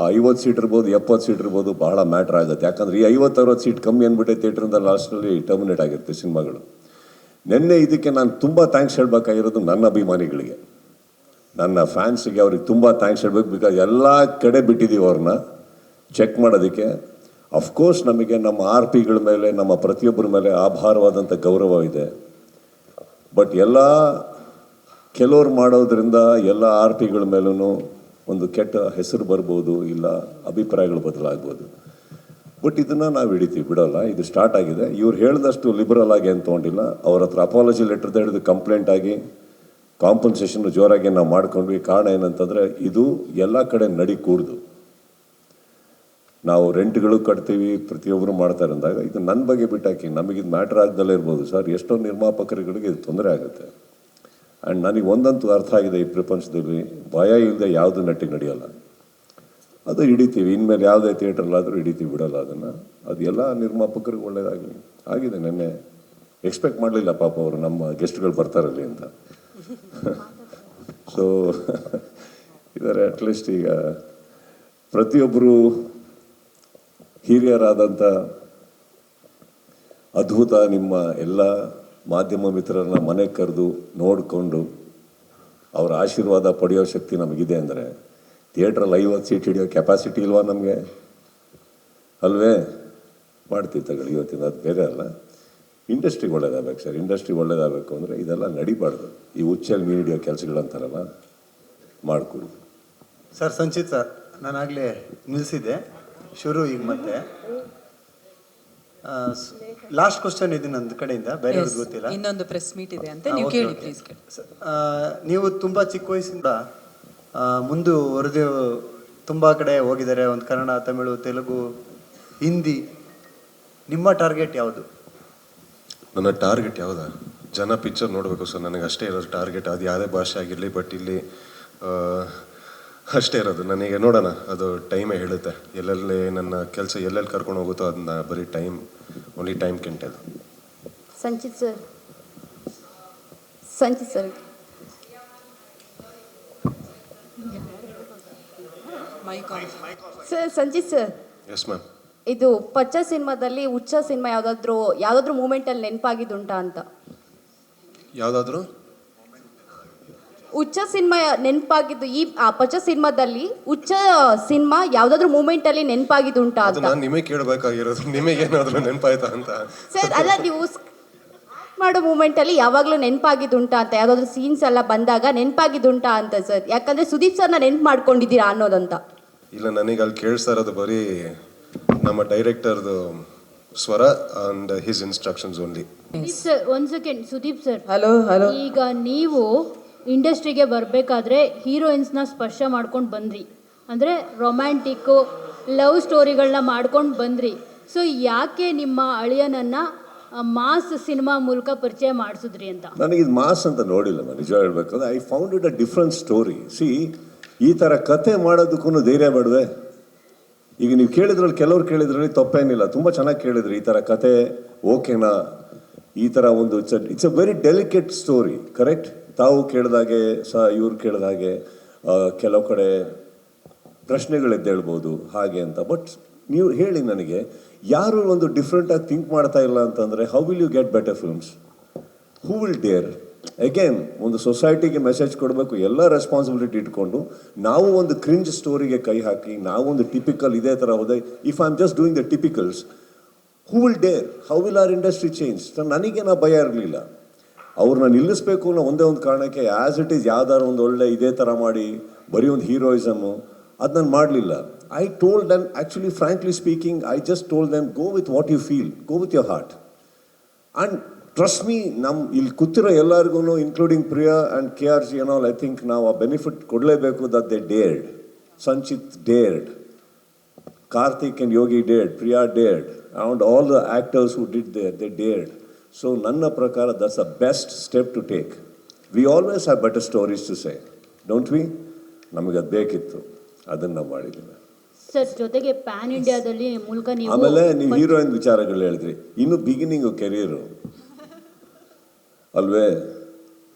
ಆ 50 ಸೀಟ್ ಇರ್ಬೋದು, 70 ಸೀಟ್ ಇರ್ಬೋದು, ಬಹಳ ಮ್ಯಾಟ್ರ್ ಆಗುತ್ತೆ. ಯಾಕಂದರೆ ಈ 50-60 ಸೀಟ್ ಕಮ್ಮಿ ಅಂದ್ಬಿಟ್ಟೆ ಥಿಯೇಟ್ರಿಂದ ಲಾಸ್ಟಲ್ಲಿ ಟರ್ಮಿನೇಟ್ ಆಗಿರುತ್ತೆ ಸಿನಿಮಾಗಳು. ನಿನ್ನೆ ಇದಕ್ಕೆ ನಾನು ತುಂಬ ಥ್ಯಾಂಕ್ಸ್ ಹೇಳಬೇಕಾಗಿರೋದು ನನ್ನ ಅಭಿಮಾನಿಗಳಿಗೆ, ನನ್ನ ಫ್ಯಾನ್ಸಿಗೆ, ಅವ್ರಿಗೆ ತುಂಬ ಥ್ಯಾಂಕ್ಸ್ ಹೇಳ್ಬೇಕು. ಬಿಕಾಸ್ ಎಲ್ಲ ಕಡೆ ಬಿಟ್ಟಿದ್ದೀವಿ ಅವ್ರನ್ನ ಚೆಕ್ ಮಾಡೋದಕ್ಕೆ. ಅಫ್ಕೋರ್ಸ್ ನಮಗೆ ನಮ್ಮ RPಗಳ ಮೇಲೆ, ನಮ್ಮ ಪ್ರತಿಯೊಬ್ಬರ ಮೇಲೆ ಆಭಾರವಾದಂಥ ಗೌರವ ಇದೆ. ಬಟ್ ಕೆಲವ್ರು ಮಾಡೋದ್ರಿಂದ ಎಲ್ಲ RPಗಳ ಮೇಲೂ ಒಂದು ಕೆಟ್ಟ ಹೆಸರು ಬರ್ಬೋದು, ಇಲ್ಲ ಅಭಿಪ್ರಾಯಗಳು ಬದಲಾಗ್ಬೋದು. ಬಟ್ ಇದನ್ನು ನಾವು ಹಿಡಿತೀವಿ, ಬಿಡೋಲ್ಲ. ಇದು ಸ್ಟಾರ್ಟ್ ಆಗಿದೆ. ಇವ್ರು ಹೇಳಿದಷ್ಟು ಲಿಬರಲ್ ಆಗಿ ಏನು ತೊಗೊಂಡಿಲ್ಲ. ಅವ್ರ ಹತ್ರ ಅಪಾಲಜಿ ಲೆಟರ್ದ ಹಿಡಿದು ಕಂಪ್ಲೇಂಟ್ ಆಗಿ ಕಾಂಪನ್ಸೇಷನ್ ಜೋರಾಗಿ ನಾವು ಮಾಡ್ಕೊಂಡ್ವಿ. ಕಾರಣ ಏನಂತಂದರೆ, ಇದು ಎಲ್ಲ ಕಡೆ ಕೂಡ್ದು. ನಾವು ರೆಂಟ್ಗಳು ಕಟ್ತೀವಿ, ಪ್ರತಿಯೊಬ್ಬರು ಮಾಡ್ತಾರೆ ಅಂದಾಗ ಇದು ನನ್ನ ಬಗ್ಗೆ ಬಿಟ್ಟಾಕಿ ನಮಗಿದು ಮ್ಯಾಟ್ರ್ ಆಗ್ದಲ್ಲೇ ಇರ್ಬೋದು ಸರ್. ಎಷ್ಟೋ ನಿರ್ಮಾಪಕರುಗಳಿಗೆ ಇದು ತೊಂದರೆ ಆಗುತ್ತೆ. ಆ್ಯಂಡ್ ನನಗೆ ಒಂದಂತೂ ಅರ್ಥ ಆಗಿದೆ, ಈ ಪ್ರಪಂಚದಲ್ಲಿ ಭಯ ಇಲ್ಲದೆ ಯಾವುದು ನೆಟ್ಟಿಗೆ ನಡೆಯಲ್ಲ. ಅದು ಹಿಡಿತೀವಿ. ಇನ್ಮೇಲೆ ಯಾವುದೇ ಥಿಯೇಟ್ರಲ್ಲಾದರೂ ಹಿಡಿತೀವಿ, ಬಿಡೋಲ್ಲ ಅದನ್ನು. ಅದು ಎಲ್ಲ ನಿರ್ಮಾಪಕರಿಗೆ ಒಳ್ಳೆಯದಾಗಲಿ ಆಗಿದೆ. ನೆನ್ನೆ ಎಕ್ಸ್ಪೆಕ್ಟ್ ಮಾಡಲಿಲ್ಲ ಪಾಪ ಅವರು ನಮ್ಮ ಗೆಸ್ಟ್ಗಳು ಬರ್ತಾರಲ್ಲಿ ಅಂತ. ಸೊ ಇದ್ದಾರೆ. ಅಟ್ಲೀಸ್ಟ್ ಈಗ ಪ್ರತಿಯೊಬ್ಬರು ಹಿರಿಯರಾದಂಥ ಅದ್ಭುತ ನಿಮ್ಮ ಎಲ್ಲ ಮಾಧ್ಯಮ ಮಿತ್ರರನ್ನ ಮನೆಗೆ ಕರೆದು ನೋಡಿಕೊಂಡು ಅವರ ಆಶೀರ್ವಾದ ಪಡೆಯೋ ಶಕ್ತಿ ನಮಗಿದೆ ಅಂದರೆ, ಥಿಯೇಟ್ರಲ್ಲಿ 50 ಸೀಟ್ ಹಿಡಿಯೋ ಕೆಪಾಸಿಟಿ ಇಲ್ವಾ ನಮಗೆ? ಅಲ್ವೇ? ಮಾಡ್ತೀವಿ ತಗೊಳ್ಳಿ ಇವತ್ತಿನ. ಅದು ಬೇರೆ ಅಲ್ಲ. ಇಂಡಸ್ಟ್ರಿಗೆ ಒಳ್ಳೇದಾಗಬೇಕು ಸರ್. ಇಂಡಸ್ಟ್ರಿ ಒಳ್ಳೇದಾಗಬೇಕು ಅಂದರೆ ಇದೆಲ್ಲ ನಡಿಬಾರ್ದು. ಈ ಹುಚ್ಚಲ್ಲಿ ಮೀನು ಹಿಡಿಯೋ ಕೆಲಸಗಳಂತಾರಲ್ಲ, ಮಾಡಿಕೊಡಿ ಸರ್. ಸಂಚಿತ್ ಸರ್, ನಾನಾಗಲೇ ನಿಲ್ಲಿಸಿದ್ದೆ, ಶುರು ಈಗ ಮತ್ತೆ ಲಾಸ್ಟ್ ಕ್ವಶನ್ ಇದೆ ನನ್ನ ಕಡೆಯಿಂದ, ಬೇರೆ ಗೊತ್ತಿಲ್ಲ. ಇನ್ನೊಂದು ಪ್ರೆಸ್ ಮೀಟ್ ಇದೆ ಅಂತ ನೀವು ಕೇಳಿ ಪ್ಲೀಸ್. ನೀವು ತುಂಬ ಚಿಕ್ಕ ವಯಸ್ಸಿಂದ ಮುಂದುವರೆದು ತುಂಬ ಕಡೆ ಹೋಗಿದ್ದಾರೆ. ಒಂದು ಕನ್ನಡ, ತಮಿಳು, ತೆಲುಗು, ಹಿಂದಿ. ನಿಮ್ಮ ಟಾರ್ಗೆಟ್ ಯಾವುದು? ನನ್ನ ಟಾರ್ಗೆಟ್ ಯಾವುದಾ? ಜನ ಪಿಕ್ಚರ್ ನೋಡಬೇಕು ಸರ್. ನನಗೆ ಅಷ್ಟೇ ಇರೋದು ಟಾರ್ಗೆಟ್. ಅದು ಯಾವುದೇ ಭಾಷೆ ಆಗಿರಲಿ. ಬಟ್ ಇಲ್ಲಿ ಅಷ್ಟೇ ಇರೋದು ನನಗೆ. ನೋಡೋಣ, ಅದು ಟೈಮೇ ಹೇಳುತ್ತೆ. ಎಲ್ಲೆಲ್ಲಿ ನನ್ನ ಕೆಲಸ ಎಲ್ಲೆಲ್ಲಿ ಕರ್ಕೊಂಡು ಹೋಗುತ್ತೋ ಅದನ್ನ ಬರೀ only time Ken tell. Sanchit sir, Sanchit sir, sir Sanchit sir. Yes ma'am. ಇದು ಪಚ್ಚ ಸಿನಿಮಾದಲ್ಲಿ ಹುಚ್ಚ ಸಿನಿಮಾ ಯಾವುದಾದ್ರೂ ಮೂಮೆಂಟಲ್ಲಿ ನೆನಪಾಗಿದ್ದುಂಟಾ ಅಂತ? ಯಾವುದಾದ್ರೂ ಹುಚ್ಚ ಸಿನಿಮಾ ನೆನಪಾಗಿದ್ದು, ಈ ಪಚ್ಚ ಸಿನಿಮಾದಲ್ಲಿ ಹುಚ್ಚ ಸಿನಿಮಾ ಯಾವುದಾದ್ರೂ ಮೂಮೆಂಟಲ್ಲಿ ನೆನಪಾಗಿದ್ದುಂಟಾ ಅಂತ? ನಾನು ನಿಮಗೆ ಕೇಳಬೇಕಾಗಿರೋದು, ನಿಮಗೇನಾದರೂ ನೆನಪಾಯ್ತಾ ಅಂತ. ಸರ್ ಅಲ್ಲ, ನೀವು ಮಾಡೋ ಮೂಮೆಂಟಲ್ಲಿ ಯಾವಾಗಲೂ ನೆನಪಾಗಿದ್ದುಂಟಾ ಅಂತ, ಯಾವುದಾದ್ರೂ ಸೀನ್ಸ್ ಎಲ್ಲ ಬಂದಾಗ ನೆನಪಾಗಿದ್ದುಂಟಾ ಅಂತ ಸರ್. ಯಾಕಂದರೆ ಸುದೀಪ್ ಸರ್ನ ನೆನಪು ಮಾಡ್ಕೊಂಡಿದ್ದೀರಾ ಅನ್ನೋದಂತ. ಇಲ್ಲ, ನನಗೆ ಅಲ್ಲಿ ಕೇಳಿಸ್ತಾ ಇರೋದು ಬರೀ ನಮ್ಮ ಡೈರೆಕ್ಟರ್ದು ಸ್ವರ and his instructions only. Sudeep sir ಒಂದು ಸೆಕೆಂಡ್. Sudeep sir, hello. ಈಗ ನೀವು ಇಂಡಸ್ಟ್ರಿಗೆ ಬರಬೇಕಾದ್ರೆ ಹೀರೋಯಿನ್ಸ್ನ ಸ್ಪರ್ಶ ಮಾಡ್ಕೊಂಡು ಬಂದ್ರಿ, ಅಂದರೆ ರೊಮ್ಯಾಂಟಿಕ್ಕು ಲವ್ ಸ್ಟೋರಿಗಳನ್ನ ಮಾಡ್ಕೊಂಡು ಬಂದ್ರಿ. ಸೊ ಯಾಕೆ ನಿಮ್ಮ ಅಳಿಯನನ್ನು ಮಾಸ್ ಸಿನಿಮಾ ಮೂಲಕ ಪರಿಚಯ ಮಾಡಿಸಿದ್ರಿ ಅಂತ? ನನಗಿದು ಮಾಸ್ ಅಂತ ನೋಡಿಲ್ಲ, ನಾನು ನಿಜ ಹೇಳ್ಬೇಕಂದ್ರೆ I found it a different story. C, ಈ ಥರ ಕತೆ ಮಾಡೋದಕ್ಕೂ ಧೈರ್ಯ ಬೇಡವೆ? ಈಗ ನೀವು ಕೇಳಿದ್ರಲ್ಲಿ, ಕೆಲವ್ರು ಕೇಳಿದ್ರಲ್ಲಿ ತಪ್ಪೇನಿಲ್ಲ, ತುಂಬ ಚೆನ್ನಾಗಿ ಕೇಳಿದ್ರಿ. ಈ ಥರ ಕತೆ ಓಕೆನಾ? ಈ ಥರ ಒಂದು it's a very delicate story, correct? ತಾವು ಕೇಳಿದಾಗೆ ಇವ್ರು ಕೇಳಿದಾಗೆ ಕೆಲವು ಕಡೆ ಪ್ರಶ್ನೆಗಳೆದ್ದೇಳ್ಬೋದು ಹಾಗೆ ಅಂತ. ಬಟ್ ನೀವು ಹೇಳಿ ನನಗೆ, ಯಾರು ಒಂದು ಡಿಫ್ರೆಂಟಾಗಿ ಥಿಂಕ್ ಮಾಡ್ತಾ ಇಲ್ಲ ಅಂತಂದರೆ how will you get better films? Who will dare? Again ಒಂದು ಸೊಸೈಟಿಗೆ ಮೆಸೇಜ್ ಕೊಡಬೇಕು, ಎಲ್ಲ ರೆಸ್ಪಾನ್ಸಿಬಿಲಿಟಿ ಇಟ್ಕೊಂಡು ನಾವು ಒಂದು ಕ್ರಿಂಜ್ ಸ್ಟೋರಿಗೆ ಕೈ ಹಾಕಿ ನಾವೊಂದು ಟಿಪಿಕಲ್ ಇದೇ ಥರ ಹೋದೆ, if I am just doing the typicals, who will dare? How will our industry change? ನನಗೇನೋ ಭಯ ಇರಲಿಲ್ಲ. ಅವ್ರನ್ನ ನಿಲ್ಲಿಸ್ಬೇಕು ಅನ್ನೋ ಒಂದೇ ಒಂದು ಕಾರಣಕ್ಕೆ, ಆ್ಯಸ್ ಇಟ್ ಈಸ್ ಯಾವ್ದಾರು ಒಂದು ಒಳ್ಳೆ ಇದೇ ಥರ ಮಾಡಿ ಬರೀ ಒಂದು ಹೀರೋಯಿಸಮು ಅದು ನಾನು ಮಾಡಲಿಲ್ಲ. I told them, actually frankly speaking, I just told them, go with what you feel, go with your heart. And trust me, ಇಲ್ಲಿ ಕೂತಿರೋ ಎಲ್ಲರಿಗೂ including Priya and KRG and all, I think ನಾವು ಆ ಬೆನಿಫಿಟ್ ಕೊಡಲೇಬೇಕು. That they dared, Sanchit dared, Karthik and Yogi dared, Priya dared, and all the actors who did they dared. So ನನ್ನ ಪ್ರಕಾರ that's a best step to take. We always have better stories to say, don't we? ನಮಗೆ ಅದು ಬೇಕಿತ್ತು, ಅದನ್ನು ನಾವು ಮಾಡಿದ್ದೀವಿ. Sir, ಜೊತೆಗೆ PAN ಇಂಡಿಯಾದಲ್ಲಿ ಮೂಲಕ ನೀವು ಆಮೇಲೆ ನೀವು ಹೀರೋಯಿನ್ ವಿಚಾರಗಳು ಹೇಳಿದ್ರಿ, ಇನ್ನು ಬಿಗಿನಿಂಗು ಕೆರಿಯರು ಅಲ್ವೇ?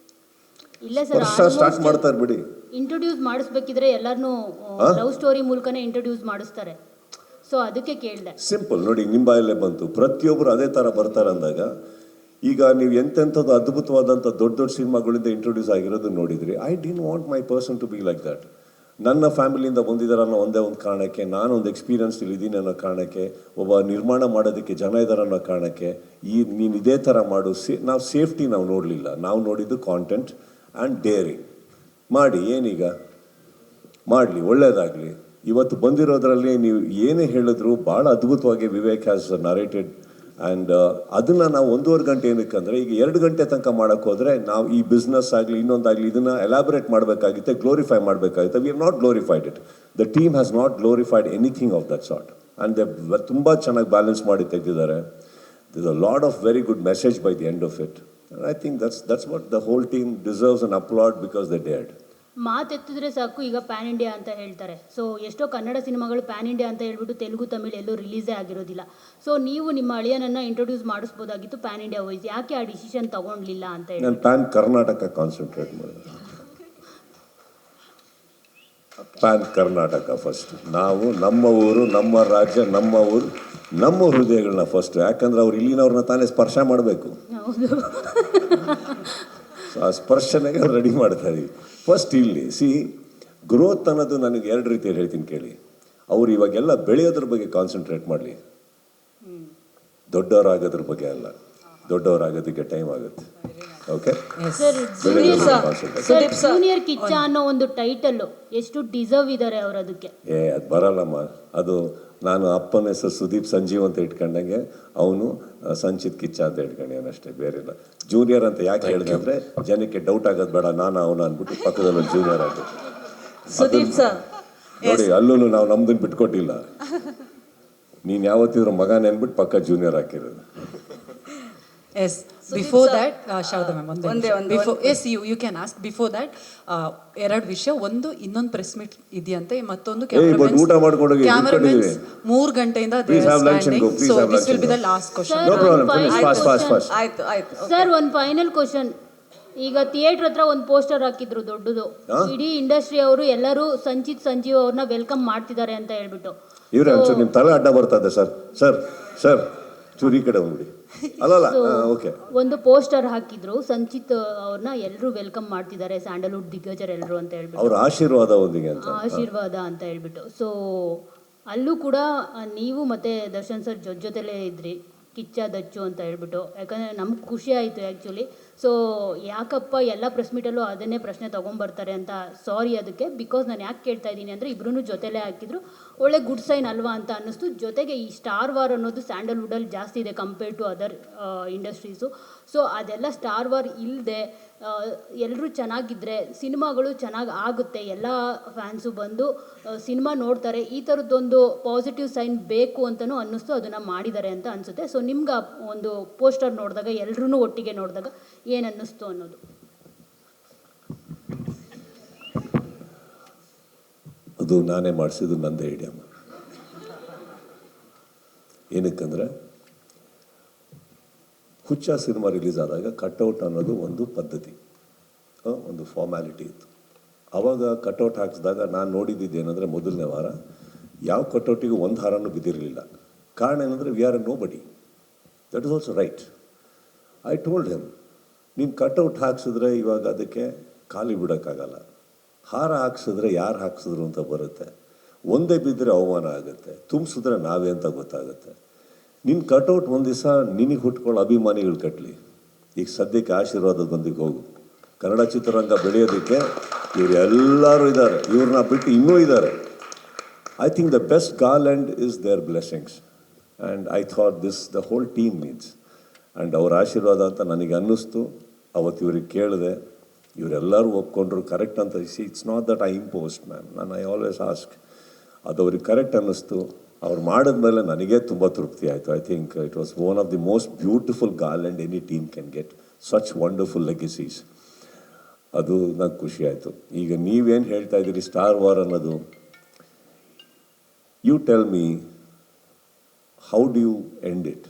ಇಲ್ಲ ಸರ್, ಸ್ಟಾರ್ಟ್ ಮಾಡ್ತಾರೆ ಬಿಡಿ. ಇಂಟ್ರೊಡ್ಯೂಸ್ ಮಾಡಿಸ್ಬೇಕಿದ್ರೆ ಎಲ್ಲರನ್ನೂ ಲವ್ ಸ್ಟೋರಿ ಮೂಲಕನೇ ಇಂಟ್ರೊಡ್ಯೂಸ್ ಮಾಡಿಸ್ತಾರೆ. ಸೊ ಅದಕ್ಕೆ ಕೇಳಿದೆ. ಸಿಂಪಲ್ ನೋಡಿ, ನಿಮ್ಮ ಬಾಯಲ್ಲೇ ಬಂತು. ಪ್ರತಿಯೊಬ್ಬರು ಅದೇ ಥರ ಬರ್ತಾರೆ ಅಂದಾಗ, ಈಗ ನೀವು ಎಂತೆಂಥದ್ದು ಅದ್ಭುತವಾದಂಥ ದೊಡ್ಡ ದೊಡ್ಡ ಸಿನಿಮಾಗಳಿಂದ ಇಂಟ್ರೊಡ್ಯೂಸ್ ಆಗಿರೋದು ನೋಡಿದ್ರಿ. I didn't want my person to be like that. ನನ್ನ ಫ್ಯಾಮಿಲಿಯಿಂದ ಬಂದಿದ್ದಾರೆ ಅನ್ನೋ ಒಂದೇ ಒಂದು ಕಾರಣಕ್ಕೆ, ನಾನು ಒಂದು ಎಕ್ಸ್ಪೀರಿಯನ್ಸ್ ಇದ್ದೀನಿ ಅನ್ನೋ ಕಾರಣಕ್ಕೆ, ಒಬ್ಬ ನಿರ್ಮಾಣ ಮಾಡೋದಕ್ಕೆ ಜನ ಇದ್ದಾರೆ ಅನ್ನೋ ಕಾರಣಕ್ಕೆ, ನೀನು ಇದೇ ಥರ ಮಾಡು. ನಾವು ಸೇಫ್ಟಿ ನಾವು ನೋಡಲಿಲ್ಲ, ನಾವು ನೋಡಿದ್ದು ಕಾಂಟೆಂಟ್ ಆ್ಯಂಡ್ ಡೇರಿಂಗ್. ಮಾಡಿ, ಏನೀಗ ಮಾಡಲಿ, ಒಳ್ಳೇದಾಗಲಿ. ಇವತ್ತು ಬಂದಿರೋದ್ರಲ್ಲಿ ನೀವು ಏನೇ ಹೇಳಿದ್ರು ಭಾಳ ಅದ್ಭುತವಾಗಿ ವಿವೇಕ್ ಹ್ಯಾಸ್ ನರೇಟೆಡ್. ಆ್ಯಂಡ್ ಅದನ್ನು ನಾವು 1.5 ಗಂಟೆ ಏನಕ್ಕೆ ಅಂದರೆ, ಈಗ 2 ಗಂಟೆ ತನಕ ಮಾಡೋಕ್ಕೆ ಹೋದರೆ ನಾವು ಈ ಬಿಸ್ನೆಸ್ ಆಗಲಿ ಇನ್ನೊಂದಾಗಲಿ ಇದನ್ನು ಎಲಾಬ್ರೇಟ್ ಮಾಡಬೇಕಾಗುತ್ತೆ, ಗ್ಲೋರಿಫೈ ಮಾಡಬೇಕಾಗುತ್ತೆ. We are not glorified it. The team has not glorified anything of that sort. And they ತುಂಬ ಚೆನ್ನಾಗಿ ಬ್ಯಾಲೆನ್ಸ್ ಮಾಡಿ ತೆಗೆದಿದ್ದಾರೆ. This a lot of very good message by the end of it. And I think that's what the whole team deserves an applaud, because they dared. ಮಾತೆತ್ತಿದ್ರೆ ಸಾಕು, ಈಗ PAN India ಅಂತ ಹೇಳ್ತಾರೆ. So ಎಷ್ಟೋ ಕನ್ನಡ ಸಿನಿಮಾಗಳು ಪ್ಯಾನ್ ಇಂಡಿಯಾ ಅಂತ ಹೇಳ್ಬಿಟ್ಟು ತೆಲುಗು ತಮಿಳು ಎಲ್ಲೂ ರಿಲೀಸೇ ಆಗಿರೋದಿಲ್ಲ. ಸೊ ನೀವು ನಿಮ್ಮ ಅಳಿಯನನ್ನು ಇಂಟ್ರೊಡ್ಯೂಸ್ ಮಾಡಿಸ್ಬೋದಾಗಿತ್ತು ಪ್ಯಾನ್ ಇಂಡಿಯಾ ವೈಸ್, ಯಾಕೆ ಆ ಡಿಸಿಷನ್ ತಗೊಂಡ್ಲಿಲ್ಲ ಅಂತ ಹೇಳಿ? ನಾನು ಪ್ಯಾನ್ ಕರ್ನಾಟಕ ಕಾನ್ಸಂಟ್ರೇಟ್ ಮಾಡಿದೆ. PAN Karnataka first. ನಾವು ನಮ್ಮ ಊರು, ನಮ್ಮ ರಾಜ್ಯ, ನಮ್ಮ ಊರು, ನಮ್ಮ ಹೃದಯಗಳನ್ನ ಫಸ್ಟ್. ಯಾಕಂದ್ರೆ ಅವ್ರು ಇಲ್ಲಿನವ್ರನ್ನ ತಾನೇ ಸ್ಪರ್ಶ ಮಾಡಬೇಕು. ಸೊ ಆ ಸ್ಪರ್ಶನೆಗೆ ರೆಡಿ ಮಾಡ್ತಾ ಇದೀವಿ ಫಸ್ಟ್. ಇಲ್ಲಿ ಗ್ರೋತ್ ಅನ್ನೋದು ನನಗೆ 2 ರೀತಿಯಲ್ಲಿ ಹೇಳ್ತೀನಿ ಕೇಳಿ. ಅವ್ರು ಇವಾಗೆಲ್ಲ ಬೆಳೆಯೋದ್ರ ಬಗ್ಗೆ ಕಾನ್ಸಂಟ್ರೇಟ್ ಮಾಡಲಿ, ದೊಡ್ಡವರಾಗೋದ್ರ ಬಗ್ಗೆ ಅಲ್ಲ. ದೊಡ್ಡವರಾಗೋದಕ್ಕೆ ಟೈಮ್ ಆಗುತ್ತೆ. ಓಕೆ ಸರ್, ಜೂನಿಯರ್ ಕಿಚ್ಚ ಅನ್ನೋ ಒಂದು ಟೈಟಲ್ ಎಷ್ಟು ಡಿಸರ್ವ್ ಇದ್ದಾರೆ ಅವರು ಅದಕ್ಕೆ? ಅದು ಬರಲ್ಲಮ್ಮ. ಅದು ನಾನು ಅಪ್ಪನ ಹೆಸರು ಸುದೀಪ್ ಸಂಜೀವ್ ಅಂತ ಇಟ್ಕೊಂಡಂಗೆ ಅವನು ಸಂಚಿತ್ ಕಿಚ್ಚ ಅಂತ ಇಟ್ಕೊಂಡೇನಷ್ಟೇ, ಬೇರೆ ಇಲ್ಲ. ಜೂನಿಯರ್ ಅಂತ ಯಾಕೆ ಹೇಳಿದೆ ಅಂದರೆ ಜನಕ್ಕೆ ಡೌಟ್ ಆಗೋದು ಬೇಡ, ನಾನು ಅವನು ಅಂದ್ಬಿಟ್ಟು ಪಕ್ಕದಲ್ಲಿ ಜೂನಿಯರ್ ಆಗಿ ನೋಡಿ. ಅಲ್ಲೂ ನಾವು ನಮ್ದನ್ನು ಬಿಟ್ಕೊಟ್ಟಿಲ್ಲ. ನೀನು ಯಾವತ್ತಿದ್ರು ಮಗನೇ ಅಂದ್ಬಿಟ್ಟು ಪಕ್ಕ ಜೂನಿಯರ್ ಹಾಕಿರೋದು. Yes. Before that, Shavda ma'am, yes, you can ask. Before that, ಎರಡು ವಿಷಯ. ಒಂದು, ಇನ್ನೊಂದು ಪ್ರೆಸ್ ಮೀಟ್ ಇದೆಯಂತೆ, ಮತ್ತೊಂದು ಊಟ ಮಾಡ್ಕೊಂಡೋಗಿ 3 ಗಂಟೆಯಿಂದ so this will be the last question. No problem. Fast. ಆಯ್ತು. ಸರ್, ಒಂದು ಫೈನಲ್ ಕ್ವಶನ್. ಈಗ ಥಿಯೇಟರ್ ಹತ್ರ ಒಂದು ಪೋಸ್ಟರ್ ಹಾಕಿದ್ರು ದೊಡ್ಡದು, ಇಡೀ ಇಂಡಸ್ಟ್ರಿ ಅವರು ಎಲ್ಲರೂ ಸಂಚಿತ್ ಸಂಜೀವ್ ಅವ್ರನ್ನ ವೆಲ್ಕಮ್ ಮಾಡ್ತಿದ್ದಾರೆ ಅಂತ ಹೇಳ್ಬಿಟ್ಟು. ಇವ್ರೆ ಒಂಚೂರು ನಿಮ್ಮ ತಲೆ ಅಡ್ಡ ಬರ್ತದೆ ಸರ್ ಚೂರಿ ಕಡೆ ಹೋಗ್ಬಿಡಿ. ಅಲ್ಲ ಓಕೆ. ಒಂದು ಪೋಸ್ಟರ್ ಹಾಕಿದ್ರು, ಸಂಚಿತ್ ಅವ್ರನ್ನ ಎಲ್ಲರೂ ವೆಲ್ಕಮ್ ಮಾಡ್ತಿದ್ದಾರೆ, ಸ್ಯಾಂಡಲ್ವುಡ್ ದಿಗ್ಗಜರು ಎಲ್ಲರೂ ಅಂತ ಹೇಳ್ಬಿಟ್ಟು, ಅವ್ರ ಆಶೀರ್ವಾದ ಅಂತ ಹೇಳ್ಬಿಟ್ಟು. ಸೊ ಅಲ್ಲೂ ಕೂಡ ನೀವು ಮತ್ತೆ ದರ್ಶನ್ ಸರ್ ಜೊತೆಲೇ ಇದ್ರಿ, ಕಿಚ್ಚ ದಚ್ಚು ಅಂತ ಹೇಳ್ಬಿಟ್ಟು. ಯಾಕಂದರೆ ನಮ್ಗೆ ಖುಷಿ ಆಯಿತು ಆ್ಯಕ್ಚುಲಿ. ಸೊ ಯಾಕಪ್ಪ ಎಲ್ಲ ಪ್ರೆಸ್ ಮೀಟಲ್ಲೂ ಅದನ್ನೇ ಪ್ರಶ್ನೆ ತೊಗೊಂಬರ್ತಾರೆ ಅಂತ ಸಾರಿ ಅದಕ್ಕೆ. ಬಿಕಾಸ್ ನಾನು ಯಾಕೆ ಕೇಳ್ತಾ ಇದ್ದೀನಿ ಅಂದರೆ ಇಬ್ಬರೂ ಜೊತೆಲೇ ಹಾಕಿದ್ರು, ಒಳ್ಳೆ ಗುಡ್ ಸೈನ್ ಅಲ್ವಾ ಅಂತ ಅನ್ನಿಸ್ತು. ಜೊತೆಗೆ ಈ ಸ್ಟಾರ್ ವಾರ್ ಅನ್ನೋದು ಸ್ಯಾಂಡಲ್ವುಡಲ್ಲಿ ಜಾಸ್ತಿ ಇದೆ compared to other industries. So ಅದೆಲ್ಲ ಸ್ಟಾರ್ ವಾರ್ ಇಲ್ಲದೆ ಎಲ್ಲರೂ ಚೆನ್ನಾಗಿದ್ದರೆ ಸಿನಿಮಾಗಳು ಚೆನ್ನಾಗಿ ಆಗುತ್ತೆ, ಎಲ್ಲ ಫ್ಯಾನ್ಸು ಬಂದು ಸಿನಿಮಾ ನೋಡ್ತಾರೆ. ಈ ಥರದ್ದೊಂದು ಪಾಸಿಟಿವ್ ಸೈನ್ ಬೇಕು ಅಂತಲೂ ಅನ್ನಿಸ್ತು, ಅದನ್ನು ಮಾಡಿದ್ದಾರೆ ಅಂತ ಅನಿಸುತ್ತೆ. ಸೊ ನಿಮ್ಗೆ ಒಂದು ಪೋಸ್ಟರ್ ನೋಡಿದಾಗ ಎಲ್ಲರೂ ಒಟ್ಟಿಗೆ ನೋಡಿದಾಗ ಏನು ಅನ್ನಿಸ್ತು ಅನ್ನೋದು. ಅದು ನಾನೇ ಮಾಡಿಸಿದ್ದು, ನಂದೇ ಐಡಿಯಾ. ಏನಕ್ಕಂದರೆ ಹುಚ್ಚ ಸಿನಿಮಾ ರಿಲೀಸ್ ಆದಾಗ ಕಟ್ಔಟ್ ಅನ್ನೋದು ಒಂದು ಪದ್ಧತಿ, ಒಂದು ಫಾರ್ಮ್ಯಾಲಿಟಿ ಇತ್ತು. ಆವಾಗ ಕಟ್ಔಟ್ ಹಾಕಿಸಿದಾಗ ನಾನು ನೋಡಿದ್ದೇನೆಂದರೆ ಮೊದಲನೇ ವಾರ ಯಾವ ಕಟ್ಔಟಿಗೂ ಒಂದು ಹಾರನೂ ಬಿದ್ದಿರಲಿಲ್ಲ. ಕಾರಣ ಏನಂದರೆ ವಿ ಆರ್ ನೋ ಬಡಿ, that is also right. I told him, ನೀನು ಕಟ್ಔಟ್ ಹಾಕ್ಸಿದ್ರೆ ಇವಾಗ ಅದಕ್ಕೆ ಖಾಲಿ ಬಿಡೋಕ್ಕಾಗಲ್ಲ. ಹಾರ ಹಾಕ್ಸಿದ್ರೆ ಯಾರು ಹಾಕ್ಸಿದ್ರು ಅಂತ ಬರುತ್ತೆ, ಒಂದೇ ಬಿದ್ದರೆ ಅವಮಾನ ಆಗುತ್ತೆ, ತುಂಬಿಸಿದ್ರೆ ನಾವೇ ಅಂತ ಗೊತ್ತಾಗುತ್ತೆ. ನಿನ್ನ ಕಟ್ಔಟ್ ಒಂದು ದಿವಸ ನಿನಗೆ ಹುಟ್ಕೊಳ್ಳೋ ಅಭಿಮಾನಿಗಳು ಕಟ್ಟಲಿ. ಈಗ ಸದ್ಯಕ್ಕೆ ಆಶೀರ್ವಾದದ ಬಂದಿಗೆ ಹೋಗು, ಕನ್ನಡ ಚಿತ್ರರಂಗ ಬೆಳೆಯೋದಕ್ಕೆ ಇವರು ಎಲ್ಲರೂ ಇದ್ದಾರೆ, ಇವ್ರನ್ನ ಬಿಟ್ಟು ಇನ್ನೂ ಇದ್ದಾರೆ. I think the best garland is their blessings and I thought this the whole team needs. And ಅವ್ರ ಆಶೀರ್ವಾದ ಅಂತ ನನಗೆ ಅನ್ನಿಸ್ತು. ಅವತ್ತು ಇವ್ರಿಗೆ ಕೇಳಿದೆ, ಇವರೆಲ್ಲರೂ ಒಪ್ಕೊಂಡ್ರು ಕರೆಕ್ಟ್ ಅಂತ. It's not that I imposed ma'am, ನಾನು ಐ ಆಲ್ವೇಸ್ ಆಸ್ಕ್. ಅದು ಅವ್ರಿಗೆ ಕರೆಕ್ಟ್ ಅನ್ನಿಸ್ತು. ಅವ್ರು ಮಾಡಿದ್ಮೇಲೆ ನನಗೆ ತುಂಬ ತೃಪ್ತಿ ಆಯಿತು. I think it was one of the most beautiful garland any team can get, such wonderful legacies. ಅದು ನಂಗೆ ಖುಷಿ ಆಯಿತು. ಈಗ ನೀವೇನು ಹೇಳ್ತಾ ಇದ್ದೀರಿ ಸ್ಟಾರ್ ವಾರ್ ಅನ್ನೋದು, you tell me how do you end it?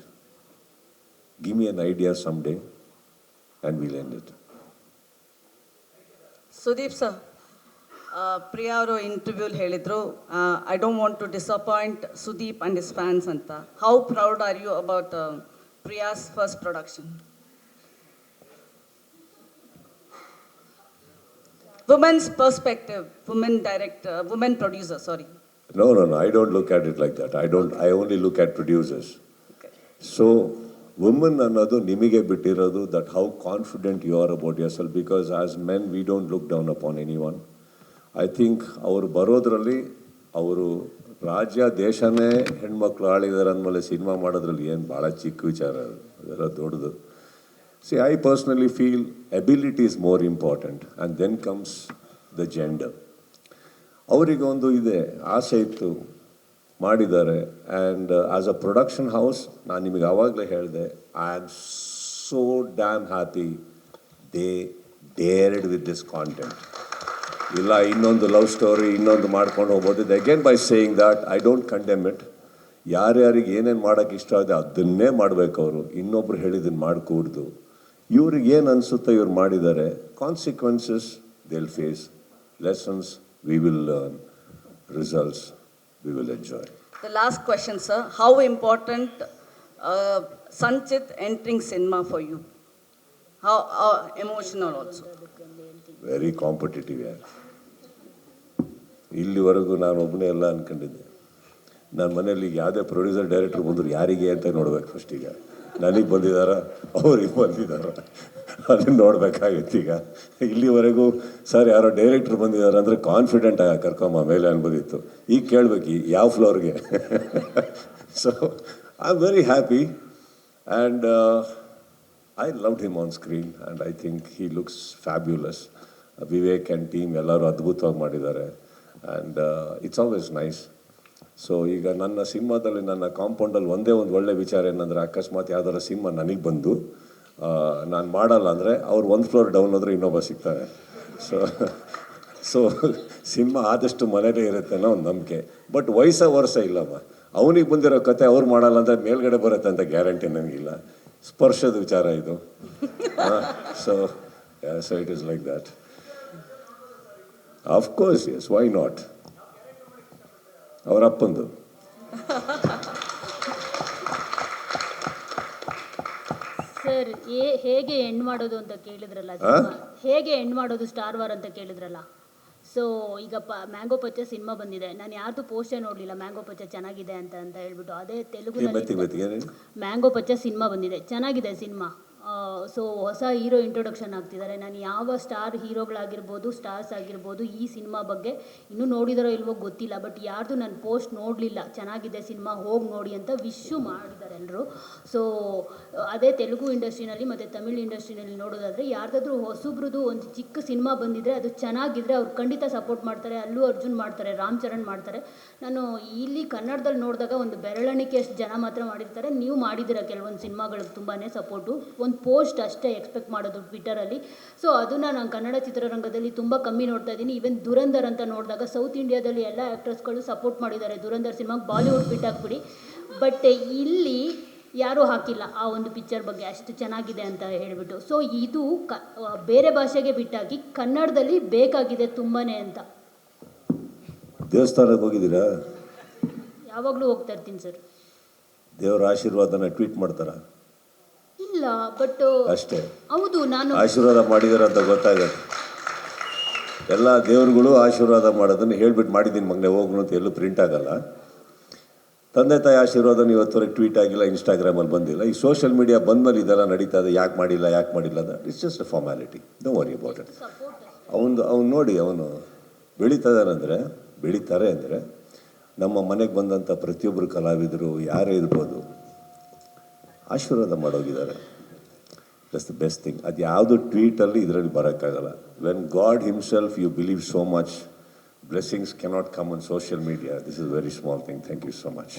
Give me an idea some day and will end it. Sudeep sir, Priya ಅವರು ಇಂಟರ್ವ್ಯೂಲಿ ಹೇಳಿದರು, I don't want to disappoint Sudeep and his fans ಅಂತ. How proud are you about Priya's first production? Women's perspective, women director, women producer, sorry. No, I don't look at it like that. I only look at producers. Okay. So, women ಅನ್ನೋದು ನಿಮಗೆ ಬಿಟ್ಟಿರೋದು, that how confident you are about yourself, because as men we don't look down upon anyone. I think ಅವರು ಬರೋದ್ರಲ್ಲಿ ಅವರು ರಾಜ್ಯ ದೇಶನೇ ಹೆಣ್ಮಕ್ಳು ಆಳಿದ್ದಾರೆ ಅಂದಮೇಲೆ cinema ಮಾಡೋದ್ರಲ್ಲಿ ಏನು ಭಾಳ ಚಿಕ್ಕ ವಿಚಾರ, ಅದೆಲ್ಲ ದೊಡ್ಡದು. See, I personally feel ability is more important and then comes the gender. ಅವರಿಗೆ ಒಂದು ಇದೆ, ಆಸೆ ಇತ್ತು, ಮಾಡಿದ್ದಾರೆ. And as a production house ನಾನು ನಿಮಗೆ ಆವಾಗಲೇ ಹೇಳಿದೆ, I am so damn happy they dared with this content. ಇಲ್ಲ ಇನ್ನೊಂದು ಲವ್ ಸ್ಟೋರಿ ಇನ್ನೊಂದು ಮಾಡ್ಕೊಂಡು ಹೋಗ್ಬೋದು. Again by saying that I don't condemn it. ಯಾರ್ಯಾರಿಗೆ ಏನೇನು ಮಾಡೋಕ್ಕೆ ಇಷ್ಟ ಆಗಿದೆ ಅದನ್ನೇ ಮಾಡಬೇಕು ಅವರು, ಇನ್ನೊಬ್ರು ಹೇಳಿದ್ದನ್ನು ಮಾಡಿಕೊಡ್ದು. ಇವ್ರಿಗೆ ಏನು ಅನಿಸುತ್ತೋ ಇವ್ರು ಮಾಡಿದ್ದಾರೆ, consequences they will face, lessons we will learn, results we will enjoy. The last question, sir. How important Sanchit entering cinema for you? How emotional also? Very competitive ಯಾರು. ಇಲ್ಲಿವರೆಗೂ ನಾನು ಒಬ್ಬನೇ ಎಲ್ಲ ಅಂದ್ಕೊಂಡಿದ್ದೆ. ನನ್ನ ಮನೆಯಲ್ಲಿ ಯಾವುದೇ ಪ್ರೊಡ್ಯೂಸರ್ ಡೈರೆಕ್ಟ್ರ್ ಬಂದರು ಯಾರಿಗೆ ಅಂತ ನೋಡ್ಬೇಕು ಫಸ್ಟ್. ಈಗ ನನಗೆ ಬಂದಿದ್ದಾರ ಅವ್ರಿಗೆ ಬಂದಿದ್ದಾರ ಅದನ್ನು ನೋಡ್ಬೇಕಾಗಿತ್ತು. ಈಗ ಇಲ್ಲಿವರೆಗೂ ಸರ್ ಯಾರೋ ಡೈರೆಕ್ಟ್ರ್ ಬಂದಿದ್ದಾರೆ ಅಂದರೆ ಕಾನ್ಫಿಡೆಂಟ್ ಆಗಿ ಕರ್ಕೊಂಬ ಮೇಲೆ ಅನ್ಬೋದಿತ್ತು. ಈಗ ಕೇಳಬೇಕು ಯಾವ ಫ್ಲೋರ್ಗೆ. So I am very happy and I loved him on screen and I think he looks fabulous. Vivek and team ಎಲ್ಲರೂ ಅದ್ಭುತವಾಗಿ ಮಾಡಿದ್ದಾರೆ and it's always nice. So ಈಗ ನನ್ನ ಸಿನಿಮಾದಲ್ಲಿ ನನ್ನ ಕಾಂಪೌಂಡಲ್ಲಿ ಒಂದೇ ಒಂದು ಒಳ್ಳೆ ವಿಚಾರ ಏನಂದರೆ, ಅಕಸ್ಮಾತ್ ಯಾವ್ದಾರ ಸಿನಿಮಾ ನನಗೆ ಬಂದು ನಾನು ಮಾಡಲ್ಲ ಅಂದರೆ ಅವ್ರು ಒಂದು ಫ್ಲೋರ್ ಡೌನ್ ಹೋದರೆ ಇನ್ನೊಬ್ಬ ಸಿಗ್ತಾರೆ. ಸೊ ಸಿನಿಮಾ ಆದಷ್ಟು ಮನೇಲೇ ಇರುತ್ತೆ ಅನ್ನೋ ಒಂದು ನಂಬಿಕೆ. ಬಟ್ ವರ್ಷ ಇಲ್ಲಮ್ಮ, ಅವನಿಗೆ ಬಂದಿರೋ ಕತೆ ಅವ್ರು ಮಾಡಲ್ಲ ಅಂದರೆ ಮೇಲ್ಗಡೆ ಬರುತ್ತೆ ಅಂತ ಗ್ಯಾರಂಟಿ ನನಗಿಲ್ಲ. ಸ್ಪರ್ಶದ ವಿಚಾರ ಇದು. So it is like that. Of course yes, why not. ಅವರ ಅಪ್ಪಂದು. ಸರ್ ಹೇಗೆ ಎಂಡ್ ಮಾಡೋದು ಅಂತ ಕೇಳಿದ್ರಲ್ಲ, ಹೇಗೆ ಎಂಡ್ ಮಾಡೋದು ಸ್ಟಾರ್ ವಾರ್ ಅಂತ ಕೇಳಿದ್ರಲ್ಲ. ಸೊ ಈಗ ಮ್ಯಾಂಗೋ ಪಚ್ಚ ಸಿನಿಮಾ ಬಂದಿದೆ, ನಾನು ಯಾರ್ದು ಪೋಸ್ಟೇ ನೋಡಲಿಲ್ಲ ಮ್ಯಾಂಗೋ ಪಚ್ಚ ಚೆನ್ನಾಗಿದೆ ಅಂತ ಹೇಳ್ಬಿಟ್ಟು. ಅದೇ ತೆಲುಗುನಲ್ಲಿ ಮ್ಯಾಂಗೋ ಪಚ್ಚ ಸಿನಿಮಾ ಬಂದಿದೆ, ಚೆನ್ನಾಗಿದೆ ಸಿನಿಮಾ. ಸೊ ಹೊಸ ಹೀರೋ ಇಂಟ್ರೊಡಕ್ಷನ್ ಆಗ್ತಿದ್ದಾರೆ. ನಾನು ಯಾವ ಸ್ಟಾರ್ ಹೀರೋಗಳಾಗಿರ್ಬೋದು, ಸ್ಟಾರ್ಸ್ ಆಗಿರ್ಬೋದು, ಈ ಸಿನಿಮಾ ಬಗ್ಗೆ ಇನ್ನೂ ನೋಡಿದಾರೋ ಇಲ್ವೋ ಗೊತ್ತಿಲ್ಲ, ಬಟ್ ಯಾರ್ದು ನಾನು ಪೋಸ್ಟ್ ನೋಡಲಿಲ್ಲ, ಚೆನ್ನಾಗಿದೆ ಸಿನಿಮಾ ಹೋಗಿ ನೋಡಿ ಅಂತ ವಿಶ್ಶು ಮಾಡಿದ್ದಾರೆ ಎಲ್ಲರೂ. ಸೊ ಅದೇ ತೆಲುಗು ಇಂಡಸ್ಟ್ರಿನಲ್ಲಿ ಮತ್ತು ತಮಿಳ್ ಇಂಡಸ್ಟ್ರಿನಲ್ಲಿ ನೋಡೋದಾದರೆ ಯಾರ್ದಾದ್ರೂ ಹೊಸಬ್ರದ್ದು ಒಂದು ಚಿಕ್ಕ ಸಿನಿಮಾ ಬಂದಿದ್ದರೆ ಅದು ಚೆನ್ನಾಗಿದ್ದರೆ ಅವ್ರು ಖಂಡಿತ ಸಪೋರ್ಟ್ ಮಾಡ್ತಾರೆ. ಅಲ್ಲು ಅರ್ಜುನ್ ಮಾಡ್ತಾರೆ, ರಾಮ್ ಚರಣ್ ಮಾಡ್ತಾರೆ. ನಾನು ಇಲ್ಲಿ ಕನ್ನಡದಲ್ಲಿ ನೋಡಿದಾಗ ಒಂದು ಬೆರಳೆಣಿಕೆಯಷ್ಟು ಜನ ಮಾತ್ರ ಮಾಡಿರ್ತಾರೆ. ನೀವು ಮಾಡಿದ್ದೀರ ಕೆಲವೊಂದು ಸಿನಿಮಾಗಳಿಗೆ ತುಂಬಾ ಸಪೋರ್ಟು, ಒಂದು ಪೋಸ್ಟ್ ಅಷ್ಟೇ ಎಕ್ಸ್ಪೆಕ್ಟ್ ಮಾಡೋದು ಟ್ವಿಟರಲ್ಲಿ. ಸೊ ಅದನ್ನು ನಾನು ಕನ್ನಡ ಚಿತ್ರರಂಗದಲ್ಲಿ ತುಂಬ ಕಮ್ಮಿ ನೋಡ್ತಾ ಇದ್ದೀನಿ. ಈವನ್ ದುರಂಧರ್ ಅಂತ ನೋಡಿದಾಗ ಸೌತ್ ಇಂಡಿಯಾದಲ್ಲಿ ಎಲ್ಲ ಆ್ಯಕ್ಟರ್ಸ್ಗಳು ಸಪೋರ್ಟ್ ಮಾಡಿದ್ದಾರೆ ದುರಂಧರ್ ಸಿನಿಮಾಗೆ, ಬಾಲಿವುಡ್ ಬಿಟ್ಟಾಕ್ಬಿಡಿ. ಬಟ್ ಇಲ್ಲಿ ಯಾರೂ ಹಾಕಿಲ್ಲ ಆ ಒಂದು ಪಿಕ್ಚರ್ ಬಗ್ಗೆ ಅಷ್ಟು ಚೆನ್ನಾಗಿದೆ ಅಂತ ಹೇಳಿಬಿಟ್ಟು. ಸೊ ಇದು ಬೇರೆ ಭಾಷೆಗೆ ಬಿಟ್ಟಾಗಿ ಕನ್ನಡದಲ್ಲಿ ಬೇಕಾಗಿದೆ ತುಂಬಾ ಅಂತ. ದೇವಸ್ಥಾನಕ್ಕೆ ಹೋಗಿದ್ದೀರಾ? ಯಾವಾಗಲೂ ಹೋಗ್ತಾ ಇರ್ತೀನಿ ಸರ್. ದೇವರ ಆಶೀರ್ವಾದನ ಟ್ವೀಟ್ ಮಾಡ್ತಾರ? ಇಲ್ಲ, ಬಟ್ ಅಷ್ಟೇ. ಹೌದು, ನಾನು ಆಶೀರ್ವಾದ ಮಾಡಿದಾರೆ ಅಂತ ಗೊತ್ತಾಗತ್ತೆ. ಎಲ್ಲ ದೇವ್ರುಗಳು ಆಶೀರ್ವಾದ ಮಾಡೋದನ್ನು ಹೇಳ್ಬಿಟ್ಟು ಮಾಡಿದ್ದೀನಿ ಮಗನೆ ಹೋಗ್ನು ಅಂತ ಎಲ್ಲೂ ಪ್ರಿಂಟ್ ಆಗಲ್ಲ. ತಂದೆ ತಾಯಿ ಆಶೀರ್ವಾದನ ಇವತ್ತವರೆಗೆ ಟ್ವೀಟ್ ಆಗಿಲ್ಲ, ಇನ್ಸ್ಟಾಗ್ರಾಮಲ್ಲಿ ಬಂದಿಲ್ಲ. ಈ ಸೋಷಿಯಲ್ ಮೀಡಿಯಾ ಬಂದಮೇಲೆ ಇದೆಲ್ಲ ನಡೀತಾ ಇದೆ. ಯಾಕೆ ಮಾಡಿಲ್ಲ ಅಂತ it's just a formality. Don't worry about it. ಅವ್ನು ನೋಡಿ ಅವನು ಬೆಳೀತಾರೆ ಅಂದರೆ ನಮ್ಮ ಮನೆಗೆ ಬಂದಂಥ ಪ್ರತಿಯೊಬ್ಬರು ಕಲಾವಿದರು ಯಾರೇ ಇರ್ಬೋದು ಆಶೀರ್ವಾದ ಮಾಡೋಗಿದ್ದಾರೆ. That's the best thing. ಅದು ಯಾವುದು ಟ್ವೀಟಲ್ಲಿ ಇದರಲ್ಲಿ ಬರೋಕ್ಕಾಗಲ್ಲ. When God himself you believe so much, blessings cannot come on social media. This is a very small thing. Thank you so much.